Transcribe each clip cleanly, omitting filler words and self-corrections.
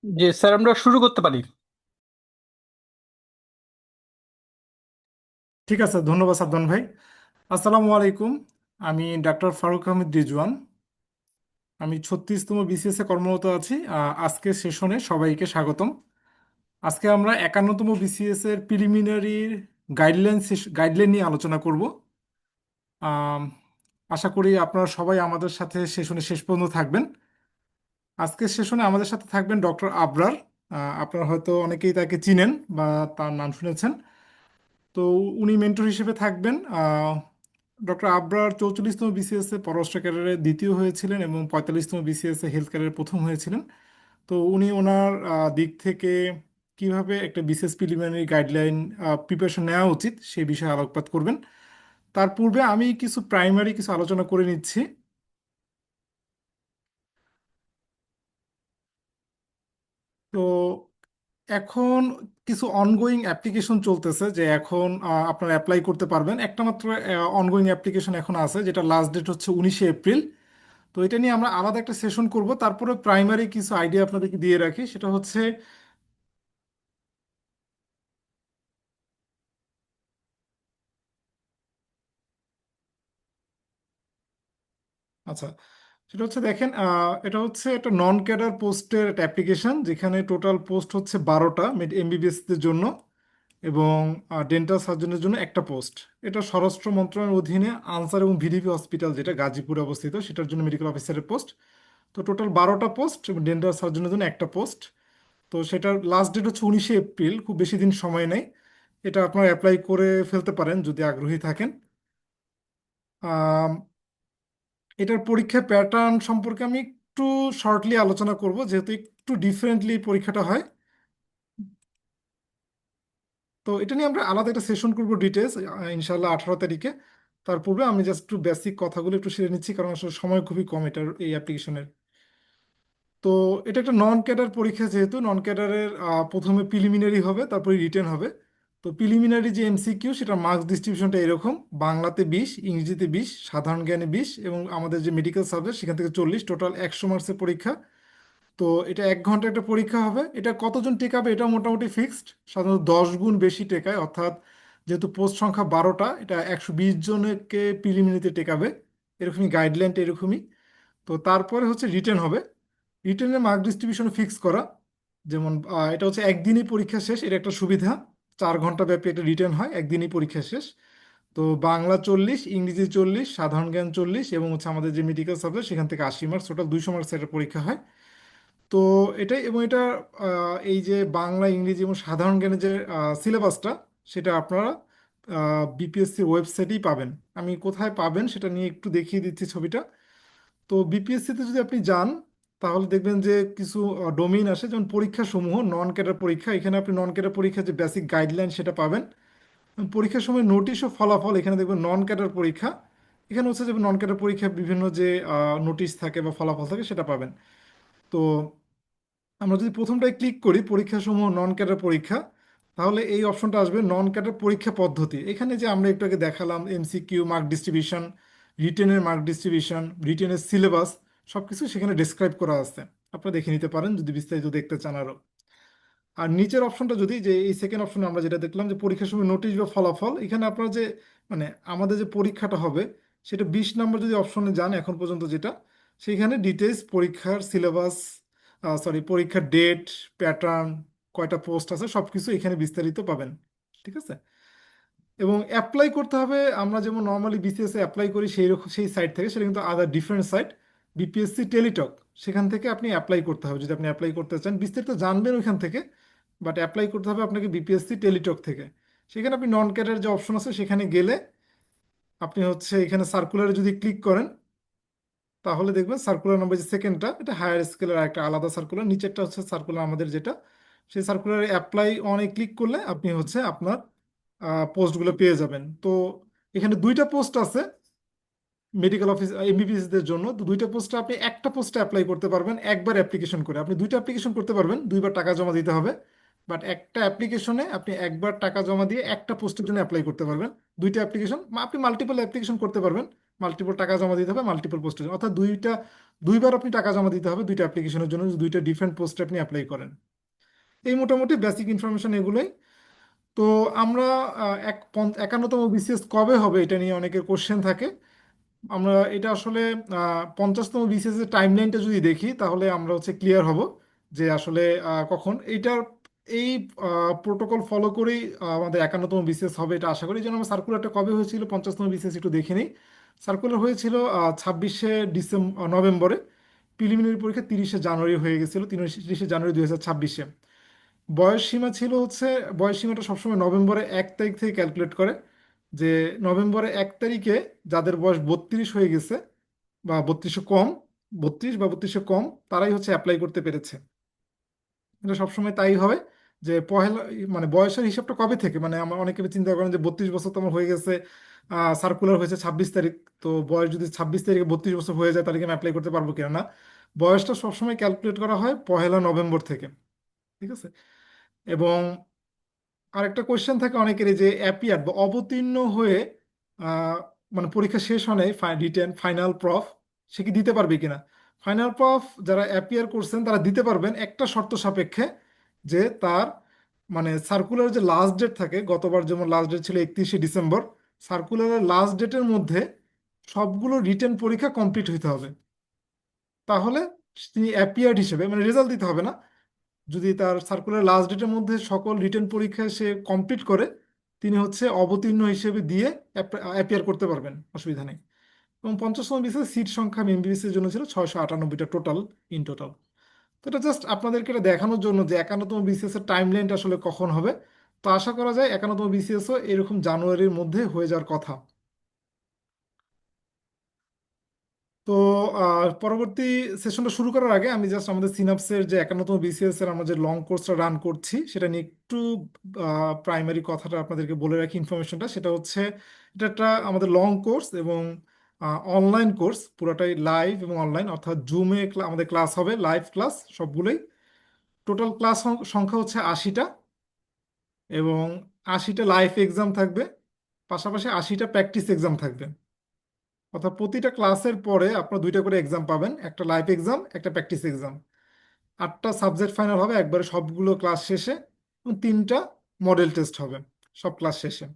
জি sir, আমরা শুরু করতে পারি। ঠিক আছে, ধন্যবাদ সাদ্দান ভাই। আসসালামু আলাইকুম। আমি ডাক্তার ফারুক আহমেদ রিজওয়ান। আমি 36তম বিসিএস এ কর্মরত আছি। আজকের সেশনে সবাইকে স্বাগতম। আজকে আমরা 51তম বিসিএস এর প্রিলিমিনারি গাইডলাইন নিয়ে আলোচনা করব। আম, আশা করি আপনারা সবাই আমাদের সাথে সেশনে শেষ পর্যন্ত থাকবেন। আজকের সেশনে আমাদের সাথে থাকবেন ডক্টর আবরার। আপনারা হয়তো অনেকেই তাকে চিনেন বা তার নাম শুনেছেন। তো উনি মেন্টর হিসেবে থাকবেন। ডক্টর আবরার 44তম বিসিএস এ পররাষ্ট্র ক্যাডারে দ্বিতীয় হয়েছিলেন এবং 45তম বিসিএস এ হেলথ ক্যাডারে প্রথম হয়েছিলেন। তো উনি ওনার দিক থেকে কিভাবে একটা বিসিএস প্রিলিমিনারি গাইডলাইন প্রিপারেশন নেওয়া উচিত সেই বিষয়ে আলোকপাত করবেন। তার পূর্বে আমি কিছু আলোচনা করে নিচ্ছি। তো এখন কিছু অনগোয়িং অ্যাপ্লিকেশন চলতেছে, যে এখন আপনারা অ্যাপ্লাই করতে পারবেন। একটা মাত্র অনগোয়িং অ্যাপ্লিকেশন এখন আছে, যেটা লাস্ট ডেট হচ্ছে 19শে এপ্রিল। তো এটা নিয়ে আমরা আলাদা একটা সেশন করব। তারপরে প্রাইমারি কিছু আইডিয়া আপনাদেরকে দিয়ে রাখি, সেটা হচ্ছে আচ্ছা, সেটা হচ্ছে দেখেন, এটা হচ্ছে একটা নন ক্যাডার পোস্টের একটা অ্যাপ্লিকেশন, যেখানে টোটাল পোস্ট হচ্ছে 12টা এমবিবিএস দের জন্য এবং ডেন্টাল সার্জনের জন্য একটা পোস্ট। এটা স্বরাষ্ট্র মন্ত্রণালয়ের অধীনে আনসার এবং ভিডিপি হসপিটাল, যেটা গাজীপুরে অবস্থিত, সেটার জন্য মেডিকেল অফিসারের পোস্ট। তো টোটাল 12টা পোস্ট এবং ডেন্টাল সার্জনের জন্য একটা পোস্ট। তো সেটার লাস্ট ডেট হচ্ছে 19শে এপ্রিল, খুব বেশি দিন সময় নেই। এটা আপনারা অ্যাপ্লাই করে ফেলতে পারেন যদি আগ্রহী থাকেন। আম, এটার পরীক্ষার প্যাটার্ন সম্পর্কে আমি একটু শর্টলি আলোচনা করব, যেহেতু একটু ডিফারেন্টলি পরীক্ষাটা হয়। তো এটা নিয়ে আমরা আলাদা একটা সেশন করব ডিটেলস, ইনশাল্লাহ 18 তারিখে। তার পূর্বে আমি জাস্ট একটু বেসিক কথাগুলো একটু সেরে নিচ্ছি, কারণ আসলে সময় খুবই কম এটার, এই অ্যাপ্লিকেশনের। তো এটা একটা নন ক্যাডার পরীক্ষা, যেহেতু নন ক্যাডারের প্রথমে প্রিলিমিনারি হবে, তারপরে রিটেন হবে। তো প্রিলিমিনারি যে এমসিকিউ, সেটা মার্কস ডিস্ট্রিবিউশনটা এরকম: বাংলাতে 20, ইংরেজিতে 20, সাধারণ জ্ঞানে 20 এবং আমাদের যে মেডিকেল সাবজেক্ট সেখান থেকে 40, টোটাল 100 মার্কসের পরীক্ষা। তো এটা 1 ঘন্টা একটা পরীক্ষা হবে। এটা কতজন টেকাবে এটা মোটামুটি ফিক্সড। সাধারণত 10 গুণ বেশি টেকায়, অর্থাৎ যেহেতু পোস্ট সংখ্যা 12টা, এটা 120 জনকে প্রিলিমিনারিতে টেকাবে। এরকমই গাইডলাইনটা এরকমই। তো তারপরে হচ্ছে রিটেন হবে। রিটেনের মার্ক ডিস্ট্রিবিউশন ফিক্স করা, যেমন এটা হচ্ছে একদিনই পরীক্ষা শেষ, এটা একটা সুবিধা। 4 ঘন্টা ব্যাপী একটা রিটেন হয়, একদিনই পরীক্ষা শেষ। তো বাংলা 40, ইংরেজি 40, সাধারণ জ্ঞান 40 এবং হচ্ছে আমাদের যে মেডিকেল সাবজেক্ট সেখান থেকে 80 মার্কস, টোটাল 200 মার্কসের একটা পরীক্ষা হয়। তো এটাই, এবং এটা এই যে বাংলা, ইংরেজি এবং সাধারণ জ্ঞানের যে সিলেবাসটা, সেটা আপনারা বিপিএসসির ওয়েবসাইটেই পাবেন। আমি কোথায় পাবেন সেটা নিয়ে একটু দেখিয়ে দিচ্ছি ছবিটা। তো বিপিএসসিতে যদি আপনি যান, তাহলে দেখবেন যে কিছু ডোমেইন আসে, যেমন পরীক্ষা সমূহ, নন ক্যাডার পরীক্ষা। এখানে আপনি নন ক্যাডার পরীক্ষার যে বেসিক গাইডলাইন সেটা পাবেন। পরীক্ষার সময় নোটিশ ও ফলাফল, এখানে দেখবেন নন ক্যাডার পরীক্ষা। এখানে হচ্ছে যে নন ক্যাডার পরীক্ষার বিভিন্ন যে নোটিশ থাকে বা ফলাফল থাকে সেটা পাবেন। তো আমরা যদি প্রথমটায় ক্লিক করি, পরীক্ষা সমূহ নন ক্যাডার পরীক্ষা, তাহলে এই অপশনটা আসবে নন ক্যাডার পরীক্ষা পদ্ধতি। এখানে যে আমরা একটু আগে দেখালাম এমসিকিউ, মার্ক ডিস্ট্রিবিউশন, রিটেনের মার্ক ডিস্ট্রিবিউশন, রিটেনের সিলেবাস, সবকিছু সেখানে ডেসক্রাইব করা আছে। আপনারা দেখে নিতে পারেন যদি বিস্তারিত দেখতে চান আরো। আর নিচের অপশনটা যদি, যে এই সেকেন্ড অপশনে আমরা যেটা দেখলাম যে পরীক্ষার সময় নোটিশ বা ফলাফল, এখানে আপনারা যে মানে আমাদের যে পরীক্ষাটা হবে সেটা 20 নম্বর যদি অপশনে যান এখন পর্যন্ত যেটা, সেইখানে ডিটেলস পরীক্ষার সিলেবাস, সরি পরীক্ষার ডেট, প্যাটার্ন, কয়টা পোস্ট আছে, সবকিছু এখানে বিস্তারিত পাবেন। ঠিক আছে। এবং অ্যাপ্লাই করতে হবে আমরা যেমন নর্মালি বিসিএস এ অ্যাপ্লাই করি সেই রকম সেই সাইট থেকে, সেটা কিন্তু আদার ডিফারেন্ট সাইট, বিপিএসসি টেলিটক। সেখান থেকে আপনি অ্যাপ্লাই করতে হবে যদি আপনি অ্যাপ্লাই করতে চান, বিস্তারিত জানবেন ওইখান থেকে। বাট অ্যাপ্লাই করতে হবে আপনাকে বিপিএসসি টেলিটক থেকে। সেখানে আপনি নন ক্যাডার যে অপশন আছে সেখানে গেলে আপনি হচ্ছে এখানে সার্কুলারে যদি ক্লিক করেন, তাহলে দেখবেন সার্কুলার নাম্বার যে সেকেন্ডটা, এটা হায়ার স্কেলের একটা আলাদা সার্কুলার, নিচেরটা হচ্ছে সার্কুলার আমাদের যেটা, সেই সার্কুলারে অ্যাপ্লাই অনে ক্লিক করলে আপনি হচ্ছে আপনার পোস্টগুলো পেয়ে যাবেন। তো এখানে 2টা পোস্ট আছে মেডিকেল অফিস এমবিবিএস দের জন্য। তো 2টা পোস্টে আপনি একটা পোস্টে অ্যাপ্লাই করতে পারবেন একবার অ্যাপ্লিকেশন করে। আপনি 2টা অ্যাপ্লিকেশন করতে পারবেন, 2বার টাকা জমা দিতে হবে। বাট একটা অ্যাপ্লিকেশনে আপনি একবার টাকা জমা দিয়ে একটা পোস্টের জন্য অ্যাপ্লাই করতে পারবেন। দুইটা অ্যাপ্লিকেশন, আপনি মাল্টিপল অ্যাপ্লিকেশন করতে পারবেন, মাল্টিপল টাকা জমা দিতে হবে মাল্টিপল পোস্টের জন্য, অর্থাৎ দুইবার আপনি টাকা জমা দিতে হবে দুইটা অ্যাপ্লিকেশনের জন্য, যদি দুইটা ডিফারেন্ট পোস্টে আপনি অ্যাপ্লাই করেন। এই মোটামুটি বেসিক ইনফরমেশন এগুলোই। তো আমরা 51তম বিসিএস কবে হবে এটা নিয়ে অনেকের কোশ্চেন থাকে। আমরা এটা আসলে 50তম বিসিএস এর টাইম লাইনটা যদি দেখি তাহলে আমরা হচ্ছে ক্লিয়ার হব যে আসলে কখন এইটার এই প্রোটোকল ফলো করেই আমাদের 51তম বিসিএস হবে এটা আশা করি। এই জন্য আমার সার্কুলারটা কবে হয়েছিল 50তম বিসিএস একটু দেখে নিই। সার্কুলার হয়েছিল 26শে নভেম্বরে। প্রিলিমিনারি পরীক্ষা 30শে জানুয়ারি হয়ে গেছিল, 30শে জানুয়ারি 2026-এ। বয়স সীমা ছিল হচ্ছে, বয়স সীমাটা সবসময় নভেম্বরে 1 তারিখ থেকে ক্যালকুলেট করে, যে নভেম্বরে 1 তারিখে যাদের বয়স 32 হয়ে গেছে বা 32 কম, 32 বা 32 কম, তারাই হচ্ছে অ্যাপ্লাই করতে পেরেছে। এটা সবসময় তাই হবে, যে পহেলা মানে বয়সের হিসাবটা কবে থেকে, মানে আমরা অনেকে চিন্তা করেন যে 32 বছর তো আমার হয়ে গেছে, সার্কুলার হয়েছে 26 তারিখ, তো বয়স যদি 26 তারিখে 32 বছর হয়ে যায় তাহলে কি আমি অ্যাপ্লাই করতে পারবো কিনা, না। বয়সটা সবসময় ক্যালকুলেট করা হয় 1 নভেম্বর থেকে। ঠিক আছে। এবং আরেকটা কোয়েশ্চেন থাকে অনেকেরই, যে অ্যাপিয়ার বা অবতীর্ণ হয়ে আহ, মানে পরীক্ষা শেষ হয় নাই, রিটেন ফাইনাল প্রফ, সে কি দিতে পারবে কিনা। ফাইনাল প্রফ যারা অ্যাপিয়ার করছেন তারা দিতে পারবেন একটা শর্ত সাপেক্ষে, যে তার মানে সার্কুলার যে লাস্ট ডেট থাকে, গতবার যেমন লাস্ট ডেট ছিল 31শে ডিসেম্বর, সার্কুলারের লাস্ট ডেটের মধ্যে সবগুলো রিটেন পরীক্ষা কমপ্লিট হইতে হবে। তাহলে তিনি অ্যাপিয়ার্ড হিসেবে, মানে রেজাল্ট দিতে হবে না, যদি তার সার্কুলার লাস্ট ডেটের মধ্যে সকল রিটেন পরীক্ষা সে কমপ্লিট করে, তিনি হচ্ছে অবতীর্ণ হিসেবে দিয়ে অ্যাপিয়ার করতে পারবেন, অসুবিধা নেই। এবং 50তম বিসিএস সিট সংখ্যা এমবিবিএস এর জন্য ছিল 698টা টোটাল, ইন টোটাল। তো এটা জাস্ট আপনাদেরকে এটা দেখানোর জন্য যে 51তম বিসিএস এর টাইম লাইনটা আসলে কখন হবে। তো আশা করা যায় 51তম বিসিএসও এরকম জানুয়ারির মধ্যে হয়ে যাওয়ার কথা। তো পরবর্তী সেশনটা শুরু করার আগে আমি জাস্ট আমাদের সিনাপসের যে 51তম বিসিএস এর আমরা যে লং কোর্সটা রান করছি সেটা নিয়ে একটু প্রাইমারি কথাটা আপনাদেরকে বলে রাখি, ইনফরমেশনটা সেটা হচ্ছে, এটা একটা আমাদের লং কোর্স এবং অনলাইন কোর্স, পুরোটাই লাইভ এবং অনলাইন, অর্থাৎ জুমে আমাদের ক্লাস হবে, লাইভ ক্লাস সবগুলোই। টোটাল ক্লাস সংখ্যা হচ্ছে 80টা, এবং 80টা লাইভ এক্সাম থাকবে, পাশাপাশি 80টা প্র্যাকটিস এক্সাম থাকবে। অর্থাৎ প্রতিটা ক্লাসের পরে আপনার দুইটা করে এক্সাম পাবেন, একটা লাইভ এক্সাম একটা প্র্যাকটিস এক্সাম। 8টা সাবজেক্ট ফাইনাল হবে একবারে সবগুলো ক্লাস শেষে, এবং 3টা মডেল টেস্ট হবে সব ক্লাস শেষে।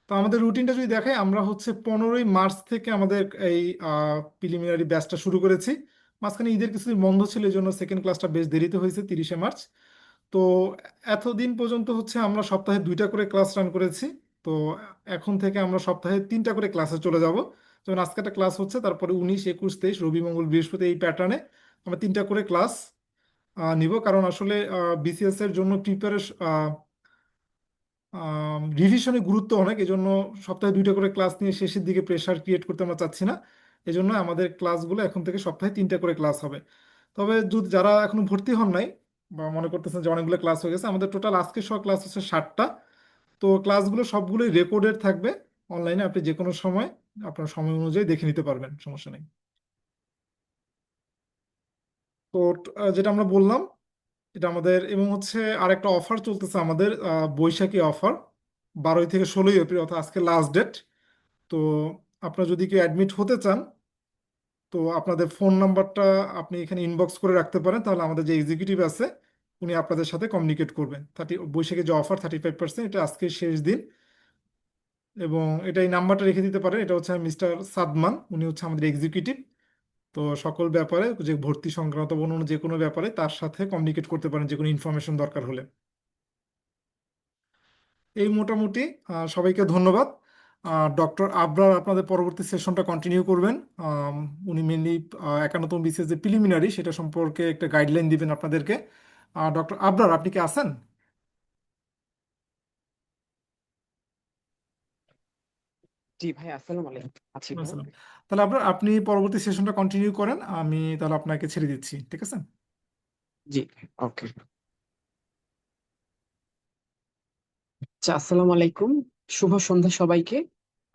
তো আমাদের রুটিনটা যদি দেখাই, আমরা হচ্ছে 15ই মার্চ থেকে আমাদের এই প্রিলিমিনারি ব্যাচটা শুরু করেছি। মাঝখানে ঈদের কিছুদিন বন্ধ ছিল, এই জন্য সেকেন্ড ক্লাসটা বেশ দেরিতে হয়েছে 30শে মার্চ। তো এতদিন পর্যন্ত হচ্ছে আমরা সপ্তাহে 2টা করে ক্লাস রান করেছি। তো এখন থেকে আমরা সপ্তাহে 3টা করে ক্লাসে চলে যাব। যেমন আজকে একটা ক্লাস হচ্ছে, তারপরে 19, 21, 23, রবি, মঙ্গল, বৃহস্পতি, এই প্যাটার্নে আমরা 3টা করে ক্লাস নিব। কারণ আসলে বিসিএস এর জন্য রিভিশনের গুরুত্ব অনেক, এই জন্য সপ্তাহে 2টা করে ক্লাস নিয়ে শেষের দিকে প্রেশার ক্রিয়েট করতে আমরা চাচ্ছি না। এই জন্য আমাদের ক্লাসগুলো এখন থেকে সপ্তাহে 3টা করে ক্লাস হবে। তবে যদি যারা এখনো ভর্তি হন নাই বা মনে করতেছেন যে অনেকগুলো ক্লাস হয়ে গেছে, আমাদের টোটাল আজকে সব ক্লাস হচ্ছে 60টা। তো ক্লাসগুলো সবগুলোই রেকর্ডেড থাকবে অনলাইনে, আপনি যে কোনো সময় আপনার সময় অনুযায়ী দেখে নিতে পারবেন, সমস্যা নেই। তো যেটা আমরা বললাম, এটা আমাদের, এবং হচ্ছে আরেকটা অফার চলতেছে আমাদের, বৈশাখী অফার, 12ই থেকে 16ই এপ্রিল, অর্থাৎ আজকে লাস্ট ডেট। তো আপনারা যদি কেউ অ্যাডমিট হতে চান, তো আপনাদের ফোন নাম্বারটা আপনি এখানে ইনবক্স করে রাখতে পারেন, তাহলে আমাদের যে এক্সিকিউটিভ আছে উনি আপনাদের সাথে কমিউনিকেট করবেন। বৈশাখে যে অফার 35%, এটা আজকে শেষ দিন। এবং এটা এই নাম্বারটা রেখে দিতে পারেন, এটা হচ্ছে মিস্টার সাদমান, উনি হচ্ছে আমাদের এক্সিকিউটিভ। তো সকল ব্যাপারে, যে ভর্তি সংক্রান্ত বা অন্য যে কোনো ব্যাপারে তার সাথে কমিউনিকেট করতে পারেন যে কোনো ইনফরমেশন দরকার হলে। এই মোটামুটি, সবাইকে ধন্যবাদ। ডক্টর আবরার আপনাদের পরবর্তী সেশনটা কন্টিনিউ করবেন। আম, উনি মেনলি 51তম বিসিএস যে প্রিলিমিনারি সেটা সম্পর্কে একটা গাইডলাইন দিবেন আপনাদেরকে। ডক্টর আবরার, আপনি কি আছেন? জি ভাই, আসসালামু আলাইকুম। আছি ভাই। আসসালাম। তাহলে আপনার, আপনি পরবর্তী সেশনটা কন্টিনিউ করেন, আমি তাহলে আপনাকে ছেড়ে দিচ্ছি, ঠিক আছে? জি, ওকে। আচ্ছা, আসসালামু আলাইকুম। শুভ সন্ধ্যা সবাইকে।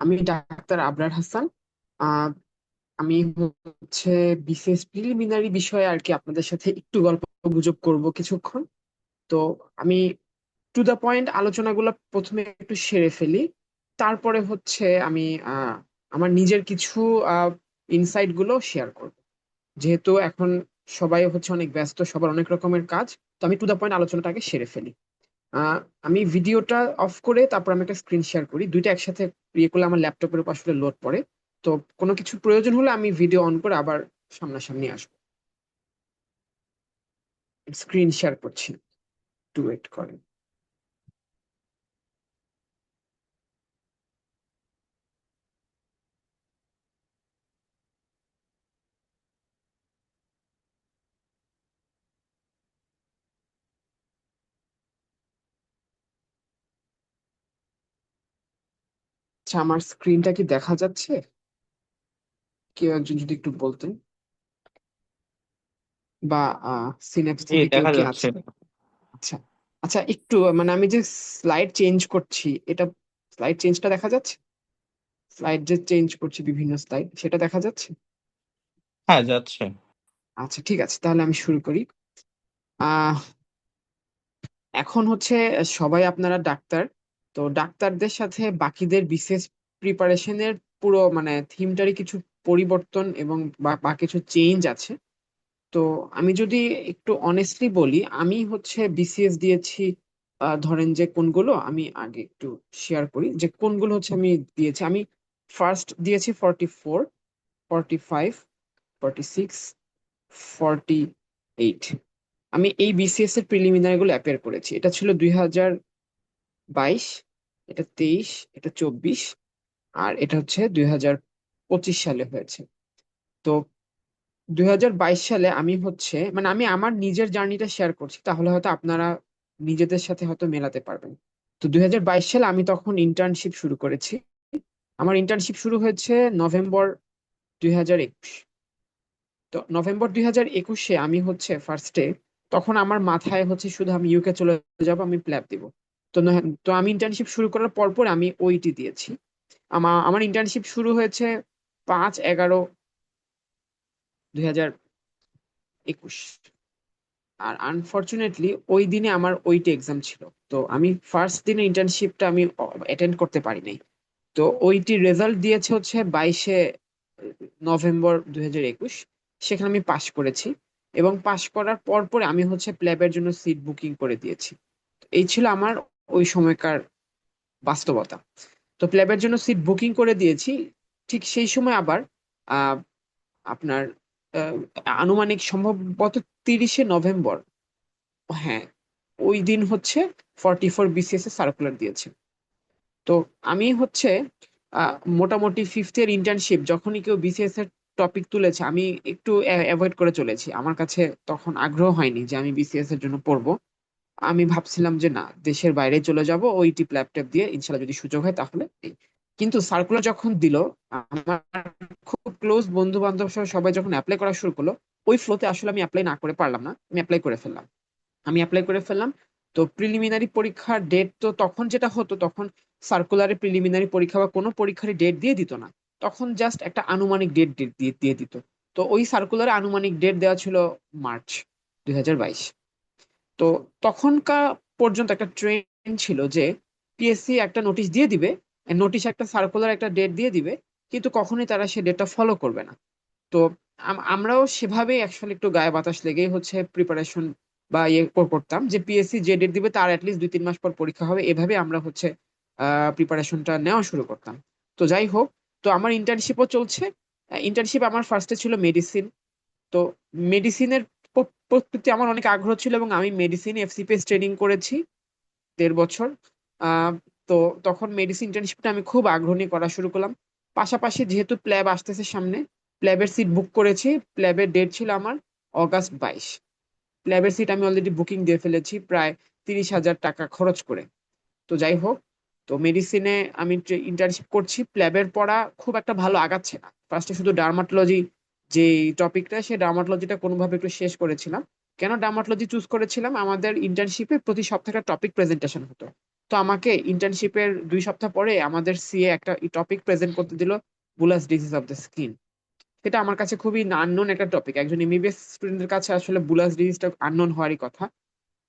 আমি ডাক্তার আবরার হাসান। আহ, আমি হচ্ছে বিসিএস প্রিলিমিনারি বিষয়ে আর কি আপনাদের সাথে একটু গল্প গুজব করব কিছুক্ষণ। তো আমি টু দ্য পয়েন্ট আলোচনাগুলো প্রথমে একটু সেরে ফেলি, তারপরে হচ্ছে আমি আমার নিজের কিছু ইনসাইট গুলো শেয়ার করব। যেহেতু এখন সবাই হচ্ছে অনেক ব্যস্ত, সবার অনেক রকমের কাজ, তো আমি টু দ্য পয়েন্ট আলোচনাটাকে সেরে ফেলি। আহ, আমি ভিডিওটা অফ করে তারপর আমি একটা স্ক্রিন শেয়ার করি, দুইটা একসাথে ইয়ে করলে আমার ল্যাপটপের উপর আসলে লোড পড়ে। তো কোনো কিছু প্রয়োজন হলে আমি ভিডিও অন করে আবার সামনাসামনি আসবো। স্ক্রিন শেয়ার করছি, একটু ওয়েট করেন। আচ্ছা, আমার স্ক্রিনটা কি দেখা যাচ্ছে? কেউ একজন যদি একটু বলতেন, বা সিনেপস জি থেকে কেউ দেখা কি যাচ্ছে। আছে? আচ্ছা, আচ্ছা, একটু মানে আমি যে স্লাইড চেঞ্জ করছি, এটা স্লাইড চেঞ্জটা দেখা যাচ্ছে? স্লাইড যে চেঞ্জ করছি, বিভিন্ন স্লাইড, সেটা দেখা যাচ্ছে? হ্যাঁ যাচ্ছে। আচ্ছা, ঠিক আছে, তাহলে আমি শুরু করি। আহ এখন হচ্ছে সবাই আপনারা ডাক্তার, তো ডাক্তারদের সাথে বাকিদের বিশেষ প্রিপারেশনের পুরো মানে থিমটারই কিছু পরিবর্তন এবং বা কিছু চেঞ্জ আছে। তো আমি যদি একটু অনেস্টলি বলি, আমি হচ্ছে বিসিএস দিয়েছি। ধরেন যে কোনগুলো আমি আগে একটু শেয়ার করি, যে কোনগুলো হচ্ছে আমি দিয়েছি। আমি ফার্স্ট দিয়েছি 44, 45, 46, 48। আমি এই বিসিএস এর প্রিলিমিনারি গুলো অ্যাপিয়ার করেছি। এটা ছিল 2022, এটা 23, এটা 24, আর এটা হচ্ছে 2025 সালে হয়েছে। তো 2022 সালে আমি হচ্ছে মানে আমি আমার নিজের জার্নিটা শেয়ার করছি, তাহলে হয়তো আপনারা নিজেদের সাথে হয়তো মেলাতে পারবেন। তো 2022 সালে আমি তখন ইন্টার্নশিপ শুরু করেছি। আমার ইন্টার্নশিপ শুরু হয়েছে নভেম্বর 2021। তো নভেম্বর 2021-এ আমি হচ্ছে ফার্স্টে, তখন আমার মাথায় হচ্ছে শুধু আমি ইউকে চলে যাব, আমি প্ল্যাব দিব। তো আমি ইন্টার্নশিপ শুরু করার পরপর আমি ওইটি দিয়েছি। আমার ইন্টার্নশিপ শুরু হয়েছে 5/11/2021। আর আনফরচুনেটলি ওই দিনে আমার ওইটি এক্সাম ছিল। তো আমি ফার্স্ট দিনে ইন্টার্নশিপটা আমি অ্যাটেন্ড করতে পারি নাই। তো ওইটির রেজাল্ট দিয়েছে হচ্ছে 22শে নভেম্বর 2021। সেখানে আমি পাশ করেছি, এবং পাশ করার পর পরে আমি হচ্ছে প্ল্যাবের জন্য সিট বুকিং করে দিয়েছি। তো এই ছিল আমার ওই সময়কার বাস্তবতা। তো প্ল্যাবের জন্য সিট বুকিং করে দিয়েছি। ঠিক সেই সময় আবার আহ, আপনার আহ, আনুমানিক সম্ভবত 30শে নভেম্বর, হ্যাঁ, ওই দিন হচ্ছে 44 বিসিএস এর সার্কুলার দিয়েছে। তো আমি হচ্ছে মোটামুটি ফিফথ ইয়ার ইন্টার্নশিপ, যখনই কেউ বিসিএস এর টপিক তুলেছে আমি একটু অ্যাভয়েড করে চলেছি। আমার কাছে তখন আগ্রহ হয়নি যে আমি বিসিএস এর জন্য পড়বো। আমি ভাবছিলাম যে না, দেশের বাইরে চলে যাব ওইটি ল্যাপটপ দিয়ে, ইনশাল্লাহ যদি সুযোগ হয় তাহলে এই। কিন্তু সার্কুলার যখন দিল, আমার খুব ক্লোজ বন্ধু বান্ধব সহ সবাই যখন অ্যাপ্লাই করা শুরু করলো, ওই ফ্লোতে আসলে আমি অ্যাপ্লাই না করে পারলাম না, আমি অ্যাপ্লাই করে ফেললাম। তো প্রিলিমিনারি পরীক্ষার ডেট, তো তখন যেটা হতো, তখন সার্কুলারে প্রিলিমিনারি পরীক্ষা বা কোনো পরীক্ষারই ডেট দিয়ে দিত না। তখন জাস্ট একটা আনুমানিক ডেট দিয়ে দিয়ে দিত। তো ওই সার্কুলারে আনুমানিক ডেট দেওয়া ছিল মার্চ 2022। তো তখনকার পর্যন্ত একটা ট্রেন্ড ছিল যে পিএসসি একটা নোটিশ দিয়ে দিবে, নোটিশ একটা সার্কুলার একটা ডেট দিয়ে দিবে, কিন্তু কখনোই তারা সে ডেটটা ফলো করবে না। তো আমরাও সেভাবেই অ্যাকচুয়ালি একটু গায়ে বাতাস লেগেই হচ্ছে প্রিপারেশন বা করতাম, যে পিএসসি যে ডেট দিবে তার অ্যাটলিস্ট 2-3 মাস পর পরীক্ষা হবে, এভাবে আমরা হচ্ছে প্রিপারেশনটা নেওয়া শুরু করতাম। তো যাই হোক, তো আমার ইন্টার্নশিপও চলছে। ইন্টার্নশিপ আমার ফার্স্টে ছিল মেডিসিন। তো মেডিসিনের প্রতি আমার অনেক আগ্রহ ছিল, এবং আমি মেডিসিন এফসিপিএস ট্রেনিং করেছি 1.5 বছর। আহ তো তখন মেডিসিন ইন্টার্নশিপটা আমি খুব আগ্রহ নিয়ে করা শুরু করলাম। পাশাপাশি যেহেতু প্ল্যাব আসতেছে সামনে, প্ল্যাবের সিট বুক করেছি। প্ল্যাবের ডেট ছিল আমার অগাস্ট 22। প্ল্যাবের সিট আমি অলরেডি বুকিং দিয়ে ফেলেছি, প্রায় 30,000 টাকা খরচ করে। তো যাই হোক, তো মেডিসিনে আমি ইন্টার্নশিপ করছি। প্ল্যাবের পড়া খুব একটা ভালো আগাচ্ছে না। ফার্স্টে শুধু ডার্মাটোলজি, যে টপিকটা, সেই ডার্মাটোলজিটা কোনোভাবে একটু শেষ করেছিলাম। কেন ডার্মাটোলজি চুজ করেছিলাম, আমাদের ইন্টার্নশিপে প্রতি সপ্তাহে একটা টপিক প্রেজেন্টেশন হতো। তো আমাকে ইন্টার্নশিপের 2 সপ্তাহ পরে আমাদের সিএ একটা টপিক প্রেজেন্ট করতে দিল, bullous disease of the skin. সেটা আমার কাছে খুবই আননোন একটা টপিক, একজন এমবিবিএস স্টুডেন্টের কাছে আসলে বুলাস ডিজিজটা আননোন হওয়ারই কথা।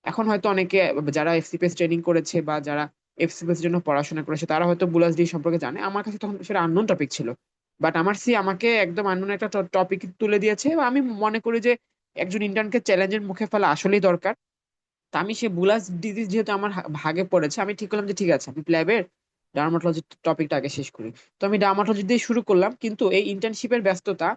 এখন হয়তো অনেকে যারা এফসিপিএস ট্রেনিং করেছে বা যারা এফসিপিএস এর জন্য পড়াশোনা করেছে তারা হয়তো বুলাস ডি সম্পর্কে জানে, আমার কাছে তখন সেটা আননোন টপিক ছিল। বাট আমার সি আমাকে একদম আননোন একটা টপিক তুলে দিয়েছে, এবং আমি মনে করি যে একজন ইন্টার্নকে চ্যালেঞ্জের মুখে ফেলা আসলেই দরকার। তা আমি সে বুলাস ডিজিজ যেহেতু আমার ভাগে পড়েছে, আমি ঠিক করলাম যে ঠিক আছে আমি প্ল্যাবের ডার্মাটোলজি টপিকটা আগে শেষ করি। তো আমি ডার্মাটোলজি দিয়ে শুরু করলাম, কিন্তু এই ইন্টার্নশিপের ব্যস্ততা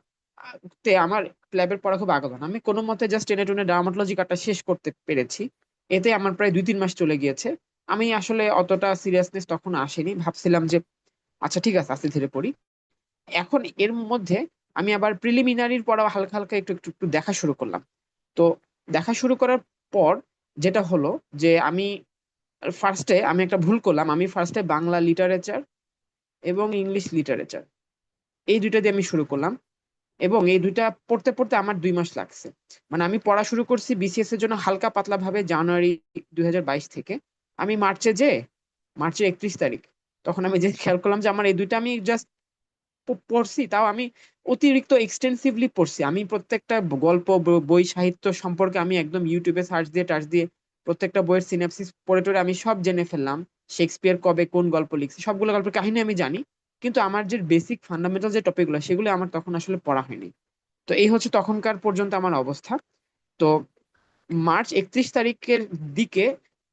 তে আমার প্ল্যাবের পড়া খুব আগালো না। আমি কোনো মতে জাস্ট টেনে টুনে ডার্মাটোলজি কার্ডটা শেষ করতে পেরেছি। এতে আমার প্রায় 2-3 মাস চলে গিয়েছে। আমি আসলে অতটা সিরিয়াসনেস তখন আসেনি, ভাবছিলাম যে আচ্ছা ঠিক আছে আস্তে ধীরে পড়ি। এখন এর মধ্যে আমি আবার প্রিলিমিনারির পড়া হালকা হালকা একটু একটু একটু দেখা শুরু করলাম। তো দেখা শুরু করার পর যেটা হলো যে আমি একটা ভুল করলাম। আমি ফার্স্টে বাংলা লিটারেচার এবং ইংলিশ লিটারেচার এই দুইটা দিয়ে আমি শুরু করলাম, এবং এই দুইটা পড়তে পড়তে আমার 2 মাস লাগছে। মানে আমি পড়া শুরু করছি বিসিএস এর জন্য হালকা পাতলা ভাবে জানুয়ারি 2022 থেকে। আমি মার্চের 31 তারিখ, তখন আমি যে খেয়াল করলাম যে আমার এই দুইটা আমি জাস্ট পড়ছি, তাও আমি অতিরিক্ত এক্সটেন্সিভলি পড়ছি। আমি প্রত্যেকটা গল্প বই সাহিত্য সম্পর্কে আমি একদম ইউটিউবে সার্চ দিয়ে টার্চ দিয়ে প্রত্যেকটা বইয়ের সিনাপসিস পড়ে টরে আমি সব জেনে ফেললাম। শেক্সপিয়ার কবে কোন গল্প লিখছে সবগুলো গল্পের কাহিনী আমি জানি, কিন্তু আমার যে বেসিক ফান্ডামেন্টাল যে টপিকগুলো সেগুলো আমার তখন আসলে পড়া হয়নি। তো এই হচ্ছে তখনকার পর্যন্ত আমার অবস্থা। তো মার্চ 31 তারিখের দিকে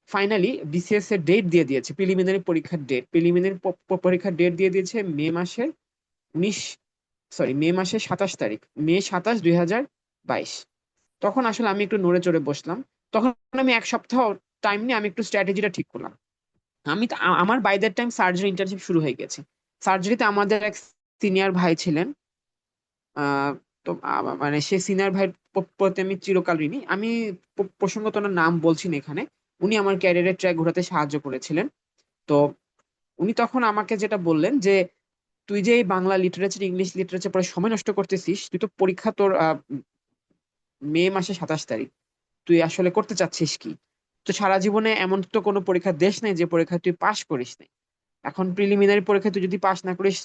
ফাইনালি বিসিএস এর ডেট দিয়ে দিয়েছে, প্রিলিমিনারি পরীক্ষার ডেট দিয়ে দিয়েছে উনিশ মে মাসের 27 তারিখ, মে 27, 2022। তখন আসলে আমি একটু নড়ে চড়ে বসলাম। তখন আমি 1 সপ্তাহ টাইম নিয়ে আমি একটু স্ট্র্যাটেজিটা ঠিক করলাম। আমার by that time surgery internship শুরু হয়ে গেছে। সার্জারিতে আমাদের এক সিনিয়র ভাই ছিলেন। আহ তো মানে সে সিনিয়র ভাই প্রতি আমি চিরকাল ঋণী। আমি প্রসঙ্গত ওনার নাম বলছি না এখানে। উনি আমার ক্যারিয়ারের ট্র্যাক ঘোরাতে সাহায্য করেছিলেন। তো উনি তখন আমাকে যেটা বললেন যে তুই যে এই বাংলা লিটারেচার ইংলিশ লিটারেচার পড়ে সময় নষ্ট করতেছিস, তুই তো পরীক্ষা তোর মে 27 তারিখ, তুই আসলে করতে চাচ্ছিস কি? তো সারা জীবনে এমন তো কোনো পরীক্ষা দেশ নেই যে পরীক্ষা তুই পাশ করিস নাই। এখন প্রিলিমিনারি পরীক্ষা তুই যদি পাস না করিস,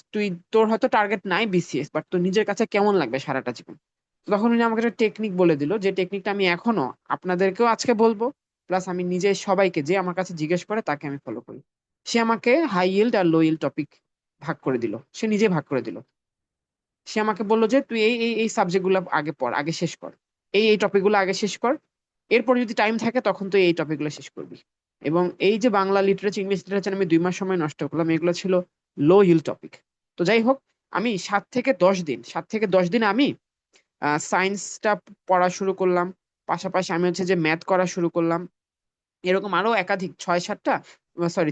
তোর হয়তো টার্গেট নাই বিসিএস, বাট তোর নিজের কাছে কেমন লাগবে সারাটা জীবন? তো তখন উনি আমাকে একটা টেকনিক বলে দিল, যে টেকনিকটা আমি এখনো আপনাদেরকেও আজকে বলবো, প্লাস আমি নিজে সবাইকে যে আমার কাছে জিজ্ঞেস করে তাকে আমি ফলো করি। সে আমাকে হাই ইল্ড আর লো ইল্ড টপিক ভাগ করে দিল, সে নিজে ভাগ করে দিল। সে আমাকে বললো যে তুই এই সাবজেক্ট গুলো আগে পড়, আগে শেষ কর, এই টপিক গুলো আগে শেষ কর, এরপর যদি টাইম থাকে তখন তুই এই টপিক গুলো শেষ করবি। এবং এই যে বাংলা লিটারেচার ইংলিশ লিটারেচার আমি 2 মাস সময় নষ্ট করলাম, এগুলো ছিল লো ইল টপিক। তো যাই হোক, আমি 7 থেকে 10 দিন আমি সায়েন্সটা পড়া শুরু করলাম। পাশাপাশি আমি হচ্ছে যে ম্যাথ করা শুরু করলাম। এরকম আরো একাধিক 6-7টা,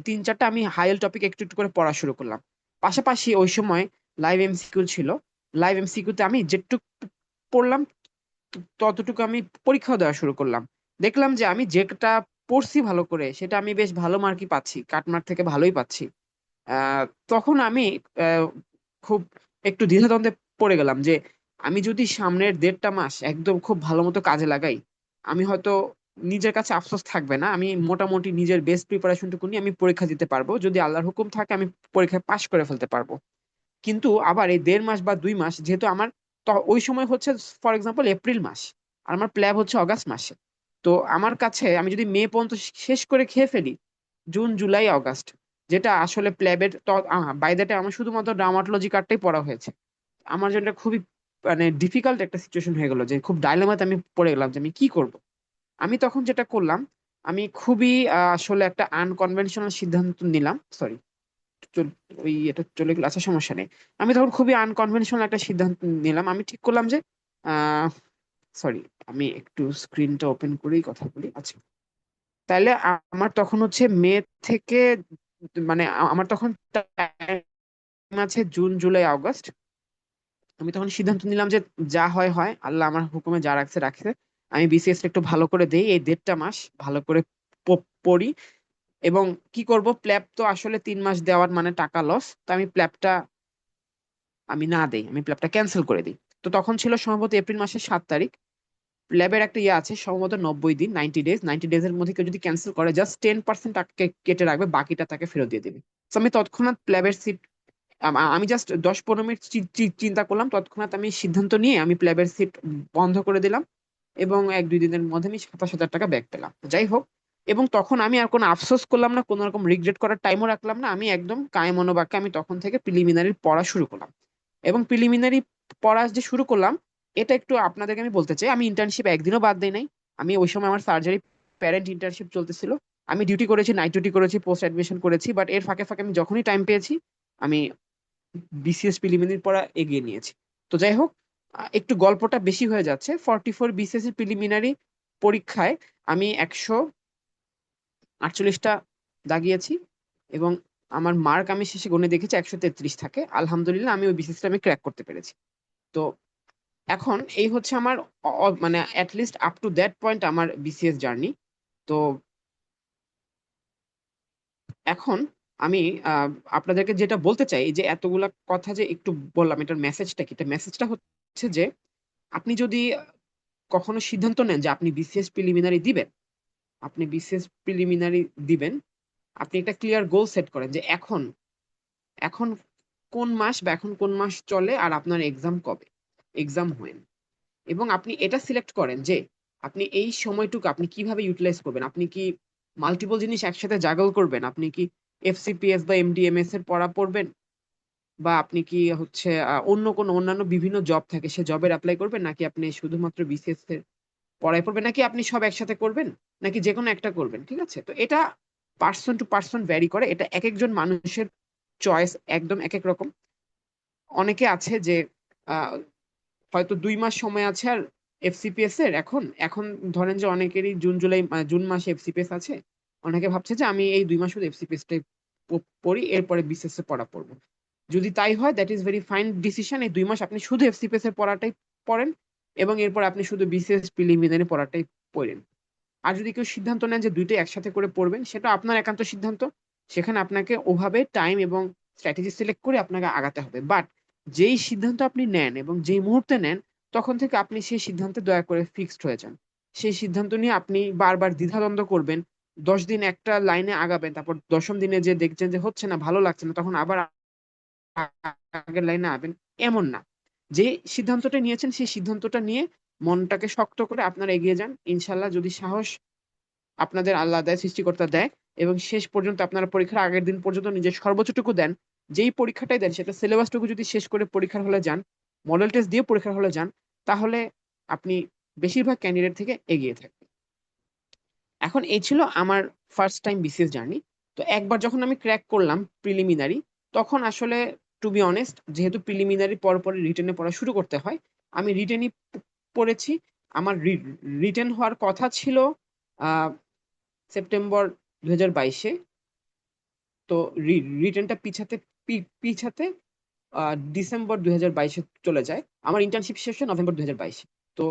3-4টা আমি হাইয়েল টপিক একটু একটু করে পড়া শুরু করলাম। পাশাপাশি ওই সময় লাইভ এমসিকিউ ছিল। লাইভ এমসিকিউতে আমি যেটুকু পড়লাম ততটুকু আমি পরীক্ষা দেওয়া শুরু করলাম। দেখলাম যে আমি যেটা পড়ছি ভালো করে সেটা আমি বেশ ভালো মার্কই পাচ্ছি, কাটমার্ক থেকে ভালোই পাচ্ছি। আহ তখন আমি আহ, খুব একটু দ্বিধাদ্বন্দ্বে পড়ে গেলাম যে আমি যদি সামনের 1.5 মাস একদম খুব ভালো মতো কাজে লাগাই, আমি হয়তো নিজের কাছে আফসোস থাকবে না, আমি মোটামুটি নিজের বেস্ট প্রিপারেশনটুকু নিয়ে আমি পরীক্ষা দিতে পারবো, যদি আল্লাহর হুকুম থাকে আমি পরীক্ষায় পাশ করে ফেলতে পারবো। কিন্তু আবার এই 1.5 মাস বা 2 মাস যেহেতু আমার, তো ওই সময় হচ্ছে ফর এক্সাম্পল এপ্রিল মাস, আর আমার প্ল্যাব হচ্ছে অগাস্ট মাসে। তো আমার কাছে আমি যদি মে পর্যন্ত শেষ করে খেয়ে ফেলি, জুন জুলাই আগস্ট, যেটা আসলে প্ল্যাবের বাই দ্য টাইম আমার শুধুমাত্র ডার্মাটোলজি কার্ডটাই পড়া হয়েছে। আমার জন্য এটা খুবই মানে ডিফিকাল্ট একটা সিচুয়েশন হয়ে গেল, যে খুব ডাইলেমাতে আমি পড়ে গেলাম যে আমি কি করব। আমি তখন যেটা করলাম, আমি খুবই আসলে একটা আনকনভেনশনাল সিদ্ধান্ত নিলাম। সরি, ওই এটা চলে গেলো, আচ্ছা সমস্যা নেই। আমি তখন খুবই আনকনভেনশনাল একটা সিদ্ধান্ত নিলাম। আমি ঠিক করলাম যে আহ সরি, আমি একটু স্ক্রিনটা ওপেন করেই কথা বলি। আচ্ছা, তাহলে আমার তখন হচ্ছে মে থেকে, মানে আমার তখন টাইম আছে জুন জুলাই আগস্ট। আমি তখন সিদ্ধান্ত নিলাম যে যা হয় হয়, আল্লাহ আমার হুকুমে যা রাখছে রাখছে। আমি বিসিএস একটু ভালো করে দেই, এই 1.5 মাস ভালো করে পড়ি। এবং কি করব, প্ল্যাব তো আসলে 3 মাস দেওয়ার মানে টাকা লস, তো আমি প্ল্যাবটা আমি না দেই, আমি প্ল্যাবটা ক্যান্সেল করে দিই। তো তখন ছিল সম্ভবত এপ্রিল মাসের 7 তারিখ। ল্যাবের একটা ইয়ে আছে সম্ভবত 90 দিন, 90 ডেজ, 90 ডেজ এর মধ্যে কেউ যদি ক্যান্সেল করে জাস্ট 10% টাকা কেটে রাখবে, বাকিটা তাকে ফেরত দিয়ে দিবে। তো আমি তৎক্ষণাৎ প্ল্যাবের সিট, আমি জাস্ট 10-15 মিনিট চিন্তা করলাম, তৎক্ষণাৎ আমি সিদ্ধান্ত নিয়ে আমি প্ল্যাবের সিট বন্ধ করে দিলাম। এবং 1-2 দিনের মধ্যে আমি 27,000 টাকা ব্যাক পেলাম। তো যাই হোক, এবং তখন আমি আর কোনো আফসোস করলাম না, কোনো রকম রিগ্রেট করার টাইমও রাখলাম না। আমি একদম কায় মনোবাক্যে আমি তখন থেকে প্রিলিমিনারি পড়া শুরু করলাম। এবং প্রিলিমিনারি পড়া যে শুরু করলাম, এটা একটু আপনাদেরকে আমি বলতে চাই, আমি ইন্টার্নশিপ একদিনও বাদ দেই নাই। আমি ওই সময় আমার সার্জারি প্যারেন্ট ইন্টার্নশিপ চলতেছিল, আমি ডিউটি করেছি, নাইট ডিউটি করেছি, পোস্ট অ্যাডমিশন করেছি, বাট এর ফাঁকে ফাঁকে আমি যখনই টাইম পেয়েছি আমি বিসিএস প্রিলিমিনারি পড়া এগিয়ে নিয়েছি। তো যাই হোক, একটু গল্পটা বেশি হয়ে যাচ্ছে। 44 বিসিএস এর প্রিলিমিনারি পরীক্ষায় আমি 148টা দাগিয়েছি, এবং আমার মার্ক আমি শেষে গুনে দেখেছি 133 থাকে। আলহামদুলিল্লাহ আমি ওই বিসিএসটা আমি ক্র্যাক করতে পেরেছি। তো এখন এই হচ্ছে আমার মানে at least up to that point আমার বিসিএস জার্নি। তো এখন আমি আহ, আপনাদেরকে যেটা বলতে চাই, এই যে এতগুলা কথা যে একটু বললাম, এটার মেসেজটা কি? এটা মেসেজটা হচ্ছে যে আপনি যদি কখনো সিদ্ধান্ত নেন যে আপনি বিসিএস প্রিলিমিনারি দিবেন, আপনি বিসিএস প্রিলিমিনারি দিবেন, আপনি একটা ক্লিয়ার গোল সেট করেন যে এখন এখন কোন মাস বা এখন কোন মাস চলে আর আপনার এক্সাম কবে, এক্সাম হোয়েন, এবং আপনি এটা সিলেক্ট করেন যে আপনি এই সময়টুকু আপনি কিভাবে ইউটিলাইজ করবেন। আপনি কি মাল্টিপল জিনিস একসাথে জাগল করবেন? আপনি কি এফসিপিএস বা এমডিএমএস এর পড়া পড়বেন, বা আপনি কি হচ্ছে অন্য কোনো অন্যান্য বিভিন্ন জব থাকে সে জবের অ্যাপ্লাই করবেন, নাকি আপনি শুধুমাত্র বিসিএস এর পড়াই পড়বেন, নাকি আপনি সব একসাথে করবেন, নাকি যে কোনো একটা করবেন? ঠিক আছে, তো এটা পার্সন টু পার্সন ভ্যারি করে, এটা এক একজন মানুষের চয়েস একদম এক এক রকম। অনেকে আছে যে আহ, হয়তো 2 মাস সময় আছে আর এফসিপিএস এর এখন এখন ধরেন যে অনেকেরই জুন জুলাই জুন মাসে এফসিপিএস আছে, অনেকে ভাবছে যে আমি এই 2 মাস শুধু এফসিপিএস টাই পড়ি, এরপরে বিসিএস এর পড়া পড়বো। যদি তাই হয়, that is very fine decision. এই 2 মাস আপনি শুধু এফসিপিএস এর পড়াটাই পড়েন, এবং এরপর আপনি শুধু বিসিএস প্রিলিমিনারি পড়াটাই পড়েন। আর যদি কেউ সিদ্ধান্ত নেন যে দুইটাই একসাথে করে পড়বেন, সেটা আপনার একান্ত সিদ্ধান্ত। সেখানে আপনাকে ওভাবে টাইম এবং স্ট্র্যাটেজি সিলেক্ট করে আপনাকে আগাতে হবে। বাট যেই সিদ্ধান্ত আপনি নেন এবং যেই মুহূর্তে নেন, তখন থেকে আপনি সেই সিদ্ধান্তে দয়া করে ফিক্সড হয়ে যান। সেই সিদ্ধান্ত নিয়ে আপনি বারবার দ্বিধাদ্বন্দ্ব করবেন, 10 দিন একটা লাইনে আগাবেন, তারপর 10ম দিনে যে দেখছেন যে হচ্ছে না, ভালো লাগছে না, তখন আবার আগের লাইনে আবেন, এমন না। যে সিদ্ধান্তটা নিয়েছেন সেই সিদ্ধান্তটা নিয়ে মনটাকে শক্ত করে আপনারা এগিয়ে যান। ইনশাল্লাহ যদি সাহস আপনাদের আল্লাহ দেয়, সৃষ্টিকর্তা দেয়, এবং শেষ পর্যন্ত আপনারা পরীক্ষার আগের দিন পর্যন্ত নিজের সর্বোচ্চটুকু দেন, যেই পরীক্ষাটাই দেন সেটা সিলেবাসটুকু যদি শেষ করে পরীক্ষার হলে যান, মডেল টেস্ট দিয়ে পরীক্ষার হলে যান, তাহলে আপনি বেশিরভাগ ক্যান্ডিডেট থেকে এগিয়ে থাকবেন। এখন এই ছিল আমার ফার্স্ট টাইম বিসিএস জার্নি। তো একবার যখন আমি ক্র্যাক করলাম প্রিলিমিনারি, তখন আসলে টু বি অনেস্ট, যেহেতু প্রিলিমিনারি পরে রিটেনে পড়া শুরু করতে হয়, আমি রিটেনই পড়েছি। আমার রিটেন হওয়ার কথা ছিল আহ সেপ্টেম্বর 2022-এ। তো রিটেনটা পিছাতে পিছাতে ডিসেম্বর 2022-এ চলে যায়। আমার ইন্টার্নশিপ শেষ হয় নভেম্বর 2022-এ। তো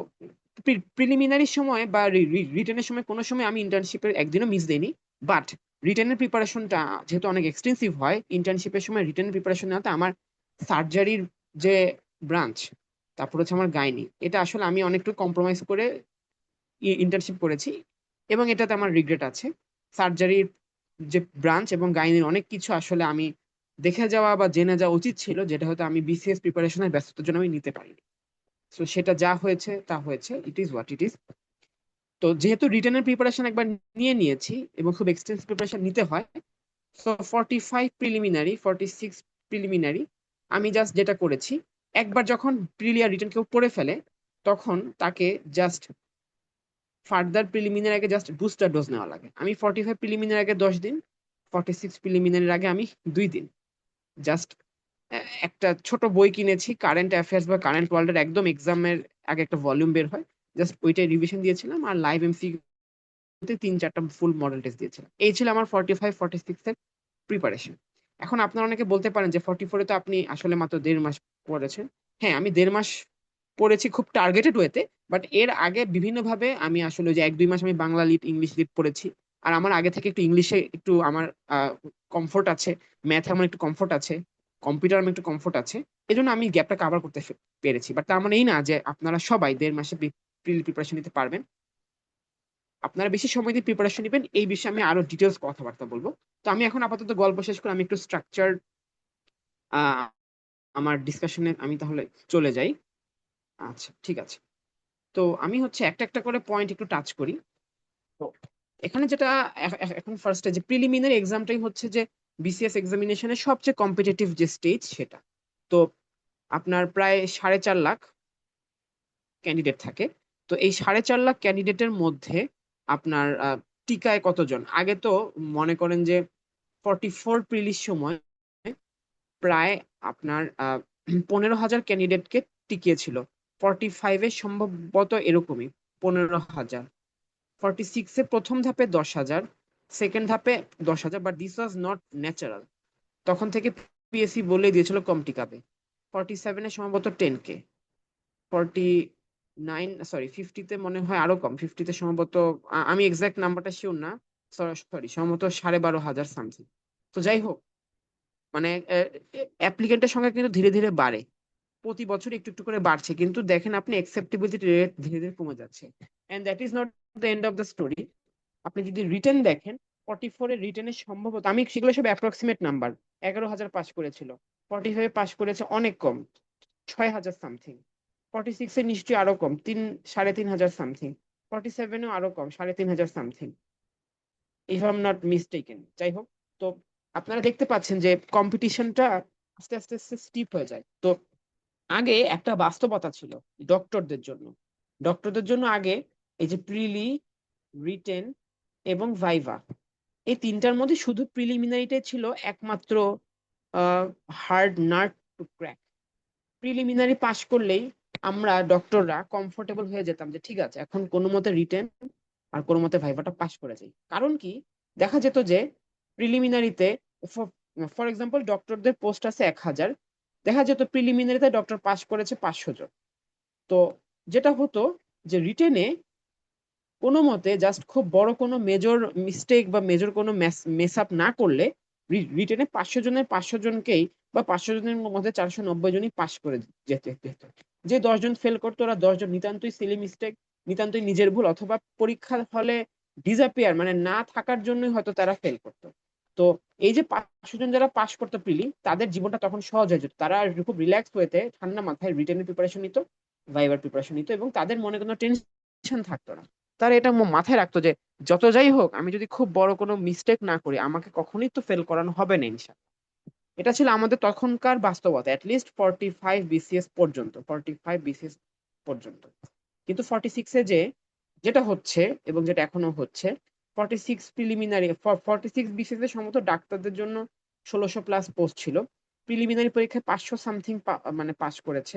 প্রিলিমিনারির সময় বা রিটেনের সময় কোনো সময় আমি ইন্টার্নশিপের একদিনও মিস দেইনি। বাট রিটেনের প্রিপারেশনটা যেহেতু অনেক এক্সটেন্সিভ হয়, ইন্টার্নশিপের সময় রিটেনের প্রিপারেশন নেওয়াতে আমার সার্জারির যে ব্রাঞ্চ, তারপর হচ্ছে আমার গাইনি, এটা আসলে আমি অনেকটু কম্প্রোমাইজ করে ইন্টার্নশিপ করেছি, এবং এটাতে আমার রিগ্রেট আছে। সার্জারির যে ব্রাঞ্চ এবং গাইনির অনেক কিছু আসলে আমি দেখে যাওয়া বা জেনে যাওয়া উচিত ছিল, যেটা হয়তো আমি বিসিএস প্রিপারেশনের ব্যস্ততার জন্য আমি নিতে পারিনি। তো সেটা যা হয়েছে তা হয়েছে, it is what it is. তো যেহেতু রিটেনের প্রিপারেশন একবার নিয়ে নিয়েছি এবং খুব এক্সটেন্সিভ প্রিপারেশন নিতে হয়, সো 45 প্রিলিমিনারি, 46 প্রিলিমিনারি আমি জাস্ট যেটা করেছি, একবার যখন প্রিলিয়ার রিটেন কেউ পড়ে ফেলে, তখন তাকে জাস্ট ফার্দার প্রিলিমিনারি আগে জাস্ট বুস্টার ডোজ নেওয়া লাগে। আমি 45 প্রিলিমিনারি আগে 10 দিন, 46 প্রিলিমিনারির আগে আমি 2 দিন জাস্ট একটা ছোট বই কিনেছি, কারেন্ট অ্যাফেয়ার্স বা কারেন্ট ওয়ার্ল্ডের একদম এক্সামের আগে একটা ভলিউম বের হয়, জাস্ট ওইটাই রিভিশন দিয়েছিলাম, আর লাইভ এমসিকিউতে 3-4টা ফুল মডেল টেস্ট দিয়েছিলাম। এই ছিল আমার 45-46 এর প্রিপারেশন। এখন আপনারা অনেকে বলতে পারেন যে 44-এ তো আপনি আসলে মাত্র 1.5 মাস পড়েছেন। হ্যাঁ, আমি 1.5 মাস পড়েছি খুব টার্গেটেড ওয়েতে, বাট এর আগে বিভিন্নভাবে আমি আসলে ওই যে 1-2 মাস আমি বাংলা লিড, ইংলিশ লিড পড়েছি। আর আমার আগে থেকে একটু ইংলিশে একটু আমার কমফোর্ট আছে, ম্যাথে আমার একটু কমফোর্ট আছে, কম্পিউটার আমার একটু কমফোর্ট আছে, এই জন্য আমি গ্যাপটা কাভার করতে পেরেছি। বাট তার মানে এই না যে আপনারা সবাই 1.5 মাসে প্রিপারেশন নিতে পারবেন। আপনারা বেশি সময় দিয়ে প্রিপারেশন নেবেন, এই বিষয়ে আমি আরো ডিটেলস কথাবার্তা বলবো। তো আমি এখন আপাতত গল্প শেষ করে আমি একটু স্ট্রাকচার আমার ডিসকাশনে আমি তাহলে চলে যাই। আচ্ছা, ঠিক আছে। তো আমি হচ্ছে একটা একটা করে পয়েন্ট একটু টাচ করি। তো এখানে যেটা এখন ফার্স্টে যে প্রিলিমিনারি এক্সামটাই হচ্ছে যে বিসিএস এক্সামিনেশনের সবচেয়ে কম্পিটিটিভ যে স্টেজ সেটা। তো আপনার প্রায় 4.5 লাখ ক্যান্ডিডেট থাকে। তো এই 4.5 লাখ ক্যান্ডিডেটের মধ্যে আপনার টিকায় কতজন, আগে তো মনে করেন যে 44 প্রিলির সময় প্রায় আপনার 15,000 ক্যান্ডিডেটকে টিকিয়েছিল। 45-এ সম্ভবত এরকমই 15,000। 46-এ প্রথম ধাপে 10,000, সেকেন্ড ধাপে 10,000, but this was not natural. তখন থেকে পিএসসি বলে দিয়েছিল কম টিকাবে। 47-এ সম্ভবত 10K। 50-তে মনে হয় আরো কম, 50-তে সম্ভবত আমি এক্সাক্ট নাম্বারটা শিওর না, সরি সম্ভবত 12,500 সামথিং। তো যাই হোক, মানে অ্যাপ্লিকেন্টের সংখ্যা কিন্তু ধীরে ধীরে বাড়ে, প্রতি বছর একটু একটু করে বাড়ছে, কিন্তু দেখেন আপনি অ্যাকসেপ্টেবিলিটি রেট ধীরে ধীরে কমে যাচ্ছে। And that is not the end of the story. আপনি যদি রিটেন দেখেন, 44-এর রিটেনের সম্ভবত, আমি সেগুলো সব অ্যাপ্রক্সিমেট নাম্বার, 11,000 পাস করেছিল। 45 পাস করেছে অনেক কম, 6,000 সামথিং। 46-এ নিশ্চয়ই আরো কম, 3,500 সামথিং। 47-এও আরো কম, 3,500 something, if I am not mistaken. যাই হোক, তো আপনারা দেখতে পাচ্ছেন যে কম্পিটিশনটা আস্তে আস্তে আস্তে স্টিপ হয়ে যায়। তো আগে একটা বাস্তবতা ছিল ডক্টরদের জন্য আগে এই যে প্রিলি, রিটেন এবং ভাইভা, এই তিনটার মধ্যে শুধু প্রিলিমিনারিটাই ছিল একমাত্র hard nut to crack. Preliminary pass করলেই আমরা ডক্টররা কমফোর্টেবল হয়ে যেতাম যে ঠিক আছে, এখন কোনো মতে রিটেন আর কোনো মতে ভাইভাটা পাশ করে যাই। কারণ কি, দেখা যেত যে প্রিলিমিনারিতে, ফর এক্সাম্পল ডক্টরদের পোস্ট আছে 1,000, দেখা যেত প্রিলিমিনারিতে ডক্টর পাশ করেছে 500 জন। তো যেটা হতো যে রিটেনে কোনো মতে জাস্ট খুব বড় কোনো মেজর মিস্টেক বা মেজর কোনো মেস আপ না করলে রিটেনে 500 জনের 500 জনকেই, বা 500 জনের মধ্যে 490 জনই পাস করে যেতে যেত। যে 10 জন ফেল করতো, ওরা 10 জন নিতান্তই সিলি মিস্টেক, নিতান্তই নিজের ভুল, অথবা পরীক্ষার হলে ডিসঅ্যাপিয়ার, মানে না থাকার জন্যই হয়তো তারা ফেল করতো। তো এই যে 500 জন যারা পাস করতো প্রিলি, তাদের জীবনটা তখন সহজ হয়ে যেত। তারা খুব রিল্যাক্স হয়েতে ঠান্ডা মাথায় রিটেনের প্রিপারেশন নিত, ভাইবার প্রিপারেশন নিত, এবং তাদের মনে কোনো টেনশন থাকতো না। তারা এটা মাথায় রাখতো যে যত যাই হোক, আমি যদি খুব বড় কোনো মিস্টেক না করি, আমাকে কখনোই তো ফেল করানো হবে না ইনশাল্লাহ। এটা ছিল আমাদের তখনকার বাস্তবতা, অ্যাটলিস্ট 45 বিসিএস পর্যন্ত। কিন্তু 46-এ যেটা হচ্ছে, এবং যেটা এখনো হচ্ছে, 46 প্রিলিমিনারি, 46 বিসিএস এ সম্ভবত ডাক্তারদের জন্য 1,600+ পোস্ট ছিল। প্রিলিমিনারি পরীক্ষায় 500 সামথিং মানে পাস করেছে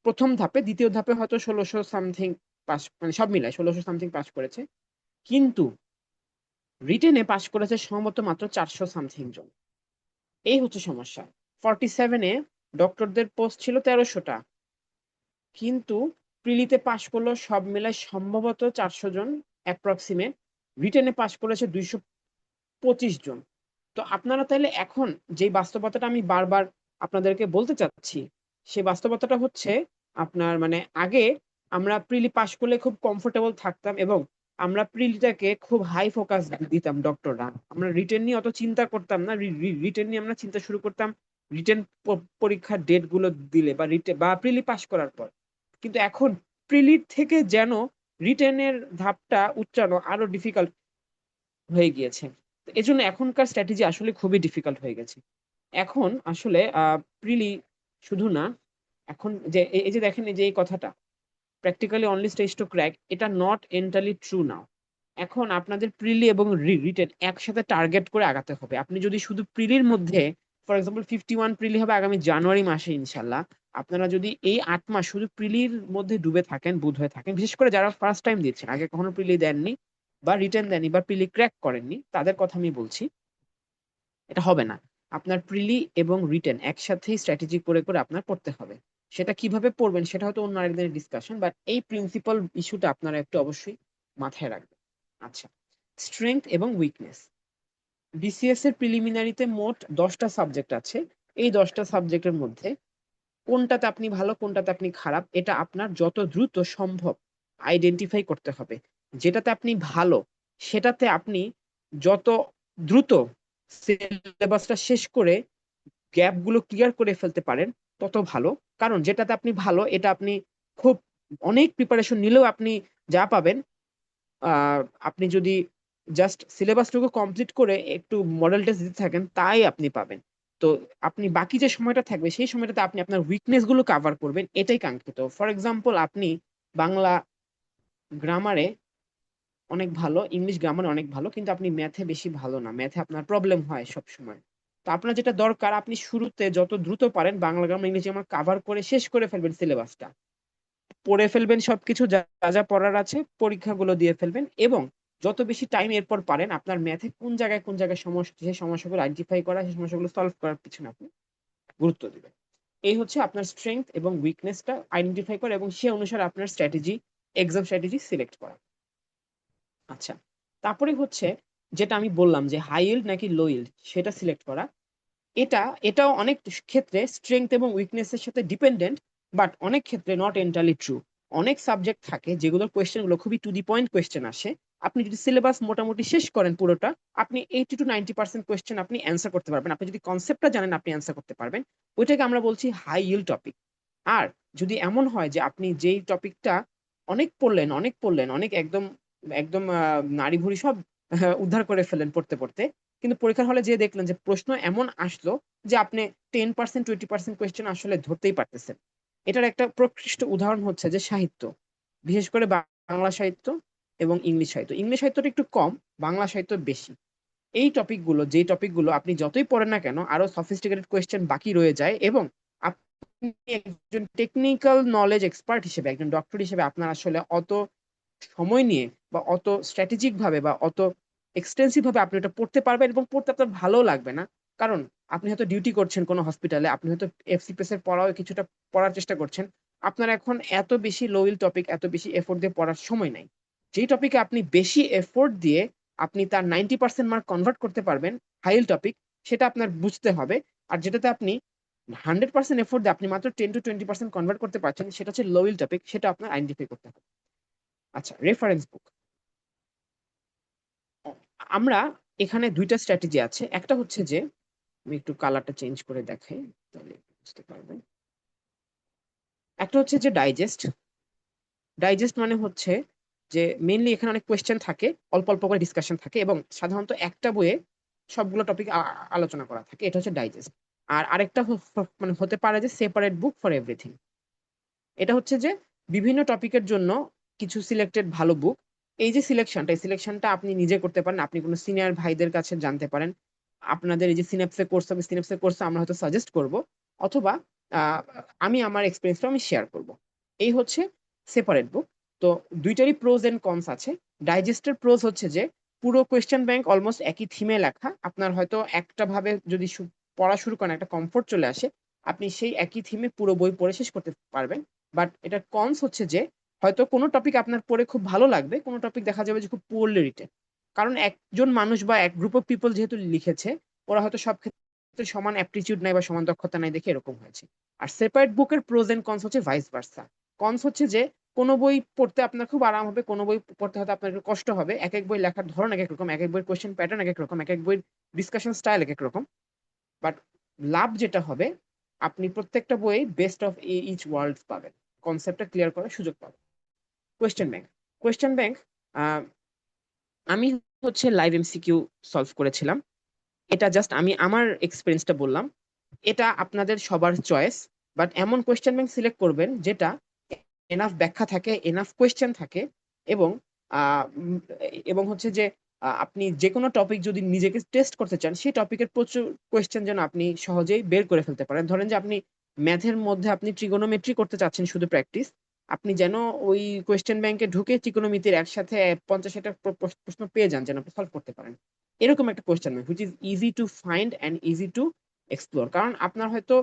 প্রথম ধাপে, দ্বিতীয় ধাপে হয়তো 1,600 সামথিং পাস, মানে সব মিলায় 1,600 সামথিং পাস করেছে। কিন্তু রিটেনে পাস করেছে সম্ভবত মাত্র 400 সামথিং জন। এই হচ্ছে সমস্যা। 47-এ ডক্টরদের পোস্ট ছিল 1,300টা, কিন্তু প্রিলিতে পাস করলো সব মিলায় সম্ভবত 400 জন অ্যাপ্রক্সিমেট, রিটেনে পাস করেছে 225 জন। তো আপনারা তাইলে এখন যে বাস্তবতাটা আমি বারবার আপনাদেরকে বলতে চাচ্ছি, সেই বাস্তবতাটা হচ্ছে আপনার, মানে আগে আমরা প্রিলি পাস করলে খুব কমফোর্টেবল থাকতাম, এবং আমরা প্রিলিটাকে খুব হাই ফোকাস দিতাম ডক্টররা। আমরা রিটেন নিয়ে অত চিন্তা করতাম না, রিটেন নিয়ে আমরা চিন্তা শুরু করতাম রিটেন পরীক্ষার ডেট গুলো দিলে, বা প্রিলি পাস করার পর। কিন্তু এখন প্রিলির থেকে যেন রিটেনের ধাপটা উচ্চারণ আরো ডিফিকাল্ট হয়ে গিয়েছে। এজন্য এখনকার স্ট্র্যাটেজি আসলে খুবই ডিফিকাল্ট হয়ে গেছে। এখন আসলে প্রিলি শুধু না, এখন যে এই যে দেখেন, এই যে এই কথাটা practically only stage two crack, এটা নট এন্টারলি ট্রু নাও। এখন আপনাদের প্রিলি এবং রিটেন একসাথে টার্গেট করে আগাতে হবে। আপনি যদি শুধু প্রিলির মধ্যে, ফর এক্সাম্পল 51 প্রিলি হবে আগামী জানুয়ারি মাসে ইনশাল্লাহ, আপনারা যদি এই 8 মাস শুধু প্রিলির মধ্যে ডুবে থাকেন, বুধ হয়ে থাকেন, বিশেষ করে যারা ফার্স্ট টাইম দিচ্ছেন, আগে কখনো প্রিলি দেননি বা রিটেন দেননি বা প্রিলি ক্র্যাক করেননি, তাদের কথা আমি বলছি, এটা হবে না। আপনার প্রিলি এবং রিটেন একসাথেই স্ট্র্যাটেজি করে করে আপনার পড়তে হবে। সেটা কিভাবে পড়বেন সেটা হয়তো অন্য আরেকদিনের ডিসকাশন, বাট এই প্রিন্সিপাল ইস্যুটা আপনারা একটু অবশ্যই মাথায় রাখবেন। আচ্ছা, স্ট্রেংথ এবং উইকনেস। বিসিএস এর প্রিলিমিনারিতে মোট 10টা সাবজেক্ট আছে। এই 10টা সাবজেক্টের মধ্যে কোনটাতে আপনি ভালো, কোনটাতে আপনি খারাপ, এটা আপনার যত দ্রুত সম্ভব আইডেন্টিফাই করতে হবে। যেটাতে আপনি ভালো, সেটাতে আপনি যত দ্রুত সিলেবাসটা শেষ করে গ্যাপ গুলো ক্লিয়ার করে ফেলতে পারেন, তত ভালো। কারণ যেটাতে আপনি ভালো, এটা আপনি খুব অনেক প্রিপারেশন নিলেও আপনি যা পাবেন, আপনি যদি জাস্ট সিলেবাসটুকু কমপ্লিট করে একটু মডেল টেস্ট দিতে থাকেন, তাই আপনি পাবেন। তো আপনি বাকি যে সময়টা থাকবে সেই সময়টাতে আপনি আপনার উইকনেস গুলো কাভার করবেন, এটাই কাঙ্ক্ষিত। ফর এক্সাম্পল, আপনি বাংলা গ্রামারে অনেক ভালো, ইংলিশ গ্রামারে অনেক ভালো, কিন্তু আপনি ম্যাথে বেশি ভালো না, ম্যাথে আপনার প্রবলেম হয় সব সময়। তো আপনার যেটা দরকার, আপনি শুরুতে যত দ্রুত পারেন Bangla grammar English grammar cover করে শেষ করে ফেলবেন সিলেবাসটা, পড়ে ফেলবেন সবকিছু যা যা পড়ার আছে, পরীক্ষাগুলো দিয়ে ফেলবেন, এবং যত বেশি টাইম এরপর পারেন আপনার ম্যাথে কোন জায়গায় সমস্যা, সেই সমস্যাগুলো আইডেন্টিফাই করা, সেই সমস্যাগুলো সলভ করার পিছনে আপনি গুরুত্ব দিবেন। এই হচ্ছে আপনার স্ট্রেংথ এবং উইকনেসটা আইডেন্টিফাই করা, এবং সে অনুসারে আপনার স্ট্র্যাটেজি, এক্সাম স্ট্র্যাটেজি সিলেক্ট করা। আচ্ছা, তারপরে হচ্ছে যেটা আমি বললাম যে হাই ইল্ড নাকি লো ইল্ড, সেটা সিলেক্ট করা। এটাও অনেক ক্ষেত্রে স্ট্রেংথ এবং উইকনেস এর সাথে ডিপেন্ডেন্ট, বাট অনেক ক্ষেত্রে নট এন্টারলি ট্রু। অনেক সাবজেক্ট থাকে যেগুলোর কোয়েশ্চেন গুলো খুবই টু দি পয়েন্ট কোয়েশ্চেন আসে। আপনি যদি সিলেবাস মোটামুটি শেষ করেন পুরোটা, আপনি 80 to 90% কোয়েশ্চেন আপনি অ্যান্সার করতে পারবেন। আপনি যদি কনসেপ্টটা জানেন, আপনি অ্যান্সার করতে পারবেন। ওইটাকে আমরা বলছি হাই ইল্ড টপিক। আর যদি এমন হয় যে আপনি যেই টপিকটা অনেক পড়লেন, অনেক একদম একদম নাড়ি ভুড়ি সব উদ্ধার করে ফেলেন পড়তে পড়তে, কিন্তু পরীক্ষার হলে যেয়ে দেখলেন যে প্রশ্ন এমন আসলো যে আপনি 10% 20% কোয়েশ্চেন আসলে ধরতেই পারতেছেন। এটার একটা প্রকৃষ্ট উদাহরণ হচ্ছে যে সাহিত্য, বিশেষ করে বাংলা সাহিত্য এবং ইংলিশ সাহিত্য। ইংলিশ সাহিত্যটা একটু কম, বাংলা সাহিত্য বেশি। যেই টপিকগুলো আপনি যতই পড়েন না কেন, আরো সফিস্টিকেটেড কোয়েশ্চেন বাকি রয়ে যায়, এবং আপনি একজন টেকনিক্যাল নলেজ এক্সপার্ট হিসেবে, একজন ডক্টর হিসেবে আপনার আসলে অত সময় নিয়ে বা অত স্ট্র্যাটেজিক ভাবে বা অত এক্সটেন্সিভ ভাবে আপনি এটা পড়তে পারবেন, এবং পড়তে আপনার ভালো লাগবে না। কারণ আপনি হয়তো ডিউটি করছেন কোনো হসপিটালে, আপনি হয়তো এফসিপিএস এর পড়াও কিছুটা পড়ার চেষ্টা করছেন। আপনার এখন এত বেশি লোইল টপিক, এত বেশি এফোর্ট দিয়ে পড়ার সময় নাই। যেই টপিকে আপনি বেশি এফোর্ট দিয়ে আপনি তার 90% মার্ক কনভার্ট করতে পারবেন, হাইল টপিক, সেটা আপনার বুঝতে হবে। আর যেটাতে আপনি 100% এফোর্ট দিয়ে আপনি মাত্র 10 to 20% কনভার্ট করতে পারছেন, সেটা হচ্ছে লোইল টপিক, সেটা আপনার আইডেন্টিফাই করতে হবে। আচ্ছা, রেফারেন্স বুক। আমরা এখানে দুইটা স্ট্র্যাটেজি আছে। একটা হচ্ছে যে, আমি একটু কালারটা চেঞ্জ করে দেখাই, তাহলে বুঝতে পারবেন। একটা হচ্ছে যে ডাইজেস্ট। ডাইজেস্ট মানে হচ্ছে যে মেইনলি এখানে অনেক কোয়েশ্চেন থাকে, অল্প অল্প করে ডিসকাশন থাকে, এবং সাধারণত একটা বইয়ে সবগুলো টপিক আলোচনা করা থাকে। এটা হচ্ছে ডাইজেস্ট। আর আরেকটা মানে হতে পারে যে সেপারেট বুক ফর এভরিথিং। এটা হচ্ছে যে বিভিন্ন টপিকের জন্য কিছু সিলেক্টেড ভালো বুক। এই সিলেকশনটা আপনি নিজে করতে পারেন, আপনি কোনো সিনিয়র ভাইদের কাছে জানতে পারেন। আপনাদের এই যে সিনেপসে কোর্স হবে, সিনেপসে কোর্সে আমরা হয়তো সাজেস্ট করব, অথবা আহ, আমি আমার এক্সপিরিয়েন্সটা আমি শেয়ার করব। এই হচ্ছে সেপারেট বুক। তো দুইটারই প্রোজ এন্ড কনস আছে। ডাইজেস্টের প্রোজ হচ্ছে যে পুরো কোয়েশ্চেন ব্যাংক অলমোস্ট একই থিমে লেখা, আপনার হয়তো একটা ভাবে যদি পড়া শুরু করেন, একটা কমফোর্ট চলে আসে, আপনি সেই একই থিমে পুরো বই পড়ে শেষ করতে পারবেন। বাট এটা কনস হচ্ছে যে হয়তো কোনো টপিক আপনার পড়ে খুব ভালো লাগবে, কোনো টপিক দেখা যাবে যে খুব পুয়ারলি রিটেন। কারণ একজন মানুষ বা এক গ্রুপ অফ পিপল যেহেতু লিখেছে, ওরা হয়তো সব ক্ষেত্রে সমান অ্যাপটিটিউড নাই বা সমান দক্ষতা নাই দেখে এরকম হয়েছে। আর সেপারেট বুকের প্রোজ এন্ড কনস হচ্ছে ভাইস ভার্সা। কনস হচ্ছে যে কোনো বই পড়তে আপনার খুব আরাম হবে, কোনো বই পড়তে হয়তো আপনার একটু কষ্ট হবে। এক এক বই লেখার ধরন এক এক রকম, এক এক বইয়ের কোয়েশ্চেন প্যাটার্ন এক এক রকম, এক এক বইয়ের ডিসকাশন স্টাইল এক এক রকম। বাট লাভ যেটা হবে, আপনি প্রত্যেকটা বইয়ে বেস্ট অফ ইচ ওয়ার্ল্ড পাবেন, কনসেপ্টটা ক্লিয়ার করার সুযোগ পাবেন। Question bank. কোয়েশ্চেন ব্যাংক, আমি হচ্ছে লাইভ এমসিকিউ সলভ করেছিলাম। এটা জাস্ট আমি আমার এক্সপিরিয়েন্সটা বললাম। এটা আপনাদের সবার চয়েস, বাট এমন কোয়েশ্চেন ব্যাংক সিলেক্ট করবেন যেটা এনাফ ব্যাখ্যা থাকে, এনাফ কোয়েশ্চেন থাকে, এবং আহ, উম, এবং হচ্ছে যে আপনি যে কোনো টপিক যদি নিজেকে টেস্ট করতে চান, সেই টপিকের প্রচুর কোয়েশ্চেন যেন আপনি সহজেই বের করে ফেলতে পারেন। ধরেন যে আপনি ম্যাথের মধ্যে আপনি ট্রিগোনোমেট্রি করতে চাচ্ছেন শুধু প্র্যাকটিস, আপনি যেন ওই কোয়েশ্চেন ব্যাংকে ঢুকে ত্রিকোণমিতির একসাথে 50-60টা প্রশ্ন পেয়ে যান, যেন আপনি সলভ করতে পারেন। এরকম একটা question bank which is easy to find and easy to explore. কারণ আপনার হয়তো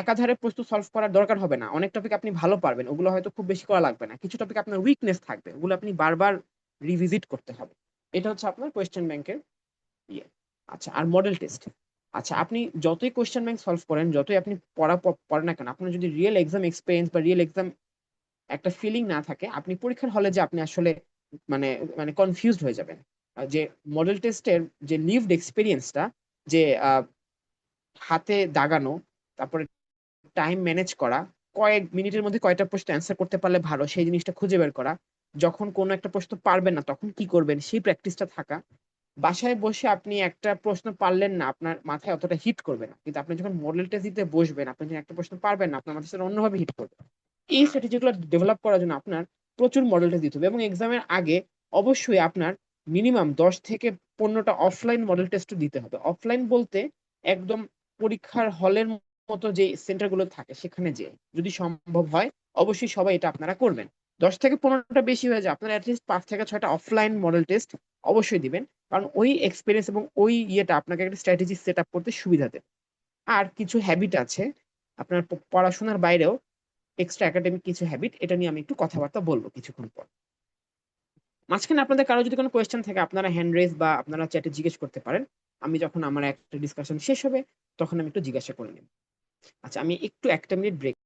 একাধারে প্রশ্ন সলভ করার দরকার হবে না, অনেক টপিক আপনি ভালো পারবেন, ওগুলো হয়তো খুব বেশি করা লাগবে না। কিছু টপিক আপনার উইকনেস থাকবে, ওগুলো আপনি বারবার রিভিজিট করতে হবে। এটা হচ্ছে আপনার কোয়েশ্চেন ব্যাংকের ইয়ে। আচ্ছা, আর মডেল টেস্ট। আচ্ছা, আপনি যতই কোয়েশ্চেন ব্যাংক সলভ করেন, যতই আপনি পড়েন না কেন, আপনার যদি রিয়েল এক্সাম এক্সপিরিয়েন্স বা রিয়েল এক্সাম একটা ফিলিং না থাকে, আপনি পরীক্ষার হলে যে আপনি আসলে মানে মানে কনফিউজড হয়ে যাবেন। যে মডেল টেস্টের যে লিভড এক্সপিরিয়েন্সটা, যে হাতে দাগানো, তারপরে টাইম ম্যানেজ করা, কয়েক মিনিটের মধ্যে কয়টা প্রশ্ন অ্যান্সার করতে পারলে ভালো সেই জিনিসটা খুঁজে বের করা, যখন কোনো একটা প্রশ্ন পারবেন না তখন কি করবেন সেই প্র্যাকটিসটা থাকা। বাসায় বসে আপনি একটা প্রশ্ন পারলেন না, আপনার মাথায় অতটা হিট করবে না, কিন্তু আপনি যখন মডেল টেস্ট দিতে বসবেন, আপনি যখন একটা প্রশ্ন পারবেন না, আপনার মাথায় সেটা অন্যভাবে হিট করবে। এই স্ট্র্যাটেজিগুলো ডেভেলপ করার জন্য আপনার প্রচুর মডেল টেস্ট দিতে হবে, এবং এক্সামের আগে অবশ্যই আপনার মিনিমাম 10 থেকে 15টা অফলাইন মডেল টেস্ট দিতে হবে। অফলাইন বলতে একদম পরীক্ষার হলের মতো যে সেন্টারগুলো থাকে সেখানে যে, যদি সম্ভব হয় অবশ্যই সবাই এটা আপনারা করবেন। 10 থেকে 15টা বেশি হয়ে যায়, আপনারা অ্যাটলিস্ট 5 থেকে 6টা অফলাইন মডেল টেস্ট অবশ্যই দিবেন, কারণ ওই এক্সপিরিয়েন্স এবং ওই ইয়েটা আপনাকে একটা স্ট্র্যাটেজি সেট আপ করতে সুবিধা দেবে। আর কিছু হ্যাবিট আছে আপনার পড়াশোনার বাইরেও, এক্সট্রা একাডেমিক কিছু হ্যাবিট, এটা নিয়ে আমি একটু কথাবার্তা বলবো কিছুক্ষণ পর। মাঝখানে আপনাদের কারো যদি কোনো কোয়েশ্চেন থাকে আপনারা হ্যান্ড রেজ বা আপনারা চ্যাটে জিজ্ঞেস করতে পারেন। আমি যখন আমার একটা ডিসকাশন শেষ হবে তখন আমি একটু জিজ্ঞাসা করে নেব। আচ্ছা, আমি একটু 1টা মিনিট ব্রেক।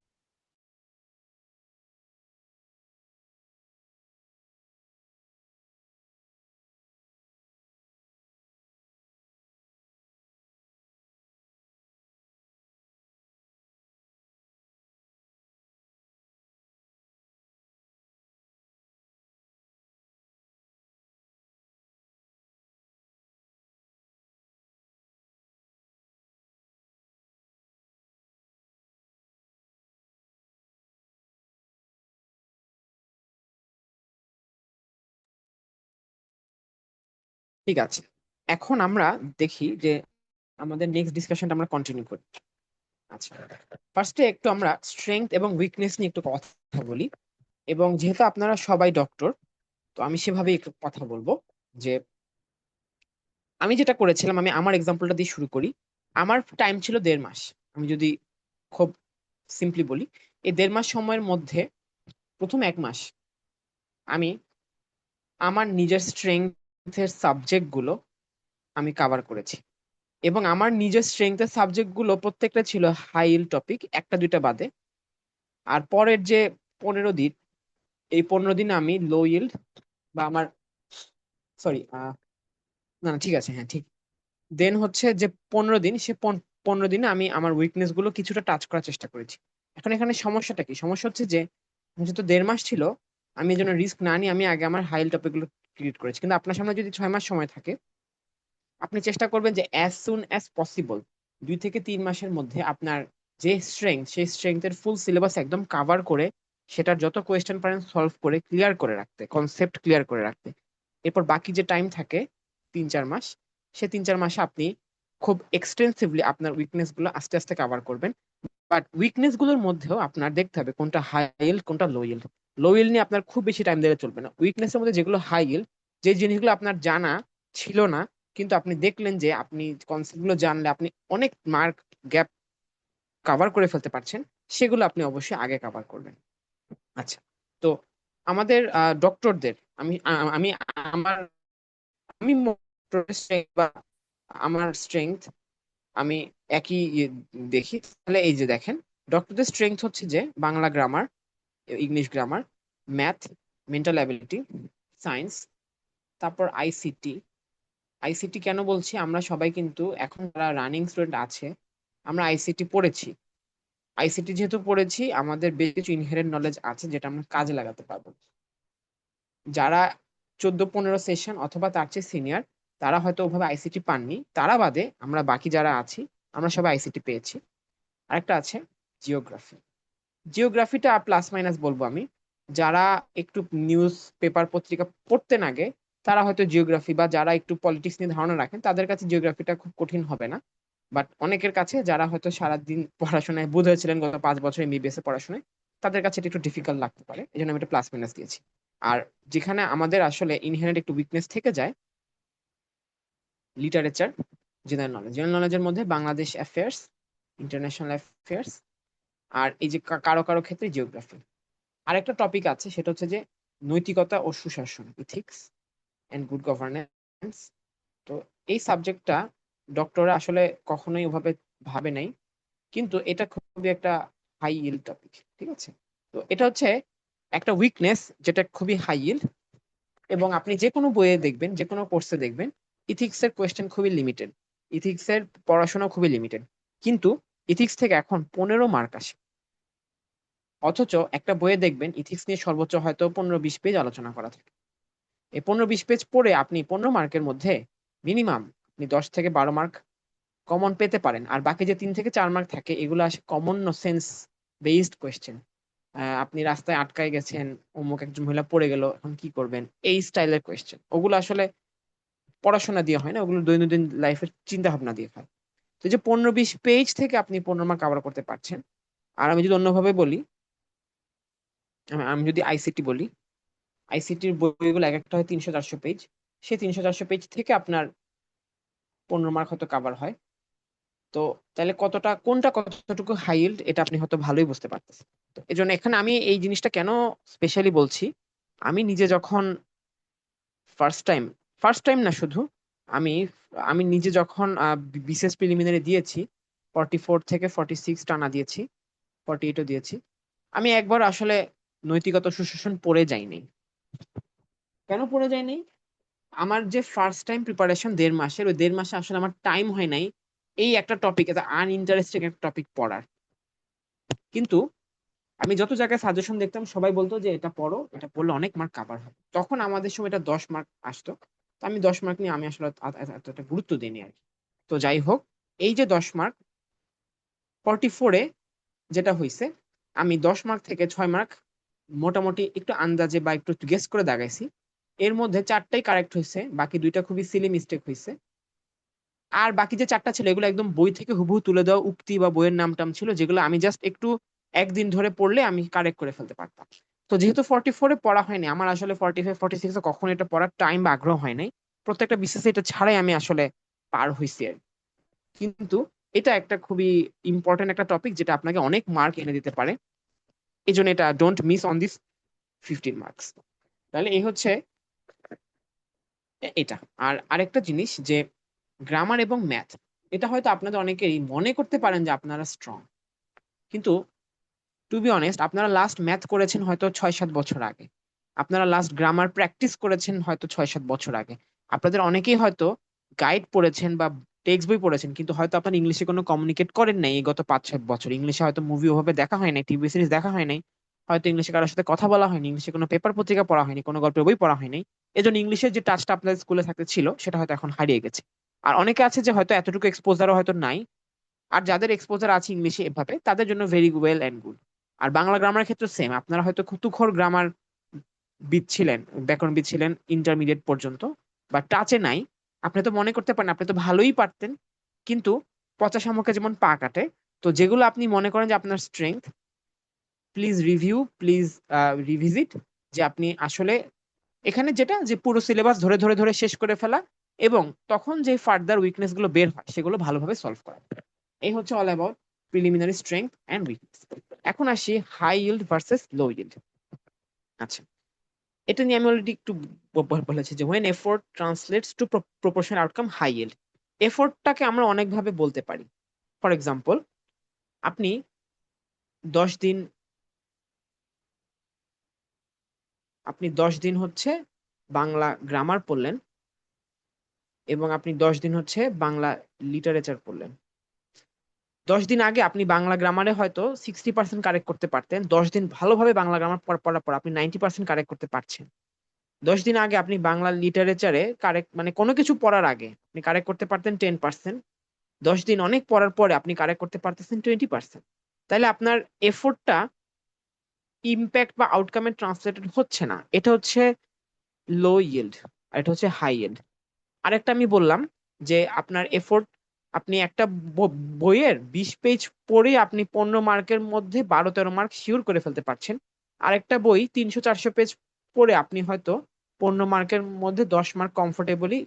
ঠিক আছে, এখন আমরা দেখি যে আমাদের নেক্সট ডিসকাশনটা আমরা কন্টিনিউ করি। আচ্ছা, ফার্স্টে একটু আমরা স্ট্রেংথ এবং উইকনেস নিয়ে একটু কথা বলি, এবং যেহেতু আপনারা সবাই ডক্টর, তো আমি সেভাবে একটু কথা বলবো। যে আমি যেটা করেছিলাম, আমি আমার এক্সাম্পলটা দিয়ে শুরু করি। আমার টাইম ছিল 1.5 মাস। আমি যদি খুব সিম্পলি বলি, এই 1.5 মাস সময়ের মধ্যে প্রথম 1 মাস আমি আমার নিজের স্ট্রেংথের সাবজেক্ট গুলো আমি কাভার করেছি, এবং আমার নিজের স্ট্রেংথের সাবজেক্ট গুলো প্রত্যেকটা ছিল হাই ইল্ড টপিক, একটা দুইটা বাদে। আর পরের যে 15 দিন, এই 15 দিন আমি লো ইল্ড বা আমার, সরি, না না ঠিক আছে, হ্যাঁ ঠিক, দেন হচ্ছে যে 15 দিন, সে 15 দিনে আমি আমার উইকনেস গুলো কিছুটা টাচ করার চেষ্টা করেছি। এখন এখানে সমস্যাটা কি? সমস্যা হচ্ছে যে যেহেতু 1.5 মাস ছিল, আমি এই জন্য রিস্ক না নিয়ে আমি আগে আমার হাই টপিক গুলো ক্রিয়েট করেছি। কিন্তু আপনার সামনে যদি 6 মাস সময় থাকে, আপনি চেষ্টা করবেন যে অ্যাজ সুন অ্যাজ পসিবল 2 থেকে 3 মাসের মধ্যে আপনার যে স্ট্রেংথ, সেই স্ট্রেংথের ফুল সিলেবাস একদম কাভার করে, সেটার যত কোয়েশ্চেন পারেন সলভ করে ক্লিয়ার করে রাখতে, কনসেপ্ট ক্লিয়ার করে রাখতে। এরপর বাকি যে টাইম থাকে 3-4 মাস, সে 3-4 মাসে আপনি খুব এক্সটেন্সিভলি আপনার উইকনেস গুলো আস্তে আস্তে কাভার করবেন। বাট উইকনেস গুলোর মধ্যেও আপনার দেখতে হবে কোনটা হাই ইল্ড কোনটা লো ইল্ড। লো ইল্ড নিয়ে আপনার খুব বেশি টাইম দিলে চলবে না। উইকনেসের মধ্যে যেগুলো হাই ইল্ড, যে জিনিসগুলো আপনার জানা ছিল না, কিন্তু আপনি দেখলেন যে আপনি কনসেপ্ট গুলো জানলে আপনি অনেক মার্ক গ্যাপ কাভার করে ফেলতে পারছেন, সেগুলো আপনি অবশ্যই আগে কাভার করবেন। আচ্ছা, তো আমাদের ডক্টরদের আমি আমি আমার আমি strength বা আমার স্ট্রেংথ আমি একই দেখি। তাহলে এই যে দেখেন, ডক্টরদের স্ট্রেংথ হচ্ছে যে Bangla grammar, English grammar, math, mental ability, science, তারপর আইসিটি। আইসিটি কেন বলছি, আমরা সবাই কিন্তু এখন যারা রানিং স্টুডেন্ট আছে, আমরা আইসিটি পড়েছি। আইসিটি যেহেতু পড়েছি, আমাদের বেশ কিছু ইনহেরেন্ট নলেজ আছে যেটা আমরা কাজে লাগাতে পারবো। যারা 14-15 সেশন অথবা তার চেয়ে সিনিয়র, তারা হয়তো ওভাবে আইসিটি পাননি, তারা বাদে আমরা বাকি যারা আছি, আমরা সবাই আইসিটি পেয়েছি। আরেকটা আছে জিওগ্রাফি। জিওগ্রাফিটা প্লাস মাইনাস বলবো আমি। যারা একটু নিউজ পেপার পত্রিকা পড়তেন আগে, তারা হয়তো জিওগ্রাফি, বা যারা একটু পলিটিক্স নিয়ে ধারণা রাখেন তাদের কাছে জিওগ্রাফিটা খুব কঠিন হবে না। বাট অনেকের কাছে, যারা হয়তো সারাদিন পড়াশোনায় বোধ হয়েছিলেন গত 5 বছর এমবিবিএস এ পড়াশোনায়, তাদের কাছে এটা একটু ডিফিকাল্ট লাগতে পারে, এই জন্য আমি এটা প্লাস মাইনাস দিয়েছি। আর যেখানে আমাদের আসলে ইনহেরেন্ট একটু উইকনেস থেকে যায়, লিটারেচার, জেনারেল নলেজ। জেনারেল নলেজের মধ্যে বাংলাদেশ অ্যাফেয়ার্স, ইন্টারন্যাশনাল অ্যাফেয়ার্স, আর এই যে কারো কারো ক্ষেত্রে জিওগ্রাফি। আরেকটা টপিক আছে, সেটা হচ্ছে যে নৈতিকতা ও সুশাসন, ইথিক্স এন্ড গুড গভর্নেন্স। তো এই সাবজেক্টটা ডক্টররা আসলে কখনোই ওভাবে ভাবে নাই, কিন্তু এটা খুবই একটা হাই ইল্ড টপিক। ঠিক আছে, তো এটা হচ্ছে একটা উইকনেস যেটা খুবই হাই ইল্ড, এবং আপনি যে কোনো বইয়ে দেখবেন, যে কোনো কোর্সে দেখবেন, ইথিক্স এর কোয়েশ্চেন খুবই লিমিটেড, ইথিক্স এর পড়াশোনা খুবই লিমিটেড। কিন্তু ইথিক্স থেকে এখন 15 মার্ক আসে। অথচ একটা বইয়ে দেখবেন ইথিক্স নিয়ে সর্বোচ্চ হয়তো 15-20 পেজ আলোচনা করা থাকে। এই 15-20 পেজ পড়ে আপনি 15 মার্কের মধ্যে মিনিমাম আপনি 10 থেকে 12 মার্ক কমন পেতে পারেন। আর বাকি যে 3 থেকে 4 মার্ক থাকে এগুলো আসে কমন সেন্স বেসড কোয়েশ্চেন। আপনি রাস্তায় আটকায় গেছেন, অমুক একজন মহিলা পড়ে গেল, এখন কি করবেন, এই স্টাইলের কোয়েশ্চেন। ওগুলো আসলে পড়াশোনা দিয়ে হয় না, ওগুলো দৈনন্দিন লাইফের চিন্তা ভাবনা দিয়ে হয়। তো এই যে 15-20 পেজ থেকে আপনি 15 মার্ক কভার করতে পারছেন। আর আমি যদি অন্যভাবে বলি, আমি যদি আইসিটি বলি, আইসিটির বইগুলো এক একটা হয় 300-400 পেজ। সেই 300-400 পেজ থেকে আপনার 15 মার্ক হয়তো কভার হয়। তো তাহলে কোনটা কতটুকু হাই yield এটা আপনি হয়তো ভালোই বুঝতে পারতেছেন। তো এই জন্য এখানে আমি এই জিনিসটা কেন স্পেশালি বলছি, আমি নিজে যখন ফার্স্ট টাইম না শুধু, আমি আমি নিজে যখন বিসিএস প্রিলিমিনারি দিয়েছি, 44 থেকে 46 টানা দিয়েছি, 48ও দিয়েছি, আমি একবার আসলে নৈতিকতা সুশাসন পড়ে যাইনি। কেন পড়ে যাইনি? আমার যে ফার্স্ট টাইম প্রিপারেশন 1.5 মাসের, ওই 1.5 মাসে আসলে আমার টাইম হয় নাই এই একটা টপিক, এটা আনইন্টারেস্টিং একটা টপিক পড়ার। কিন্তু আমি যত জায়গায় সাজেশন দেখতাম সবাই বলতো যে এটা পড়ো, এটা পড়লে অনেক মার্ক কভার হবে। তখন আমাদের সময় এটা 10 মার্ক আসতো। তো আমি 10 মার্ক নিয়ে আমি আসলে এতটা গুরুত্ব দিইনি আর কি। তো যাই হোক, এই যে 10 মার্ক 44-এ যেটা হয়েছে, আমি 10 মার্ক থেকে 6 মার্ক মোটামুটি একটু আন্দাজে বা একটু গেস করে দাগাইছি। এর মধ্যে 4টাই কারেক্ট হয়েছে, বাকি 2টা খুবই সিলি মিস্টেক হয়েছে। আর বাকি যে 4টা ছিল এগুলো একদম বই থেকে হুবহু তুলে দেওয়া উক্তি বা বইয়ের নাম টাম ছিল, যেগুলো আমি জাস্ট একটু একদিন ধরে পড়লে আমি কারেক্ট করে ফেলতে পারতাম। তো যেহেতু 44-এ পড়া হয়নি, আমার আসলে 45-46-এ কখনো এটা পড়ার টাইম বা আগ্রহ হয় নাই। প্রত্যেকটা বিশেষে এটা ছাড়াই আমি আসলে পার হইছি আর কি। কিন্তু এটা একটা খুবই ইম্পর্টেন্ট একটা টপিক যেটা আপনাকে অনেক মার্ক এনে দিতে পারে। এই জন্য এটা don't miss on this 15 marks. তাহলে এই হচ্ছে এটা। আর আরেকটা জিনিস যে গ্রামার এবং ম্যাথ, এটা হয়তো আপনাদের অনেকেই মনে করতে পারেন যে আপনারা স্ট্রং, কিন্তু টু বি অনেস্ট আপনারা লাস্ট ম্যাথ করেছেন হয়তো 6-7 বছর আগে, আপনারা লাস্ট গ্রামার প্র্যাকটিস করেছেন হয়তো 6-7 বছর আগে, আপনাদের অনেকেই হয়তো গাইড পড়েছেন বা টেক্সট বই পড়েছেন, কিন্তু হয়তো আপনার ইংলিশে কোনো কমিউনিকেট করেন নাই এই গত 5-7 বছর। ইংলিশে হয়তো মুভি ওভাবে দেখা হয় নাই, টিভি সিরিজ দেখা হয় নাই, হয়তো ইংলিশে কারোর সাথে কথা বলা হয়নি, ইংলিশে কোনো পেপার পত্রিকা পড়া হয়নি, কোনো গল্পের বই পড়া হয়নি। এজন্য ইংলিশের যে টাচটা আপনাদের স্কুলে থাকতে ছিল সেটা হয়তো এখন হারিয়ে গেছে। আর অনেকে আছে যে হয়তো এতটুকু এক্সপোজারও হয়তো নাই। আর যাদের এক্সপোজার আছে ইংলিশে এভাবে, তাদের জন্য ভেরি ওয়েল এন্ড গুড। আর বাংলা গ্রামার ক্ষেত্রে সেম, আপনারা হয়তো তুখোড় গ্রামার বিদ ছিলেন, ব্যাকরণবিদ ছিলেন ইন্টারমিডিয়েট পর্যন্ত, বা টাচে নাই। আপনি তো মনে করতে পারেন আপনি তো ভালোই পারতেন, কিন্তু পচা শামুকে যেমন পা কাটে। তো যেগুলো আপনি মনে করেন যে আপনার strength, please review, please revisit, যে আপনি আসলে এখানে যেটা যে পুরো সিলেবাস ধরে ধরে ধরে শেষ করে ফেলা, এবং তখন যে ফার্দার উইকনেস গুলো বের হয় সেগুলো ভালোভাবে সলভ করা। এই হচ্ছে all about preliminary strength and weakness. এখন আসি হাই ইল্ড ভার্সেস লো ইল্ড। আচ্ছা, এটা নিয়ে আমি অলরেডি একটু বলেছি যে when effort translates to proportional outcome high yield, এফোর্টটাকে আমরা অনেকভাবে বলতে পারি। ফর এক্সাম্পল, আপনি 10 দিন হচ্ছে বাংলা গ্রামার পড়লেন, এবং আপনি 10 দিন হচ্ছে বাংলা লিটারেচার পড়লেন। 10 দিন আগে আপনি বাংলা গ্রামারে হয়তো 60% কারেক্ট করতে পারতেন, 10 দিন ভালোভাবে বাংলা গ্রামার পড়ার পর আপনি 90% কারেক্ট করতে পারছেন। 10 দিন আগে আপনি বাংলা লিটারেচারে কারেক্ট মানে কোনো কিছু পড়ার আগে আপনি কারেক্ট করতে পারতেন 10%, 10 দিন অনেক পড়ার পরে আপনি কারেক্ট করতে পারতেছেন 20%। তাহলে আপনার এফোর্টটা ইম্প্যাক্ট বা আউটকামে ট্রান্সলেটেড হচ্ছে না, এটা হচ্ছে লো ইয়েল্ড, আর এটা হচ্ছে হাই ইয়েল্ড। আরেকটা আমি বললাম যে আপনার এফোর্ট, আপনি একটা বইয়ের 20 পেজ পড়ে আপনি 15 মার্কের মধ্যে 12-13 মার্ক শিওর করে ফেলতে পারছেন। আরেকটা বই 300-400 পেজ পড়ে আপনি হয়তো 15 মার্কের মধ্যে 10 মার্ক কমফোর্টেবলি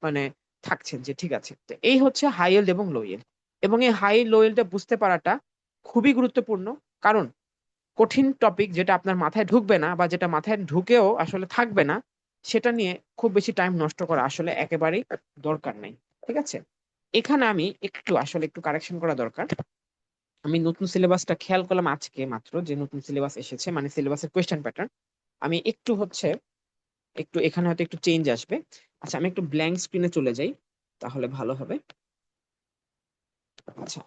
মানে থাকছেন যে ঠিক আছে। তো এই হচ্ছে হাই ইয়েল্ড এবং লো ইয়েল্ড। এবং এই হাই লো ইয়েল্ডটা বুঝতে পারাটা খুবই গুরুত্বপূর্ণ, কারণ কঠিন টপিক যেটা আপনার মাথায় ঢুকবে না বা যেটা মাথায় ঢুকেও আসলে থাকবে না, সেটা নিয়ে খুব বেশি টাইম নষ্ট করা আসলে একেবারেই দরকার নেই। ঠিক আছে, এখানে আমি একটু কারেকশন করা দরকার। আমি নতুন সিলেবাসটা খেয়াল করলাম আজকে মাত্র, যে নতুন সিলেবাস এসেছে, মানে সিলেবাসের কোয়েশ্চেন প্যাটার্ন আমি একটু এখানে হয়তো একটু চেঞ্জ আসবে। আচ্ছা, আমি একটু ব্ল্যাঙ্ক স্ক্রিনে চলে যাই, তাহলে ভালো হবে। আচ্ছা,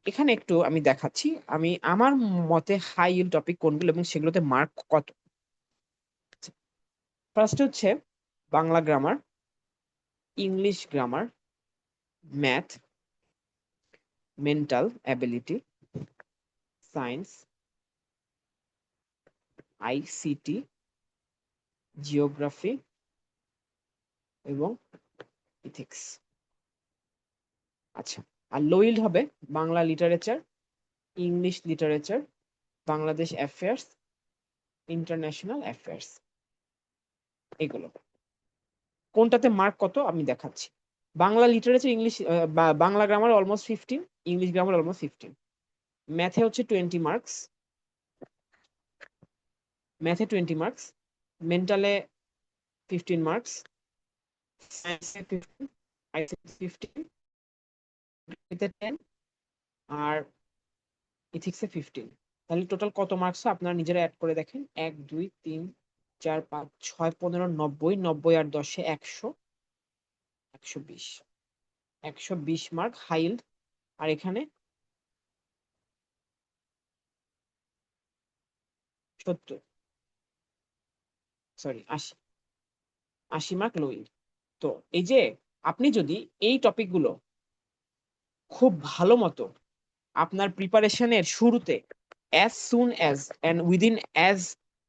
এখানে একটু আমি দেখাচ্ছি আমি আমার মতে হাই ইল্ড টপিক কোনগুলো এবং সেগুলোতে মার্ক কত। ফার্স্ট হচ্ছে Bangla grammar, English grammar, math, mental ability, science, ICT, geography এবং ইথিক্স। আচ্ছা, আর লো ইল্ড হবে Bangla literature, English literature, Bangladesh affairs, international affairs. এগুলো কোনটাতে মার্ক কত আমি দেখাচ্ছি। Bangla literature, English Bangla grammar almost 15, English grammar almost 15, ম্যাথে হচ্ছে 20 মার্কস, ম্যাথে 20 মার্কস, মেন্টালে 15 মার্কস, সায়েন্সে 15, আইসিটি 15, এতে 10 আর ইথিক্সে 15। তাহলে টোটাল কত মার্কস আপনারা নিজেরা অ্যাড করে দেখেন। 1 2 3 4 5 6 15 90, 90 আর 10 100, 120, 120 মার্ক হাইল্ড। আর এখানে 70, সরি 80, 80 মার্ক লো ইল্ড। তো এই যে আপনি যদি এই টপিকগুলো খুব ভালো মতো আপনার প্রিপারেশনের শুরুতে as soon as and within as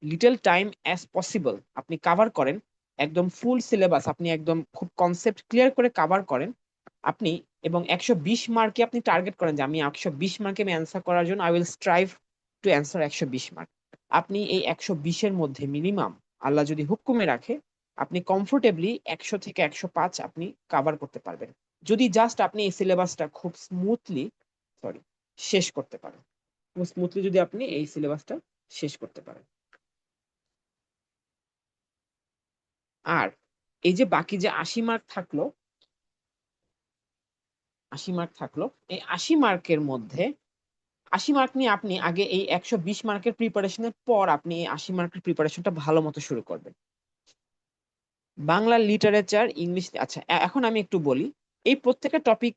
little time as possible আপনি কাভার করেন, একদম ফুল সিলেবাস আপনি একদম খুব কনসেপ্ট ক্লিয়ার করে কাভার করেন আপনি, এবং 120 মার্কে আপনি টার্গেট করেন যে আমি 120 মার্কে আমি অ্যান্সার করার জন্য I will strive two answer 120 mark. আপনি এই 120-এর মধ্যে মিনিমাম আল্লাহ যদি হুকুমে রাখে আপনি কমফোর্টেবলি 100 থেকে 105 আপনি কাভার করতে পারবেন, যদি জাস্ট আপনি এই সিলেবাসটা খুব স্মুথলি শেষ করতে পারেন, স্মুথলি যদি আপনি এই সিলেবাসটা শেষ করতে পারেন। আর এই যে বাকি যে 80 মার্ক থাকলো, 80 মার্ক থাকলো, এই 80 মার্কের মধ্যে 80 মার্ক নিয়ে আপনি আগে এই 120 মার্কের প্রিপারেশনের পর আপনি এই 80 মার্কের প্রিপারেশনটা ভালো মতো শুরু করবেন। বাংলা লিটারেচার, ইংলিশ, আচ্ছা এখন আমি একটু বলি এই প্রত্যেকটা টপিক,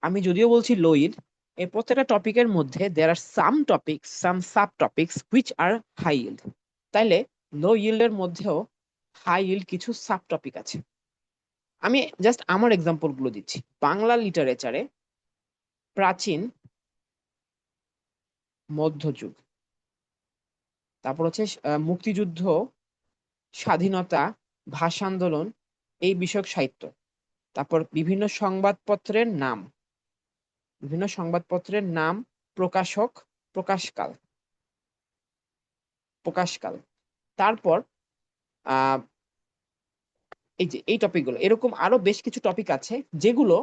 আমি যদিও বলছি লো ইল্ড, এই প্রত্যেকটা টপিকের মধ্যে there are some topics, some subtopics which are high yield. তাইলে লো ইল্ডের মধ্যেও হাই ইল্ড কিছু সাব টপিক আছে। আমি জাস্ট আমার এক্সাম্পল গুলো দিচ্ছি। বাংলা লিটারেচারে প্রাচীন, মধ্যযুগ, তারপর হচ্ছে মুক্তিযুদ্ধ, স্বাধীনতা, ভাষা আন্দোলন, এই বিষয়ক সাহিত্য, তারপর বিভিন্ন সংবাদপত্রের নাম, বিভিন্ন সংবাদপত্রের নাম, প্রকাশক, প্রকাশকাল, প্রকাশকাল, তারপর আহ এই যে এই টপিকগুলো, এরকম আরো বেশ কিছু টপিক আছে যেগুলো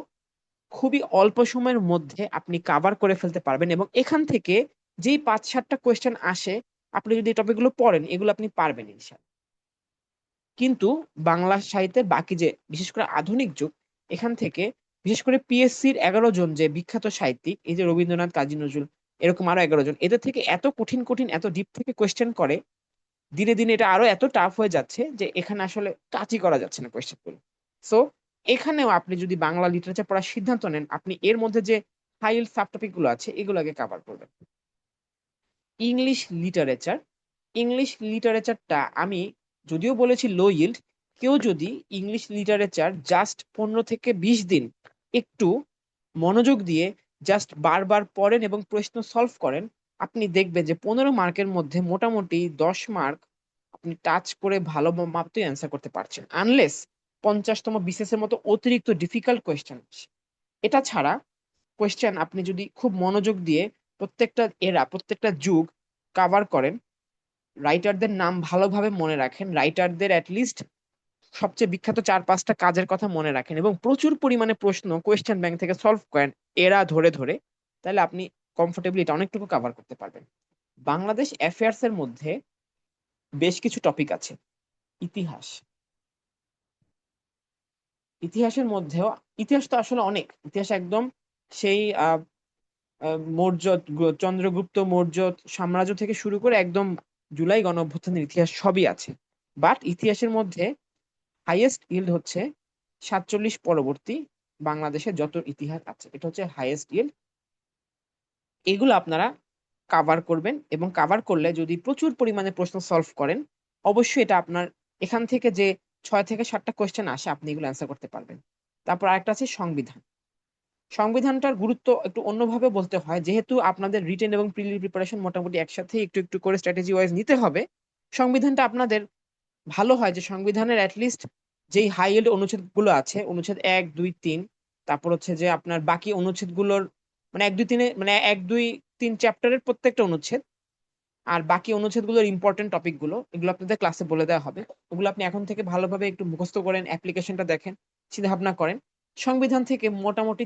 খুবই অল্প সময়ের মধ্যে আপনি কাভার করে ফেলতে পারবেন, এবং এখান থেকে যেই 5-7টা কোয়েশ্চেন আসে আপনি যদি এই টপিকগুলো পড়েন এগুলো আপনি পারবেন ইনশাআল্লাহ। কিন্তু বাংলা সাহিত্যের বাকি যে বিশেষ করে আধুনিক যুগ, এখান থেকে বিশেষ করে পিএসসির 11 জন যে বিখ্যাত সাহিত্যিক, এই যে রবীন্দ্রনাথ, কাজী নজরুল, এরকম আরো 11 জন, এদের থেকে এত কঠিন কঠিন এত ডিপ থেকে কোয়েশ্চেন করে, দিনে দিনে এটা আরো এত টাফ হয়ে যাচ্ছে যে এখানে আসলে টাচই করা যাচ্ছে না কোয়েশ্চেন গুলো। সো এখানেও আপনি যদি বাংলা লিটারেচার পড়ার সিদ্ধান্ত নেন আপনি এর মধ্যে যে হাইল সাব টপিক গুলো আছে এগুলোকে কভার করবেন। ইংলিশ লিটারেচার, ইংলিশ লিটারেচারটা আমি যদিও বলেছি লো ইল্ড, কেউ যদি ইংলিশ লিটারেচার জাস্ট 15 থেকে 20 দিন একটু মনোযোগ দিয়ে জাস্ট বারবার পড়েন এবং প্রশ্ন সলভ করেন, আপনি দেখবেন যে 15 মার্কের মধ্যে মোটামুটি 10 মার্ক আপনি টাচ করে ভালো মাপতেই অ্যান্সার করতে পারছেন, আনলেস 50তম বিসিএস এর মতো অতিরিক্ত ডিফিকাল্ট কোয়েশ্চেন। এটা ছাড়া কোয়েশ্চেন আপনি যদি খুব মনোযোগ দিয়ে প্রত্যেকটা এরা, প্রত্যেকটা যুগ কাভার করেন, রাইটারদের নাম ভালোভাবে মনে রাখেন, রাইটারদের অ্যাটলিস্ট সবচেয়ে বিখ্যাত 4-5টা কাজের কথা মনে রাখেন এবং প্রচুর পরিমাণে প্রশ্ন কোয়েশ্চেন ব্যাংক থেকে সলভ করেন এরা ধরে ধরে, তাহলে আপনি কমফোর্টেবলি এটা অনেকটুকু কাভার করতে পারবেন। বাংলাদেশ অ্যাফেয়ার্স এর মধ্যে বেশ কিছু টপিক আছে। ইতিহাস, ইতিহাসের মধ্যেও, ইতিহাস তো আসলে অনেক, ইতিহাস একদম সেই মৌর্য, চন্দ্রগুপ্ত মৌর্য সাম্রাজ্য থেকে শুরু করে একদম জুলাই গণ অভ্যুত্থানের ইতিহাস সবই আছে। বাট ইতিহাসের মধ্যে হাইয়েস্ট ইল্ড হচ্ছে 47 পরবর্তী বাংলাদেশের যত ইতিহাস আছে, এটা হচ্ছে হাইয়েস্ট ইল্ড। এগুলো আপনারা কাভার করবেন, এবং কাভার করলে যদি প্রচুর পরিমাণে প্রশ্ন সলভ করেন, অবশ্যই এটা আপনার এখান থেকে যে 6 থেকে 7টা কোয়েশ্চেন আসে আপনি এগুলো অ্যান্সার করতে পারবেন। তারপর আরেকটা আছে সংবিধান। সংবিধানটার গুরুত্ব একটু অন্যভাবে বলতে হয়, যেহেতু আপনাদের রিটেন এবং প্রিলি প্রিপারেশন মোটামুটি একসাথে একটু একটু করে স্ট্র্যাটেজি ওয়াইজ নিতে হবে। সংবিধানটা আপনাদের ভালো হয় যে সংবিধানের অ্যাটলিস্ট যেই হাই এন্ড অনুচ্ছেদ গুলো আছে, অনুচ্ছেদ 1, 2, 3, তারপর হচ্ছে যে আপনার বাকি অনুচ্ছেদগুলোর মানে 1, 2, 3 মানে 1, 2, 3 চ্যাপ্টারের প্রত্যেকটা অনুচ্ছেদ, আর বাকি অনুচ্ছেদগুলোর ইম্পর্টেন্ট টপিকগুলো, এগুলো আপনাদের ক্লাসে বলে দেওয়া হবে। ওগুলো আপনি এখন থেকে ভালোভাবে একটু মুখস্থ করেন, অ্যাপ্লিকেশনটা দেখেন, চিন্তা ভাবনা করেন। সংবিধান থেকে মোটামুটি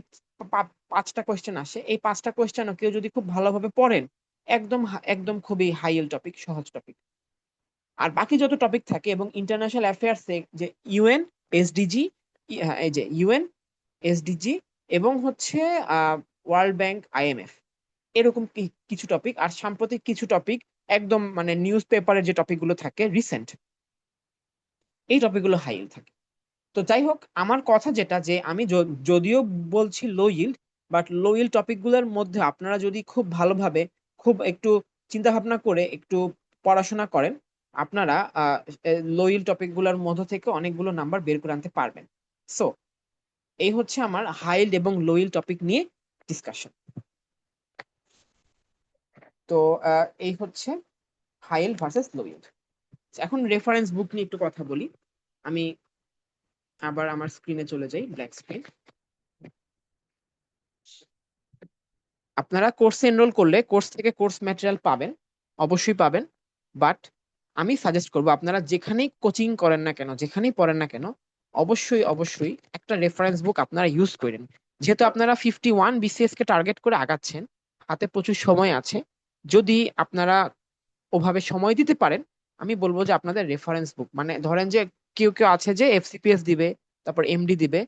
5টা কোয়েশ্চেন আসে। এই 5টা কোয়েশ্চেনও কেউ যদি খুব ভালোভাবে পড়েন, একদম একদম খুবই হাই এল টপিক, সহজ টপিক। আর বাকি যত টপিক থাকে এবং ইন্টারন্যাশনাল অ্যাফেয়ার্সে যে ইউএন, এসডিজি, এই যে ইউএন, এসডিজি এবং হচ্ছে ওয়ার্ল্ড ব্যাংক, আইএমএফ, এরকম কিছু টপিক, আর সাম্প্রতিক কিছু টপিক একদম মানে নিউজ পেপারের যে টপিকগুলো থাকে রিসেন্ট, এই টপিকগুলো হাই ইল্ড থাকে। তো যাই হোক, আমার কথা যেটা যে আমি যদিও বলছি লো ইল্ড, বাট লো ইল্ড টপিকগুলোর মধ্যে আপনারা যদি খুব ভালোভাবে খুব একটু চিন্তা ভাবনা করে একটু পড়াশোনা করেন, আপনারা লো ইল্ড টপিকগুলোর মধ্য থেকে অনেকগুলো নাম্বার বের করে আনতে পারবেন। সো এই হচ্ছে আমার হাই ইল্ড এবং লো ইল্ড টপিক নিয়ে ডিসকাশন। তো এই হচ্ছে হাই ইল্ড ভার্সেস লো ইল্ড। এখন রেফারেন্স বুক নিয়ে একটু কথা বলি। আমি আবার আমার স্ক্রিনে চলে যাই, ব্ল্যাক স্ক্রিন। আপনারা কোর্সে এনরোল করলে কোর্স থেকে কোর্স ম্যাটেরিয়াল পাবেন, অবশ্যই পাবেন। বাট আমি সাজেস্ট করবো আপনারা যেখানেই কোচিং করেন না কেন, যেখানেই পড়েন না কেন, অবশ্যই অবশ্যই একটা রেফারেন্স বুক আপনারা ইউজ করেন। যেহেতু আপনারা 51 বিসিএস কে টার্গেট করে আগাচ্ছেন, হাতে প্রচুর সময় আছে। যদি আপনারা ওভাবে সময় দিতে পারেন, আমি বলবো যে আপনাদের রেফারেন্স বুক, মানে ধরেন যে কেউ কেউ আছে যে এফসিপিএস দিবে, তারপর এমডি দিবে,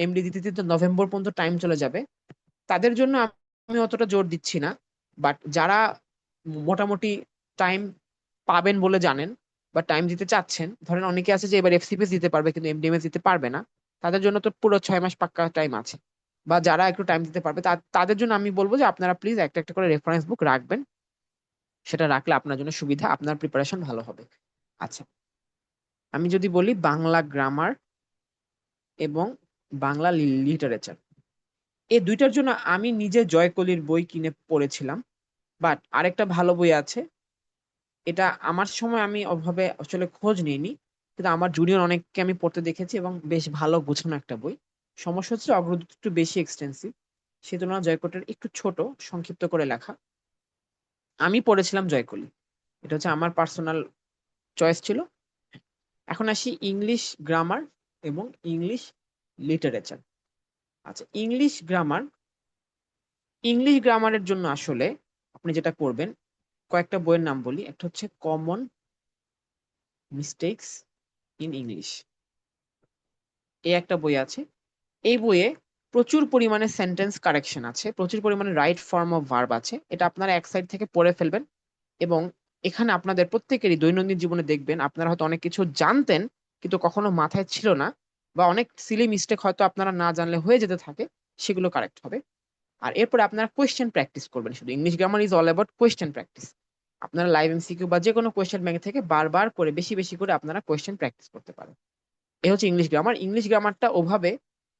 এমডি দিতে দিতে নভেম্বর পর্যন্ত টাইম চলে যাবে, তাদের জন্য আমি অতটা জোর দিচ্ছি না। বাট যারা মোটামুটি টাইম পাবেন বলে জানেন বা টাইম দিতে চাচ্ছেন, ধরেন অনেকে আছে যে এবার এফসিপিএস দিতে পারবে কিন্তু এমডিএমএস দিতে পারবে না, তাদের জন্য তো পুরো 6 মাস পাক্কা টাইম আছে। বা যারা একটু টাইম দিতে পারবে তাদের জন্য আমি বলবো যে আপনারা প্লিজ একটা একটা করে রেফারেন্স বুক রাখবেন। সেটা রাখলে আপনার জন্য সুবিধা, আপনার প্রিপারেশন ভালো হবে। আচ্ছা, আমি যদি বলি বাংলা গ্রামার এবং বাংলা লিটারেচার, এই দুইটার জন্য আমি নিজে জয়কলির বই কিনে পড়েছিলাম। বাট আরেকটা ভালো বই আছে, এটা আমার সময় আমি ওভাবে আসলে খোঁজ নিইনি, কিন্তু আমার জুনিয়র অনেককে আমি পড়তে দেখেছি এবং বেশ ভালো গোছানো একটা বই। সমস্যা হচ্ছে অগ্রদূত একটু বেশি এক্সটেন্সিভ, সেই তুলনায় জয়কোটের একটু ছোট, সংক্ষিপ্ত করে লেখা। আমি পড়েছিলাম জয়কলি, এটা হচ্ছে আমার পার্সোনাল চয়েস ছিল। এখন আসি ইংলিশ গ্রামার এবং ইংলিশ লিটারেচার। আচ্ছা, ইংলিশ গ্রামারের জন্য আসলে আপনি যেটা করবেন, কয়েকটা বইয়ের নাম বলি। একটা হচ্ছে কমন মিস্টেকস ইন ইংলিশ, এই একটা বই আছে। এই বইয়ে প্রচুর পরিমাণে সেন্টেন্স কারেকশন আছে, প্রচুর পরিমাণে রাইট ফর্ম অফ ভার্ব আছে। এটা আপনারা এক সাইড থেকে পড়ে ফেলবেন, এবং এখানে আপনাদের প্রত্যেকেরই দৈনন্দিন জীবনে দেখবেন আপনারা হয়তো অনেক কিছু জানতেন কিন্তু কখনো মাথায় ছিল না, বা অনেক সিলি মিস্টেক হয়তো আপনারা না জানলে হয়ে যেতে থাকে, সেগুলো কারেক্ট হবে। আর এরপরে আপনারা কোয়েশ্চেন প্র্যাকটিস করবেন। শুধু English grammar is all about question practice. আপনারা লাইভ এমসিকিউ বা যে কোনো কোয়েশ্চেন ব্যাংক থেকে বারবার করে বেশি বেশি করে আপনারা কোয়েশ্চেন প্র্যাকটিস করতে পারেন। এই হচ্ছে ইংলিশ গ্রামার। ইংলিশ গ্রামারটা ওভাবে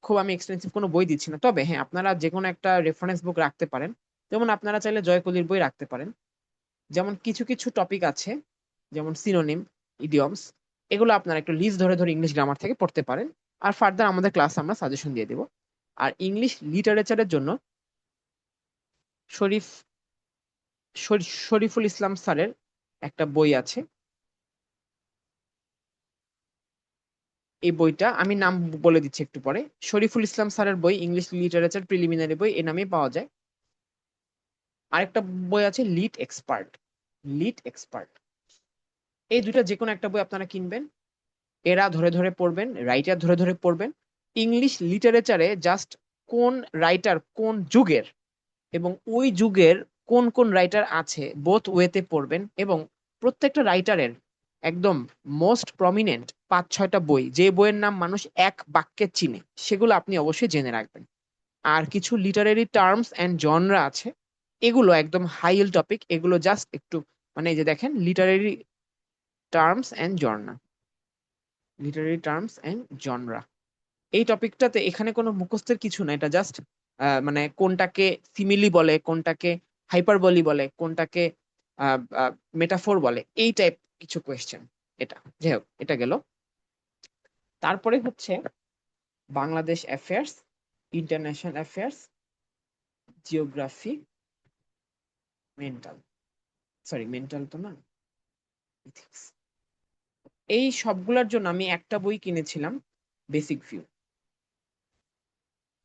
খুব আমি এক্সপেন্সিভ কোনো বই দিচ্ছি না, তবে হ্যাঁ আপনারা যে কোনো একটা রেফারেন্স বুক রাখতে পারেন। যেমন আপনারা চাইলে জয়কলির বই রাখতে পারেন। যেমন কিছু কিছু টপিক আছে, যেমন সিনোনিম, ইডিয়মস, এগুলো আপনারা একটু লিস্ট ধরে ধরে ইংলিশ গ্রামার থেকে পড়তে পারেন। আর ফার্দার আমাদের ক্লাসে আমরা সাজেশন দিয়ে দিব। আর ইংলিশ লিটারেচারের জন্য শরীফ শরীফুল ইসলাম স্যারের একটা বই আছে। এই বইটা আমি নাম বলে দিচ্ছি একটু পরে। শরীফুল ইসলাম স্যারের বই ইংলিশ লিটারেচার প্রিলিমিনারি বই, এ নামেই পাওয়া যায়। আরেকটা বই আছে লিট এক্সপার্ট। এই দুইটা যে কোনো একটা বই আপনারা কিনবেন, এরা ধরে ধরে পড়বেন, রাইটার ধরে ধরে পড়বেন। ইংলিশ লিটারেচারে জাস্ট কোন রাইটার কোন যুগের এবং ওই যুগের কোন কোন রাইটার আছে বোথ ওয়েতে পড়বেন, এবং প্রত্যেকটা রাইটারের একদম মোস্ট প্রমিনেন্ট 5-6টা বই, যে বইয়ের নাম মানুষ এক বাক্যে চিনে, সেগুলো আপনি অবশ্যই জেনে রাখবেন। আর কিছু লিটারেরি টার্মস অ্যান্ড জনরা আছে, এগুলো একদম হাই ইল্ড টপিক, এগুলো জাস্ট একটু মানে এই যে দেখেন literary terms and genre, literary terms and genre, এই টপিকটাতে এখানে কোনো মুখস্থের কিছু না, এটা জাস্ট মানে কোনটাকে সিমিলি বলে, কোনটাকে হাইপারবলি বলে, কোনটাকে মেটাফোর বলে, এই টাইপ কিছু কোয়েশ্চেন। এটা যাই হোক, এটা গেল। তারপরে হচ্ছে Bangladesh affairs, international affairs, geography, mental, sorry mental তো না, ইথিক্স। এই সবগুলোর জন্য আমি একটা বই কিনেছিলাম, বেসিক ভিউ,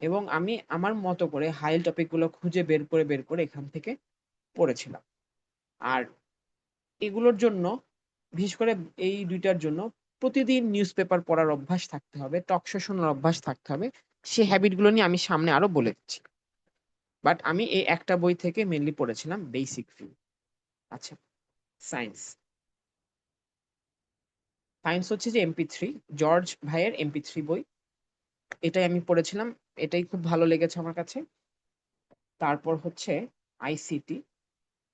এবং আমি আমার মতো করে হাইল টপিক গুলো খুঁজে বের করে এখান থেকে পড়েছিলাম। আর এগুলোর জন্য, বিশেষ করে এই দুইটার জন্য প্রতিদিন নিউজ পেপার পড়ার অভ্যাস থাকতে হবে, টক শো শোনার অভ্যাস থাকতে হবে। সেই হ্যাবিট গুলো নিয়ে আমি সামনে আরো বলে দিচ্ছি, বাট আমি এই একটা বই থেকে মেনলি পড়েছিলাম বেসিক ভিউ। আচ্ছা, সায়েন্স। সায়েন্স হচ্ছে যে MP3, জর্জ ভাইয়ের MP3 বই, এটাই আমি পড়েছিলাম, এটাই খুব ভালো লেগেছে আমার কাছে। তারপর হচ্ছে আইসিটি,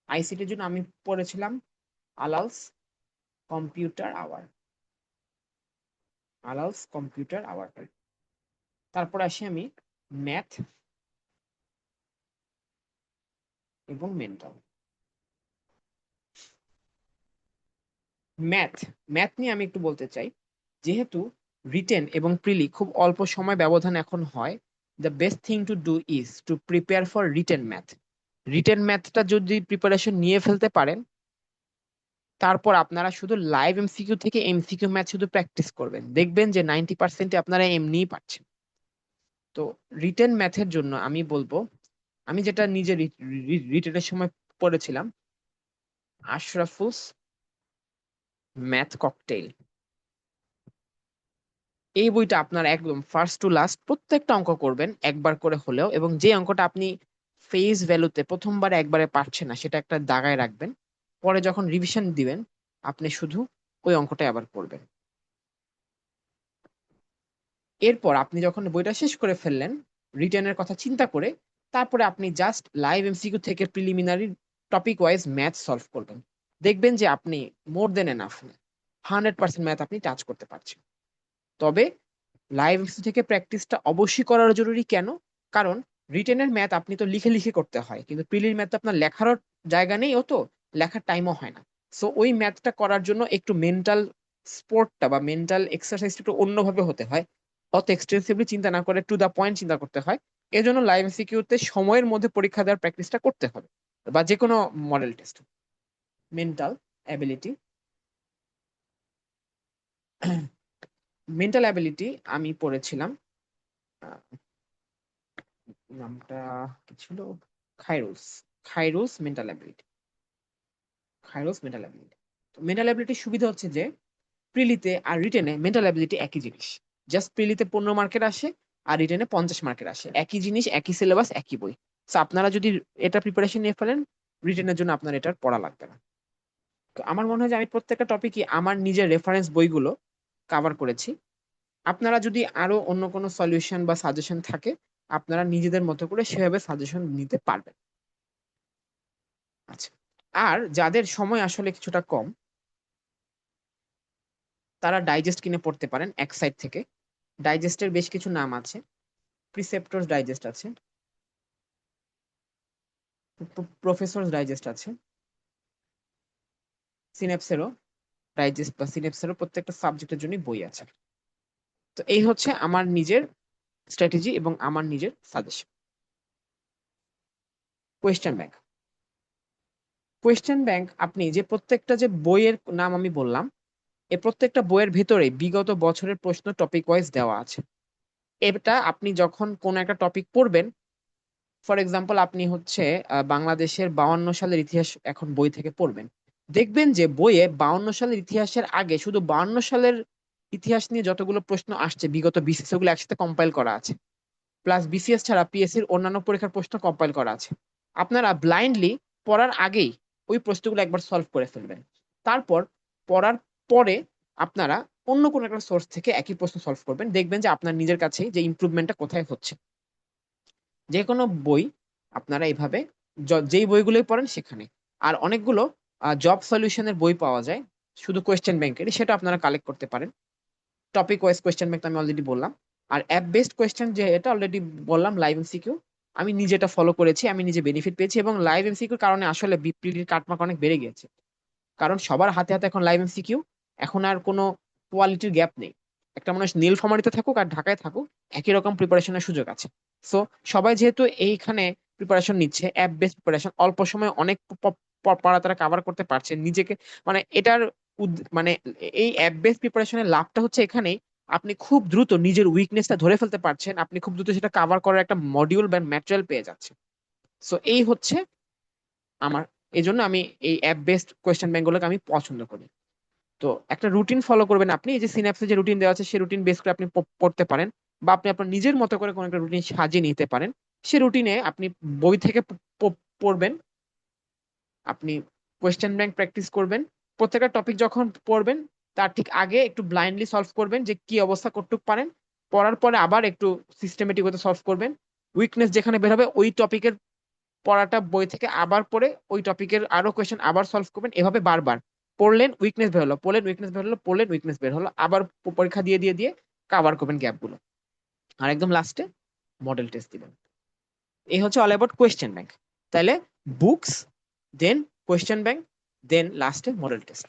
আইসিটির জন্য আমি পড়েছিলাম আলালস কম্পিউটার আওয়ার, আলালস কম্পিউটার আওয়ার। তারপর আসি আমি ম্যাথ এবং মেন্টাল। ম্যাথ, ম্যাথ নিয়ে আমি একটু বলতে চাই, যেহেতু রিটেন এবং প্রিলি খুব অল্প সময় ব্যবধান এখন হয়, the best thing to do is to prepare for written math. Written ম্যাথটা যদি প্রিপারেশন নিয়ে ফেলতে পারেন, তারপর আপনারা শুধু লাইভ এমসিকিউ থেকে এমসিকিউ ম্যাথ শুধু প্র্যাকটিস করবেন, দেখবেন যে 90% আপনারা এমনিই পারছেন। তো রিটেন ম্যাথের জন্য আমি বলবো, আমি যেটা নিজে রিটেনের সময় পড়েছিলাম, আশরাফুস ম্যাথ ককটেইল, এই বইটা আপনার একদম ফার্স্ট টু লাস্ট প্রত্যেকটা অঙ্ক করবেন একবার করে হলেও, এবং যে অঙ্কটা আপনি ফেস ভ্যালুতে প্রথমবার একবারে পারছেন না সেটা একটা দাগায় রাখবেন, পরে যখন রিভিশন দিবেন আপনি শুধু ওই অঙ্কটাই আবার করবেন। এরপর আপনি যখন বইটা শেষ করে ফেললেন রিটেনের কথা চিন্তা করে, তারপরে আপনি জাস্ট লাইভ এমসিকিউ থেকে preliminary topic wise math solve করবেন, দেখবেন যে আপনি মোর দেন এনাফ 100% ম্যাথ আপনি টাচ করতে পারছেন। তবে লাইভ এমসিকিউ থেকে প্র্যাকটিসটা অবশ্যই করার জরুরি। কেন? কারণ রিটেনের ম্যাথ আপনি তো লিখে লিখে করতে হয়, কিন্তু প্রিলির ম্যাথ তো আপনার লেখারও জায়গা নেই, ও তো লেখার টাইমও হয় না। সো ওই ম্যাথটা করার জন্য একটু মেন্টাল স্পোর্টটা বা মেন্টাল এক্সারসাইজটা একটু অন্যভাবে হতে হয়, অত এক্সটেন্সিভলি চিন্তা না করে টু দা পয়েন্ট চিন্তা করতে হয়। এজন্য লাইভ এমসিকিউতে সময়ের মধ্যে পরীক্ষা দেওয়ার প্র্যাকটিসটা করতে হবে, বা যে কোনো model test. Mental ability, mental ability আমি পড়েছিলাম, আহ, নামটা কি ছিল, Khairus, Khairus mental ability, Khairus mental ability. Mental অ্যাবিলিটির সুবিধা হচ্ছে যে প্রিলিতে আর রিটেনে মেন্টাল অ্যাবিলিটি একই জিনিস, জাস্ট প্রিলিতে 15 মার্কের আসে আর রিটেনে 50 মার্কের আসে, একই জিনিস একই সিলেবাস একই বই। তো আপনারা যদি এটা প্রিপারেশন নিয়ে ফেলেন, রিটেনের জন্য আপনার এটার পড়া লাগবে না। তো আমার মনে হয় যে আমি প্রত্যেকটা টপিকই আমার নিজের রেফারেন্স বইগুলো কভার করেছি। আপনারা যদি আরো অন্য কোনো সলিউশন বা সাজেশন থাকে, আপনারা নিজেদের মতো করে সেভাবে সাজেশন নিতে পারবেন। আচ্ছা, আর যাদের সময় আসলে কিছুটা কম, তারা ডাইজেস্ট কিনে পড়তে পারেন এক সাইট থেকে। ডাইজেস্টের বেশ কিছু নাম আছে, প্রিসেপ্টরস ডাইজেস্ট আছে, প্রফেসরস ডাইজেস্ট আছে, সিনেপসেরও ডাইজেস্ট বা সিনেপসেরও প্রত্যেকটা সাবজেক্টের জন্য বই আছে। তো এই হচ্ছে আমার নিজের স্ট্র্যাটেজি এবং আমার নিজের suggestion. Question bank, question bank আপনি যে প্রত্যেকটা যে বইয়ের নাম আমি বললাম, এই প্রত্যেকটা বইয়ের ভেতরে বিগত বছরের প্রশ্ন টপিক ওয়াইজ দেওয়া আছে। এটা আপনি যখন কোন একটা টপিক পড়বেন, ফর এক্সাম্পল আপনি হচ্ছে বাংলাদেশের 52 সালের ইতিহাস এখন বই থেকে পড়বেন, দেখবেন যে বইয়ে 52 সালের ইতিহাসের আগে শুধু 52 সালের ইতিহাস নিয়ে যতগুলো প্রশ্ন আসছে বিগত বিসিএস, ওগুলো একসাথে কম্পাইল করা আছে, প্লাস বিসিএস ছাড়া পিএসসির অন্যান্য পরীক্ষার প্রশ্ন কম্পাইল করা আছে। আপনারা ব্লাইন্ডলি পড়ার আগেই ওই প্রশ্নগুলো একবার সলভ করে ফেলবেন, তারপর পড়ার পরে আপনারা অন্য কোনো একটা সোর্স থেকে একই প্রশ্ন সলভ করবেন, দেখবেন যে আপনার নিজের কাছেই যে ইমপ্রুভমেন্টটা কোথায় হচ্ছে। যে কোনো বই আপনারা এইভাবে যেই বইগুলোই পড়েন সেখানে। আর অনেকগুলো জব সলিউশনের বই পাওয়া যায় শুধু কোয়েশ্চেন ব্যাংকের, সেটা আপনারা কালেক্ট করতে পারেন। টপিক ওয়াইজ কোয়েশ্চেন ব্যাংক আমি অলরেডি বললাম। আর অ্যাপ বেসড কোয়েশ্চেন যে এটা অলরেডি বললাম, লাইভ এমসিকিউ আমি নিজে এটা ফলো করেছি, আমি নিজে বেনিফিট পেয়েছি, এবং লাইভ এমসিকিউর কারণে আসলে বিপিডির কাটমার্ক অনেক বেড়ে গিয়েছে। কারণ সবার হাতে হাতে এখন লাইভ এমসিকিউ, এখন আর কোনো কোয়ালিটির গ্যাপ নেই। একটা মানুষ নীলফামারীতে থাকুক আর ঢাকায় থাকুক, একই রকম প্রিপারেশনের সুযোগ আছে। সো সবাই যেহেতু এইখানে প্রিপারেশন নিচ্ছে, অ্যাপ বেসড প্রিপারেশন, অল্প সময়ে অনেক পড়া তারা কভার করতে পারছে নিজেকে। মানে এটার মানে এই অ্যাপ বেসড প্রিপারেশনের লাভটা হচ্ছে এখানেই, আপনি খুব দ্রুত নিজের উইকনেসটা ধরে ফেলতে পারছেন, আপনি খুব দ্রুত সেটা কভার করার একটা মডিউল বা ম্যাটেরিয়াল পেয়ে যাচ্ছেন। সো এই হচ্ছে আমার, এই জন্য আমি এই অ্যাপ বেসড কোয়েশ্চেন ব্যাংকগুলোকে আমি পছন্দ করি। তো একটা রুটিন ফলো করবেন আপনি, এই যে সিন্যাপসে যে রুটিন দেওয়া আছে সেই রুটিন বেস করে আপনি পড়তে পারেন, বা আপনি আপনার নিজের মতো করে কোনো একটা রুটিন সাজিয়ে নিতে পারেন। সেই রুটিনে আপনি বই থেকে পড়বেন, আপনি কোয়েশ্চেন ব্যাংক প্র্যাকটিস করবেন, প্রত্যেকটা টপিক যখন পড়বেন তার ঠিক আগে একটু ব্লাইন্ডলি সলভ করবেন যে কি অবস্থা কতটুক পারেন, পড়ার পরে আবার একটু সিস্টেমেটিক হতে সলভ করবেন। উইকনেস যেখানে বের হবে ওই টপিকের পড়াটা বই থেকে আবার পড়ে ওই টপিকের আরো কোয়েশ্চেন আবার সলভ করবেন, এভাবে বারবার পড়লেন, উইকনেস বের হলো, পড়লেন, উইকনেস বের হলো, পড়লেন, উইকনেস বের হলো, আবার পরীক্ষা দিয়ে দিয়ে দিয়ে কভার করবেন গ্যাপ গুলো। আর একদম লাস্টে মডেল টেস্ট দিবেন। এই হচ্ছে অল অ্যাবাউট কোয়েশ্চেন ব্যাংক। তাহলে বুকস, দেন কোয়েশ্চেন ব্যাংক, দেন লাস্টে মডেল টেস্ট।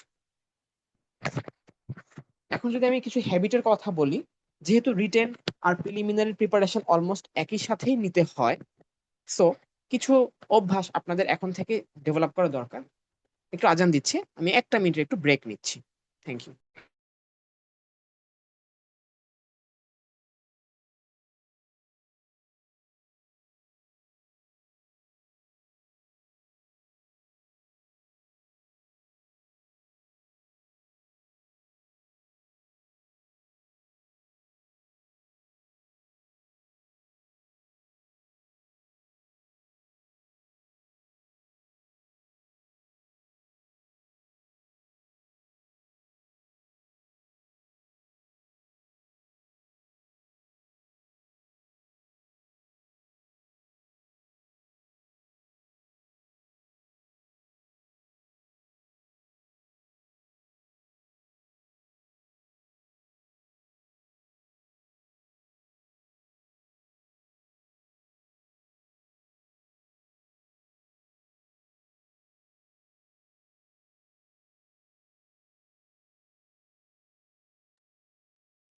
এখন যদি আমি কিছু হ্যাবিটের কথা বলি, যেহেতু রিটেন আর প্রিলিমিনারি প্রিপারেশন অলমোস্ট একই সাথেই নিতে হয়, সো কিছু অভ্যাস আপনাদের এখন থেকে ডেভেলপ করা দরকার। একটু আজান দিচ্ছে, আমি 1 মিনিটের একটু ব্রেক নিচ্ছি। Thank you.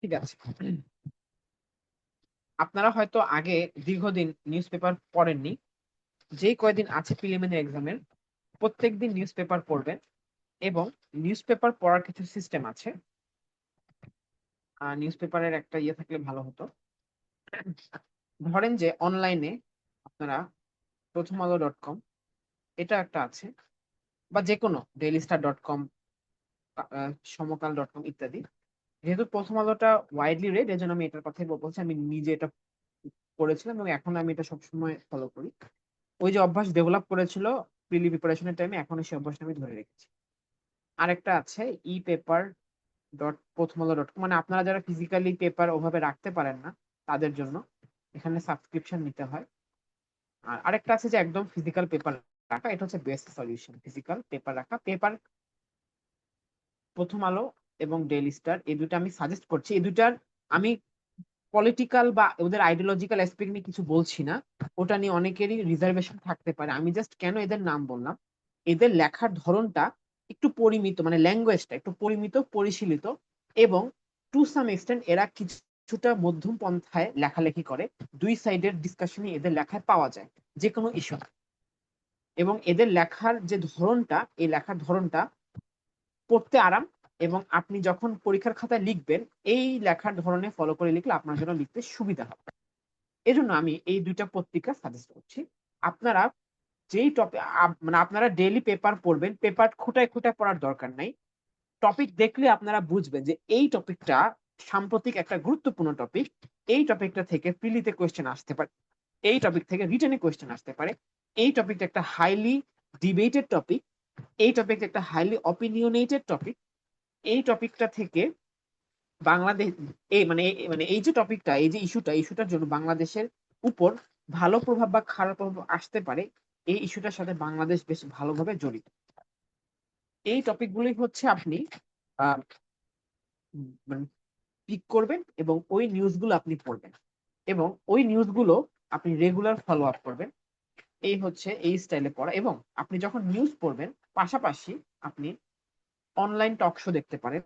ঠিক আছে, আপনারা হয়তো আগে দীর্ঘদিন নিউজ পেপার পড়েননি, যেই কয়দিন আছে প্রিলিমিনারি এক্সামের প্রত্যেকদিন নিউজ পেপার পড়বেন, এবং নিউজ পেপার পড়ার কিছু সিস্টেম আছে। নিউজ পেপারের একটা ইয়ে থাকলে ভালো হতো। ধরেন যে অনলাইনে আপনারা প্রথমআলো.com এটা একটা আছে, বা যে কোনো ডেইলিস্টার.com, সমকাল.com ইত্যাদি। যেহেতু প্রথম আলোটা ওয়াইডলি রেড, এজন্য আমি এটার কথাই বলছি, আমি নিজে এটা পড়েছিলাম এবং এখন আমি এটা সবসময় ফলো করি। ওই যে অভ্যাস ডেভেলপ করেছিল প্রিলি প্রিপারেশনের টাইমে, এখন সেই অভ্যাসটা আমি ধরে রেখেছি। আরেকটা আছে ই পেপার.প্রথমআলো.com, মানে আপনারা যারা ফিজিক্যালি পেপার ওভাবে রাখতে পারেন না তাদের জন্য এখানে সাবস্ক্রিপশন নিতে হয়। আর আরেকটা আছে যে একদম ফিজিক্যাল পেপার রাখা, এটা হচ্ছে বেস্ট সলিউশন। ফিজিক্যাল পেপার রাখা, পেপার প্রথম আলো এবং ডেইলি স্টার, এই দুটো আমি সাজেস্ট করছি। এই দুটার আমি পলিটিক্যাল বা ওদের আইডিওলজিক্যাল অ্যাসপেক্ট নিয়ে কিছু বলছি না, ওটা নিয়ে অনেকেরই রিজার্ভেশন থাকতে পারে। আমি জাস্ট কেন এদের নাম বললাম, এদের লেখার ধরনটা একটু পরিমিত, মানে ল্যাঙ্গুয়েজটা একটু পরিমিত, পরিশীলিত, এবং টু সাম এক্সটেন্ট এরা কিছুটা মধ্যম পন্থায় লেখালেখি করে। দুই সাইডের ডিসকাশনই এদের লেখায় পাওয়া যায় যে কোনো ইস্যু। এবং এদের লেখার যে ধরনটা, এই লেখার ধরনটা পড়তে আরাম, এবং আপনি যখন পরীক্ষার খাতায় লিখবেন এই লেখার ধরনে ফলো করে লিখলে আপনার জন্য লিখতে সুবিধা হবে। এজন্য আমি এই দুইটা পত্রিকা সাজেস্ট করছি। আপনারা যেই টপিক, মানে আপনারা ডেইলি পেপার পড়বেন, পেপার খুঁটায় খুঁটায় পড়ার দরকার নাই। টপিক দেখলে আপনারা বুঝবেন যে এই টপিকটা সাম্প্রতিক একটা গুরুত্বপূর্ণ টপিক, এই টপিকটা থেকে প্রিলিতে কোয়েশ্চেন আসতে পারে, এই টপিক থেকে রিটেনে কোয়েশ্চেন আসতে পারে, এই টপিকটা একটা হাইলি ডিবেটেড টপিক, এই টপিকটা একটা হাইলি অপিনিয়নেটেড টপিক, এই টপিকটা থেকে বাংলাদেশ, এই মানে মানে এই যে টপিকটা, এই যে ইস্যুটার জন্য বাংলাদেশের উপর ভালো প্রভাব বা খারাপ প্রভাব আসতে পারে, এই ইস্যুটার সাথে বাংলাদেশ বেশ ভালোভাবে জড়িত। এই টপিকগুলোই হচ্ছে আপনি আহ মানে পিক করবেন এবং ওই নিউজগুলো আপনি পড়বেন এবং ওই নিউজগুলো আপনি রেগুলার ফলো আপ করবেন। এই হচ্ছে এই স্টাইলে পড়া। এবং আপনি যখন নিউজ পড়বেন পাশাপাশি আপনি অনলাইন টক শো দেখতে পারেন,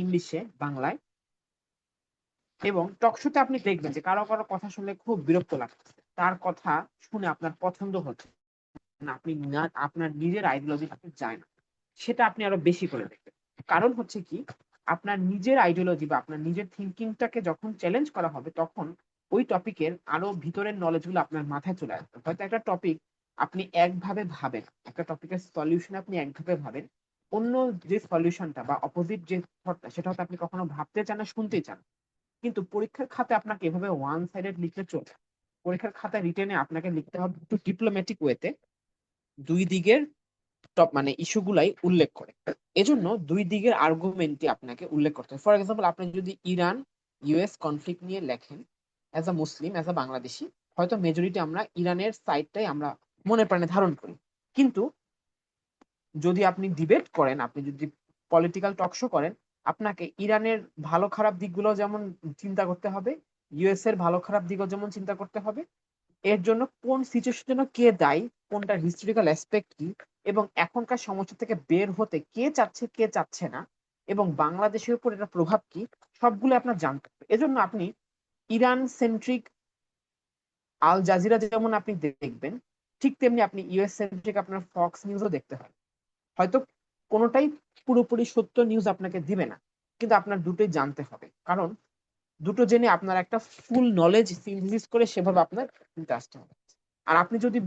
ইংলিশে, বাংলায়। এবং টক শোতে আপনি দেখবেন যে কারো কারো কথা শুনলে খুব বিরক্ত লাগছে, তার কথা শুনে আপনার পছন্দ হচ্ছে না, আপনি না, আপনার নিজের আইডিওলজি আপনি যায় না, সেটা আপনি আরো বেশি করে দেখবেন। কারণ হচ্ছে কি, আপনার নিজের আইডিওলজি বা আপনার নিজের থিঙ্কিংটাকে যখন চ্যালেঞ্জ করা হবে, তখন ওই টপিকের আরো ভিতরের নলেজ গুলো আপনার মাথায় চলে আসবে। হয়তো একটা টপিক আপনি একভাবে ভাবেন, একটা টপিকের সলিউশন আপনি একভাবে ভাবেন, অন্য যে সলিউশনটা বা অপোজিট যে থটটা, সেটা হয়তো আপনি কখনো ভাবতে চান না, শুনতেই চান না। কিন্তু পরীক্ষার খাতায় আপনাকে এভাবে ওয়ান সাইডেড লিখলে চলবে না। পরীক্ষার খাতায় রিটেনে আপনাকে লিখতে হবে একটু ডিপ্লোম্যাটিক ওয়েতে, দুই দিকের টপ মানে ইস্যুগুলাই উল্লেখ করে। এজন্য দুই দিকের আর্গুমেন্টই আপনাকে উল্লেখ করতে হবে। ফর এক্সাম্পল, আপনি যদি ইরান ইউএস কনফ্লিক্ট নিয়ে লেখেন, as a Muslim, as a Bangladeshi, হয়তো মেজরিটি আমরা ইরানের সাইডটাই আমরা মনে প্রাণে ধারণ করি। কিন্তু যদি আপনি ডিবেট করেন, আপনি যদি পলিটিক্যাল টক শো করেন, আপনাকে ইরানের ভালো খারাপ দিকগুলো যেমন চিন্তা করতে হবে, ইউএস এর ভালো খারাপ দিকও যেমন চিন্তা করতে হবে, এর জন্য কোন সিচুয়েশনের জন্য কে দায়ী, কোনটার হিস্টোরিক্যাল অ্যাসপেক্ট কি, এবং এখনকার সমস্যা থেকে বের হতে কে চাচ্ছে কে চাচ্ছে না, এবং বাংলাদেশের উপর এটা প্রভাব কি, সবগুলো আপনার জানতে হবে। এজন্য আপনি ইরান সেন্ট্রিক আল জাজিরা যেমন আপনি দেখবেন, ঠিক তেমনি আপনি ইউএস সেন্ট্রিক আপনার ফক্স নিউজও দেখতে হয়। হয়তো কোনোটাই পুরোপুরি সত্য নিউজ আপনাকে দিবে না, কিন্তু আপনার দুটোই জানতে হবে। কারণ দুটো জেনে আপনার একটা ফুল নলেজ সিনথেসিস করে সেভাবে আপনার নিতে আসতে হবে। আর আপনি যদি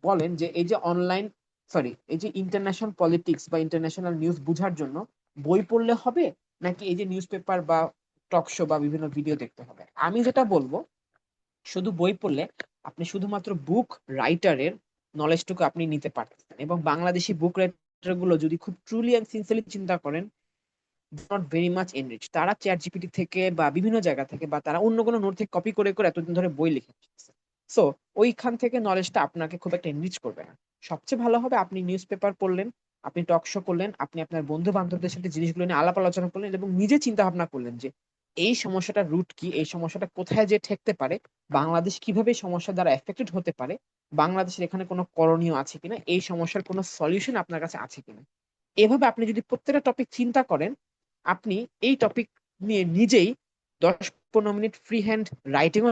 বলেন যে এই যে অনলাইন, সরি, এই যে ইন্টারন্যাশনাল পলিটিক্স বা ইন্টারন্যাশনাল নিউজ বোঝার জন্য বই পড়লে হবে, নাকি এই যে নিউজ পেপার বা টক শো বা বিভিন্ন ভিডিও দেখতে হবে, আমি যেটা বলবো, শুধু বই পড়লে আপনি শুধুমাত্র বুক রাইটারের নলেজটুকু আপনি নিতে পারতেছেন। এবং বাংলাদেশি বুক রাইটার গুলো যদি খুব ট্রুলি এন্ড সিনসিয়ারলি চিন্তা করেন, নট ভেরি মাচ এনরিচ। তারা চ্যাট জিপিটি থেকে বা বিভিন্ন জায়গা থেকে বা তারা অন্য কোনো নোট থেকে কপি করে করে এতদিন ধরে বই লিখে আসছে। সো ওইখান থেকে নলেজটা আপনাকে খুব একটা এনরিচ করবে না। সবচেয়ে ভালো হবে আপনি নিউজ পেপার পড়লেন, আপনি টক শো করলেন, আপনি আপনার বন্ধু বান্ধবদের সাথে জিনিসগুলো নিয়ে আলাপ আলোচনা করলেন এবং নিজে চিন্তা ভাবনা করলেন যে এই সমস্যাটার রুট কি, এই সমস্যাটা কোথায় যে ঠেকতে পারে, বাংলাদেশ কিভাবে এই সমস্যা দ্বারা এফেক্টেড হতে পারে, বাংলাদেশের এখানে কোনো করণীয় আছে কিনা, এই সমস্যার কোনো সলিউশন আপনার কাছে আছে কিনা। এভাবে আপনি যদি প্রত্যেকটা টপিক চিন্তা করেন, আপনি এই টপিক নিয়ে নিজেই 10-15 মিনিট ফ্রি হ্যান্ড রাইটিং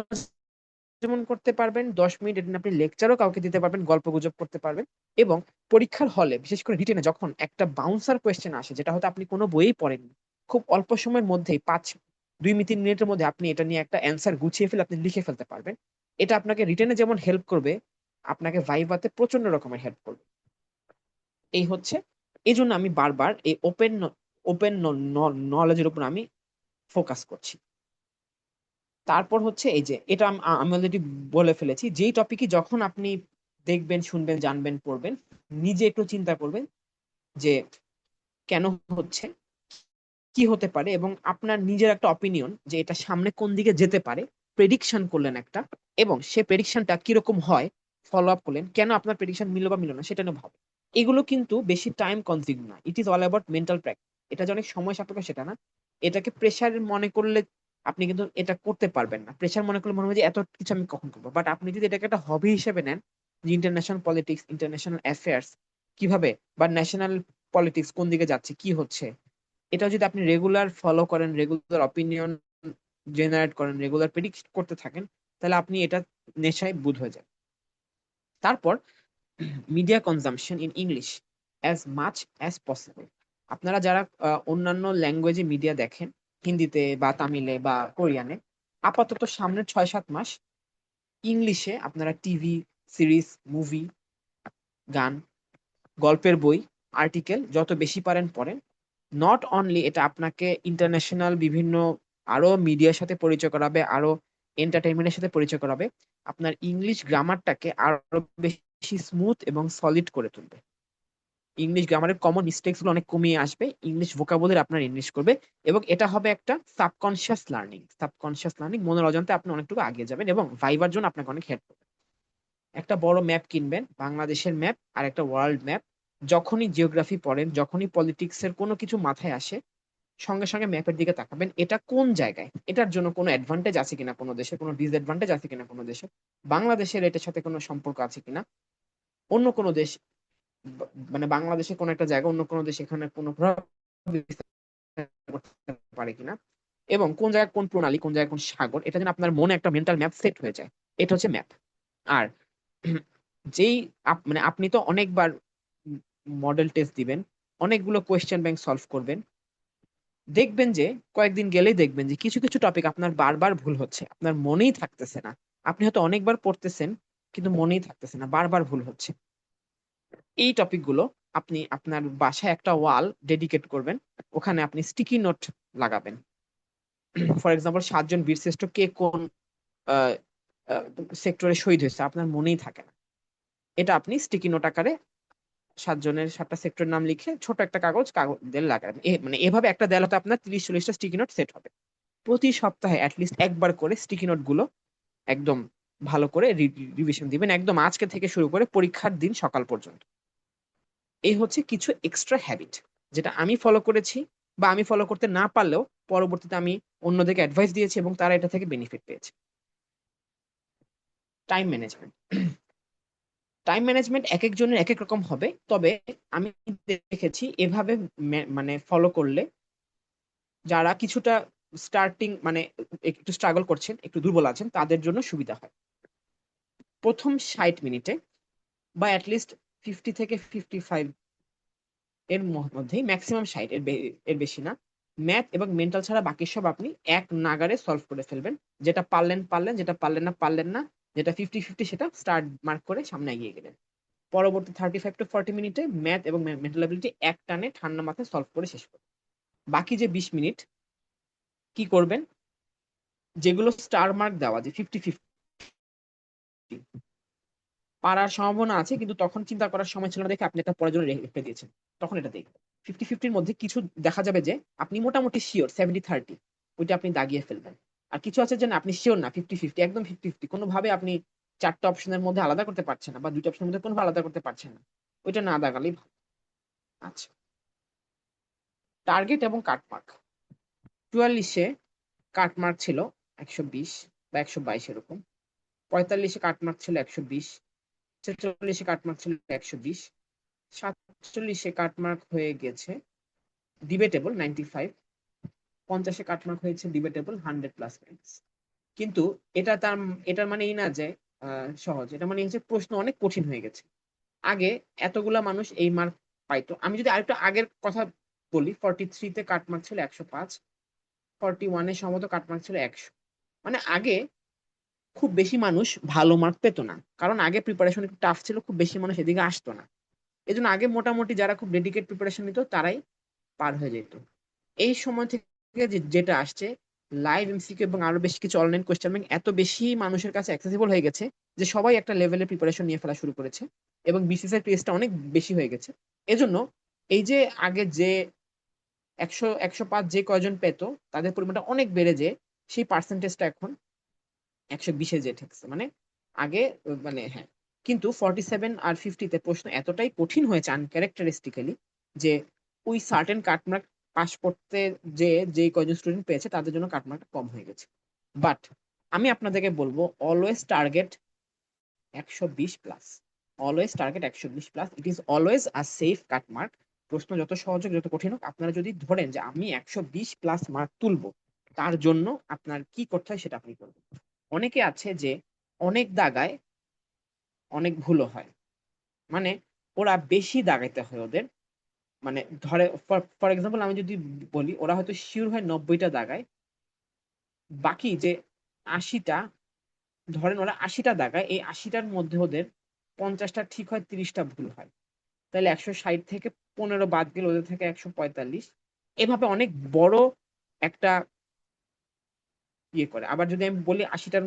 যেমন করতে পারবেন, 10 মিনিট এটা নিয়ে আপনি লেকচারও কাউকে দিতে পারবেন, গল্প গুজব করতে পারবেন। এবং পরীক্ষার হলে বিশেষ করে রিটেনে যখন একটা বাউন্সার কোয়েশ্চেন আসে, যেটা হয়তো আপনি কোনো বইয়েই পড়েননি, খুব অল্প সময়ের মধ্যেই 2-3 মিনিটের মধ্যে আপনি এটা নিয়ে একটা অ্যান্সার গুছিয়ে ফেলে আপনি লিখে ফেলতে পারবেন। এটা আপনাকে রিটেনে যেমন হেল্প করবে, আপনাকে ভাইভাতে প্রচন্ড রকমের হেল্প করবে। এই হচ্ছে, এই জন্য আমি বারবার এই ওপেন নলেজের উপর আমি ফোকাস করছি। তারপর হচ্ছে এই যে এটা আমি অলরেডি বলে ফেলেছি, যেই টপিকই যখন আপনি দেখবেন, শুনবেন, জানবেন, পড়বেন, নিজে একটু চিন্তা করবেন যে কেন হচ্ছে, কি হতে পারে, এবং আপনার নিজের একটা অপিনিয়ন যে এটা সামনে কোন দিকে যেতে পারে, প্রেডিকশন করলেন একটা, এবং সে প্রেডিকশনটা কিরকম হয়, ফলো আপ করলেন, কেন আপনার প্রেডিকশন মিললো বা মিললো না সেটা নিয়ে ভাবেন। এগুলো কিন্তু বেশি টাইম কনজিউম না, it is all about mental practice. এটা যে অনেক সময় সাপেক্ষ সেটা না। এটাকে প্রেশার মনে করলে আপনি কিন্তু এটা করতে পারবেন না। প্রেশার মনে করলে মনে হবে যে এত কিছু আমি কখন করবো। বাট আপনি যদি এটাকে একটা হবি হিসেবে নেন, যে ইন্টারন্যাশনাল পলিটিক্স, ইন্টারন্যাশনাল অ্যাফেয়ার্স কিভাবে, বা ন্যাশনাল পলিটিক্স কোন দিকে যাচ্ছে, কি হচ্ছে, এটা যদি আপনি রেগুলার ফলো করেন, রেগুলার অপিনিয়ন জেনারেট করেন, রেগুলার প্রেডিক্ট করতে থাকেন, তাহলে আপনি এটা নেশায় বুঁদ হয়ে যান। তারপর media consumption in English as much as possible. আপনারা যারা অন্যান্য ল্যাঙ্গুয়েজে মিডিয়া দেখেন, হিন্দিতে বা তামিলে বা কোরিয়ানে, আপাতত সামনের 6-7 মাস ইংলিশে আপনারা টিভি সিরিজ, মুভি, গান, গল্পের বই, আর্টিকেল যত বেশি পারেন পড়েন। নট অনলি এটা আপনাকে ইন্টারন্যাশনাল বিভিন্ন আরো মিডিয়ার সাথে পরিচয় করাবে, আরো এন্টারটেইনমেন্টের সাথে পরিচয় করাবে, আপনার ইংলিশ গ্রামারটাকে আরো বেশি স্মুথ এবং সলিড করে তুলবে। ইংলিশ গ্রামারের কমন মিস্টেকস গুলো অনেক কমিয়ে আসবে, ইংলিশ ভোকাবুলারি আপনার ইংলিশ করবে, এবং এটা হবে একটা সাবকনশিয়াস লার্নিং, মনের অজান্তে আপনি অনেকটুকু আগিয়ে যাবেন এবং ভাইবার জন্য আপনাকে অনেক হেল্প করবে। একটা বড় ম্যাপ কিনবেন, বাংলাদেশের ম্যাপ আর একটা ওয়ার্ল্ড ম্যাপ। যখনই জিওগ্রাফি পড়েন, যখনই পলিটিক্সের কোনো কিছু মাথায় আসে, সঙ্গে সঙ্গে ম্যাপের দিকে তাকাবেন, এটা কোন জায়গায়, এটার জন্য কোনো অ্যাডভান্টেজ আছে কিনা কোনো দেশে, কোনো ডিসঅ্যাডভান্টেজ আছে কিনা কোনো দেশে, বাংলাদেশের এটার সাথে কোনো সম্পর্ক আছে কিনা, অন্য কোনো দেশ মানে বাংলাদেশের কোনো একটা জায়গা অন্য কোনো দেশ এখানে কোনো প্রভাব বিস্তার করতে পারে কিনা, এবং কোন জায়গায় কোন প্রণালী, কোন জায়গায় কোন সাগর, এটা যেন আপনার মনে একটা মেন্টাল ম্যাপ সেট হয়ে যায়। এটা হচ্ছে ম্যাপ। আর যেই মানে আপনি তো অনেকবার মডেল টেস্ট দিবেন, অনেকগুলো কোয়েশ্চেন ব্যাংক সলভ করবেন, দেখবেন যে কয়েকদিন গেলেই দেখবেন যে কিছু কিছু টপিক আপনার বারবার ভুল হচ্ছে, আপনার মনেই থাকতেছে না। আপনি হয়তো অনেকবার পড়তেছেন কিন্তু মনেই থাকতেছে না, বারবার ভুল হচ্ছে। এই টপিকগুলো আপনি আপনার বাসায় একটা ওয়াল ডেডিকেট করবেন, ওখানে আপনি স্টিকি নোট লাগাবেন। ফর এক্সাম্পল 7 জন বীরশ্রেষ্ঠ কে কোন সেক্টরে শহীদ হয়েছে আপনার মনেই থাকে না, এটা আপনি স্টিকি নোট আকারে 7 জনের 7টা সেক্টরের নাম লিখে ছোট একটা কাগজ দেয়ালে লাগাবেন। মানে এভাবে একটা দেয়ালে আপনার 30-40টা স্টিকি নোট সেট হবে। প্রতি সপ্তাহে অ্যাটলিস্ট একবার করে স্টিকি নোট গুলো একদম ভালো করে রিভিশন দিবেন, একদম আজকে থেকে শুরু করে পরীক্ষার দিন সকাল পর্যন্ত। এই হচ্ছে কিছু এক্সট্রা হ্যাবিট যেটা আমি ফলো করেছি, বা আমি ফলো করতে না পারলেও পরবর্তীতে আমি অন্যদেরকে অ্যাডভাইস দিয়েছি এবং তারা এটা থেকে বেনিফিট পেয়েছে। Time management. টাইম ম্যানেজমেন্ট এক একজনের এক এক রকম হবে, তবে আমি দেখেছি এভাবে মানে ফলো করলে যারা কিছুটা স্টার্টিং মানে একটু স্ট্রাগল করছেন, একটু দুর্বল আছেন, তাদের জন্য সুবিধা হয়। প্রথম 60 মিনিটে বা অ্যাটলিস্ট 50 থেকে 55 এর মধ্যেই, ম্যাক্সিমাম 60, এর বেশি না, ম্যাথ এবং মেন্টাল ছাড়া বাকি সব আপনি এক নাগারে সলভ করে ফেলবেন। যেটা পারলেন পারলেন, যেটা পারলেন না পারলেন না, যেটা 50-50 সেটা স্টার্ট মার্ক করে সামনে এগিয়ে গেলেন। পরবর্তী 35 to 40 মিনিটে ম্যাথ এবং মেন্টাল অ্যাবিলিটি এক টানে ঠান্ডা মাথায় সলভ করে শেষ করবেন। বাকি যে 20 মিনিট কি করবেন, যেগুলো স্টার মার্ক দেওয়া যে 50-50 পারার সম্ভাবনা আছে কিন্তু তখন চিন্তা করার সময় ছিল না দেখে আপনি এটা পরের জন্য রেখে দিয়েছেন, তখন এটা দেখবেন। 50-50-র মধ্যে কিছু দেখা যাবে যে আপনি মোটামুটি শিওর 70-30, ওইটা আপনি দাগিয়ে ফেলবেন। আর কিছু আছে যে না আপনি শিওর না, 50-50, একদম 50-50, কোনোভাবে আপনি 4টা অপশনের মধ্যে আলাদা করতে পারছেন না, বা 2টা অপশনের মধ্যে কোনোভাবে আলাদা করতে পারছেন না, ওইটা না দাগালেই ভালো। আচ্ছা, টার্গেট এবং কাটমার্ক। 44-এ কাটমার্ক ছিল 120 বা 122 এরকম, 45-এ কাটমার্ক ছিল 120, 46-এ কাটমার্ক ছিল 120, 47-এ কাটমার্ক হয়ে গেছে ডিবেটেবল 95, 50-এ কাটমার্ক হয়েছে ডিবেটেবল 100+। কিন্তু এটা তার এটার মানে এই না যে সহজ, এটা মানে হচ্ছে প্রশ্ন অনেক কঠিন হয়ে গেছে। আগে এতগুলা মানুষ এই মার্ক পাইতো। আমি যদি আরেকটু আগের কথা বলি, 43-তে কাটমার্ক ছিল 105, 41-এ সম্ভবত কাটমার্ক ছিল 100। মানে আগে খুব বেশি মানুষ ভালো মার্ক পেত না, কারণ আগে প্রিপারেশন একটু টাফ ছিল, খুব বেশি মানুষ এদিকে আসতো না। এই জন্য আগে মোটামুটি যারা খুব ডেডিকেট প্রিপারেশন নিত তারাই পার হয়ে যেত। এই সময় থেকে যেটা আসছে, লাইভ এমসিকিউ এবং আরো বেশি কিছু অনলাইন কোয়েশ্চেন ব্যাংক এত বেশি মানুষের কাছে অ্যাক্সেসিবল হয়ে গেছে যে সবাই একটা লেভেলের প্রিপারেশন নিয়ে ফেলা শুরু করেছে, এবং বিসিএস এর পেজটা অনেক বেশি হয়ে গেছে। এজন্য এই যে আগে যে 100-105 যে কয়জন পেত তাদের পরিমাণটা অনেক বেড়ে যে সেই পার্সেন্টেজটা এখন 120-এ যে ঠেকছে। মানে আগে মানে হ্যাঁ, কিন্তু 47 আর 50-তে প্রশ্ন এতটাই কঠিন হয়েছে আনক্যারেক্টারিস্টিক্যালি যে ওই সার্টেন কাটমার্ক পাস করতে যে কয়জন স্টুডেন্ট পেয়েছে তাদের জন্য কাটমার্কটা কম হয়ে গেছে। বাট আমি আপনাদেরকে বলবো always target 120+, always target 120+, it is always a safe cut mark. প্রশ্ন যত সহজ হোক যত কঠিন হোক, আপনারা যদি ধরেন যে আমি 120+ মার্ক তুলবো, তার জন্য আপনার কি করতে হয় সেটা আপনি করবেন। অনেকে আছে যে অনেক দাগায় অনেক ভুলও হয়, মানে ওরা বেশি দাগাইতে হয় ওদের। মানে ধরে ফর এক্সাম্পল আমি যদি বলি, ওরা হয়তো শিওর হয় 90টা দাগায়, বাকি যে 80টা, ধরেন ওরা 80টা দাগায়, এই 80টার মধ্যে ওদের 50টা ঠিক হয়, 30টা ভুল হয়, তাহলে 160 থেকে 15 বাদ গেলে ওদের থেকে 145। এভাবে অনেক বড় একটা ইয়ে করে। আবার যদি আমি বলি 80টার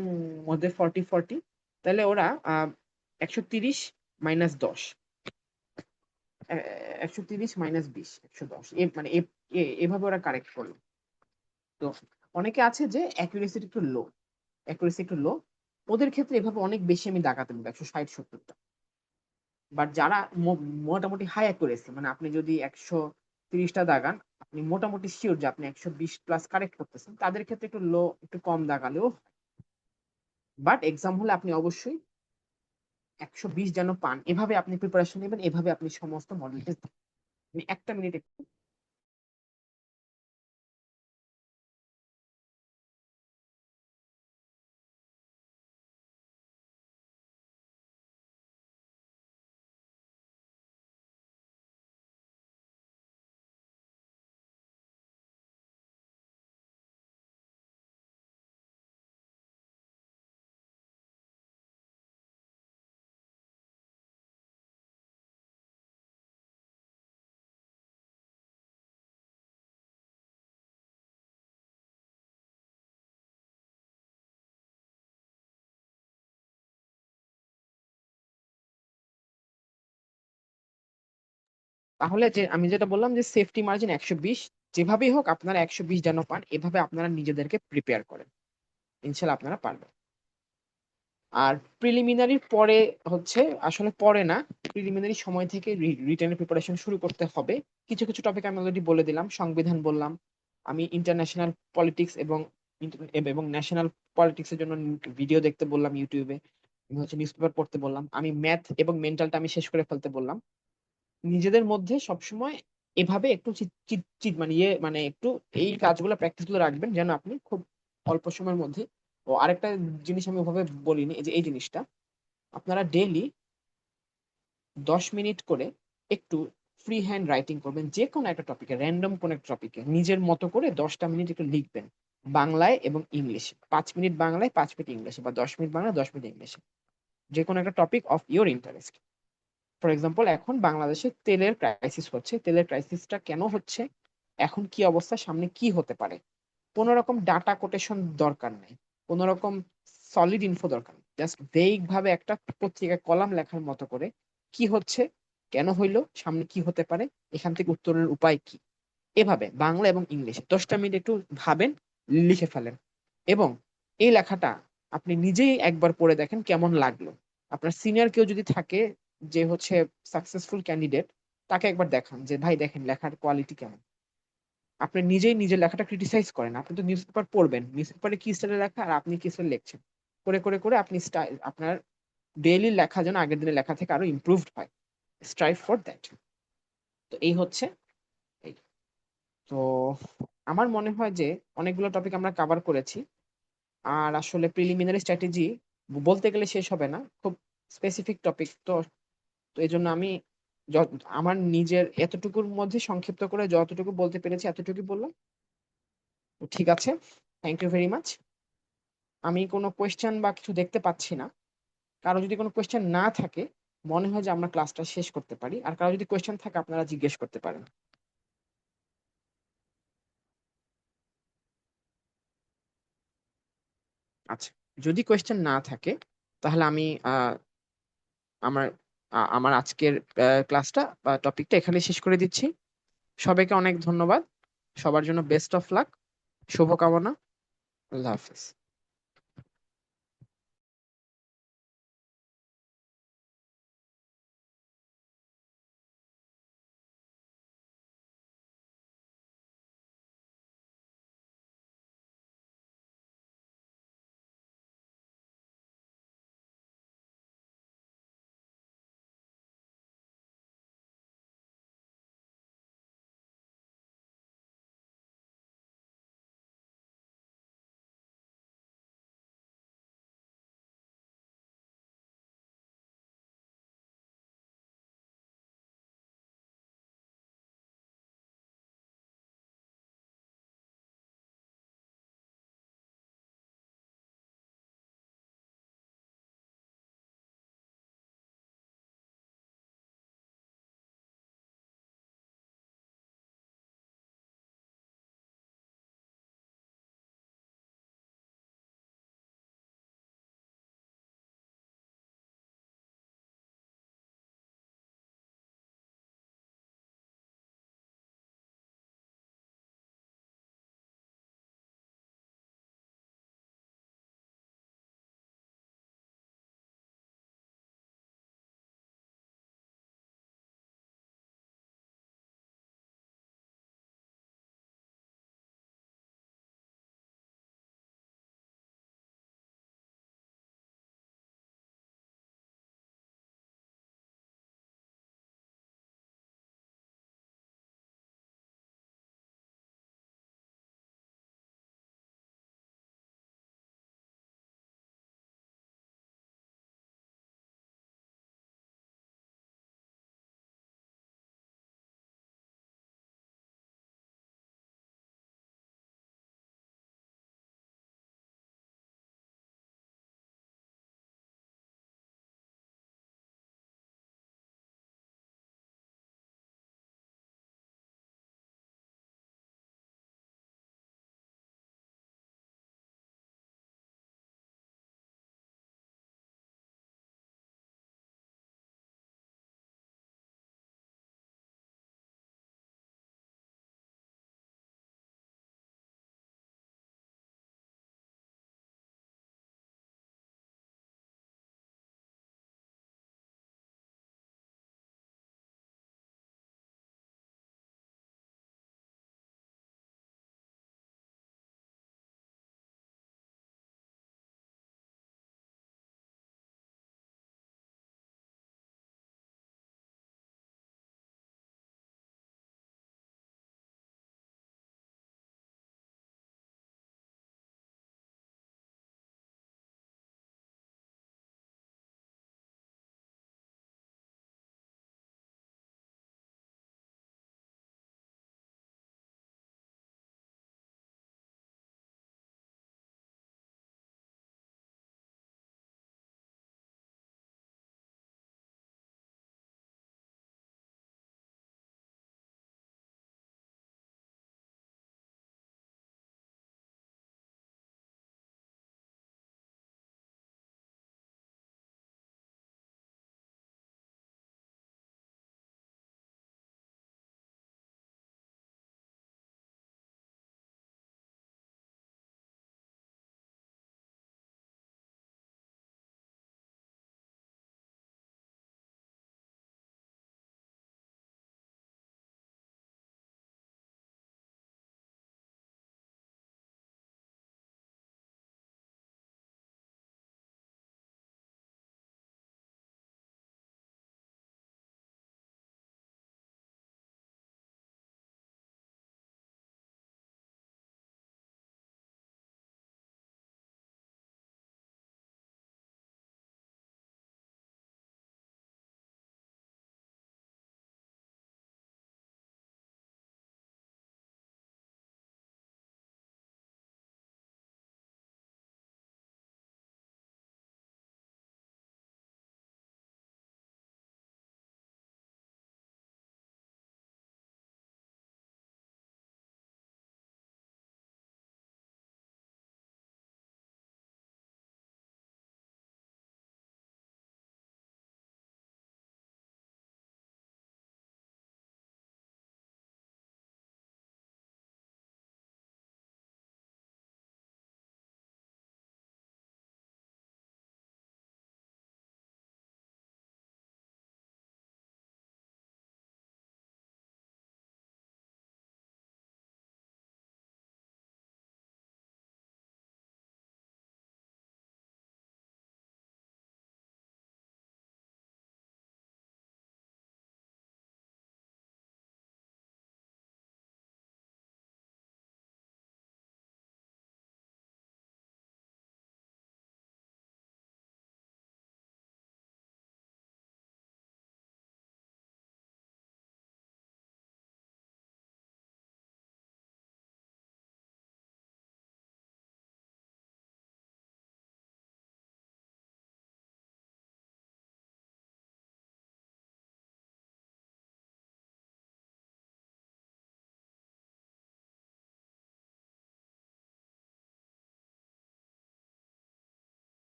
মধ্যে 40-40, তাহলে ওরা 130 মাইনাস 10, 130 মাইনাস 20, 110, মানে এভাবে ওরা কারেক্ট করলো। তো অনেকে আছে যে অ্যাকুরেসি একটু লো, ওদের ক্ষেত্রে এভাবে অনেক বেশি আমি দাগাতে পারবো, 160-70টা। বাট যারা মোটামুটি হাই অ্যাকুরেসি, মানে আপনি যদি 130টা দাগান, আপনি মোটামুটি শিওর যে আপনি 120+ কারেক্ট করতেছেন, তাদের ক্ষেত্রে একটু একটু কম দাগালেও। বাট এক্সাম হলে আপনি অবশ্যই 120 যেন পান, এভাবে আপনি প্রিপারেশন নেবেন, এভাবে আপনি সমস্ত মডেল টেস্ট। আমি একটা মিনিট একটু। তাহলে যে আমি যেটা বললাম যে সেফটি মার্জিন 120, যেভাবেই হোক আপনারা 120 যেন পান, এভাবে আপনারা নিজেদেরকে প্রিপেয়ার করেন, ইনশাল্লাহ আপনারা পারবেন। আর প্রিলিমিনারির পরে হচ্ছে, আসলে পরে না, প্রিলিমিনারি সময় থেকে রিটেনের প্রিপারেশন শুরু করতে হবে। কিছু কিছু টপিক আমি অলরেডি বলে দিলাম, সংবিধান বললাম, আমি ইন্টারন্যাশনাল পলিটিক্স এবং ন্যাশনাল পলিটিক্স এর জন্য ভিডিও দেখতে বললাম ইউটিউবে, আমি হচ্ছে নিউজ পেপার পড়তে বললাম, আমি ম্যাথ এবং মেন্টালটা আমি শেষ করে ফেলতে বললাম। নিজেদের মধ্যে সবসময় এভাবে একটু মানে মানে একটু এই কাজগুলো প্র্যাকটিস গুলো রাখবেন, যেন আপনি খুব অল্প সময়ের মধ্যে। ও আরেকটা জিনিস আমি ওভাবে বলিনি, এই যে এই জিনিসটা, আপনারা ডেইলি 10 মিনিট করে একটু ফ্রি হ্যান্ড রাইটিং করবেন, যে কোনো একটা টপিকে, র্যান্ডম কোন একটা টপিকে নিজের মতো করে 10টা মিনিট একটু লিখবেন, বাংলায় এবং ইংলিশে। 5 মিনিট বাংলায়, 5 মিনিট ইংলিশে, বা 10 মিনিট বাংলা, 10 মিনিট ইংলিশে, যে কোনো একটা topic of your interest. For example, এখন বাংলাদেশে তেলের ক্রাইসিস হচ্ছে, তেলের ক্রাইসিসটা কেন হচ্ছে, এখন কি অবস্থা, সামনে কি হতে পারে, কোনো রকম ডাটা কোটেশন দরকার নেই, কোনো রকম সলিড ইনফো দরকার নেই, জাস্ট ভেগ ভাবে একটা পত্রিকায় কলাম লেখার মতো করে কি হচ্ছে, কেন হইলো, সামনে কি হতে পারে, এখান থেকে উত্তরণের উপায় কি, এভাবে বাংলা এবং ইংলিশে 10টা মিনিট একটু ভাবেন, লিখে ফেলেন। এবং এই লেখাটা আপনি নিজেই একবার পড়ে দেখেন কেমন লাগলো। আপনার সিনিয়র কেউ যদি থাকে, যে হচ্ছে সাকসেসফুল ক্যান্ডিডেট, তাকে একবার দেখান যে ভাই দেখেন লেখার কোয়ালিটি কেমন। আপনি নিজেই নিজের লেখাটা ক্রিটিসাইজ করেন, আপনি তো নিউজ পেপার পড়বেন, নিউজ পেপারে কি স্টাইলে লেখা আর আপনি কি স্টাইলে লিখছেন, করে করে করে আপনি আপনার ডেইলি লেখা যেন আগের দিনের লেখা থেকে আরো ইমপ্রুভড হয়। Strive for that. তো এই হচ্ছে এই। তো আমার মনে হয় যে অনেকগুলো টপিক আমরা কভার করেছি। আর আসলে প্রিলিমিনারি স্ট্র্যাটেজি বলতে গেলে শেষ হবে না, খুব স্পেসিফিক টপিক তো। তো এই জন্য আমি আমার নিজের এতটুকুর মধ্যে সংক্ষিপ্ত করে যতটুকু বলতে পেরেছি এতটুকু বললাম। তো ঠিক আছে, থ্যাংক ইউ ভেরি মাচ। আমি কোনো কোয়েশ্চেন বা কিছু দেখতে পাচ্ছি না। কারো যদি কোনো কোয়েশ্চেন না থাকে, মনে হয় যে আমরা ক্লাসটা শেষ করতে পারি। আর কারো যদি কোয়েশ্চেন থাকে, আপনারা জিজ্ঞেস করতে পারেন। আচ্ছা, যদি কোয়েশ্চেন না থাকে, তাহলে আমি আমার আমার আজকের ক্লাসটা বা টপিকটা এখানে শেষ করে দিচ্ছি। সবাইকে অনেক ধন্যবাদ, সবার জন্য বেস্ট অফ লাক, শুভকামনা। আল্লাহ হাফিজ।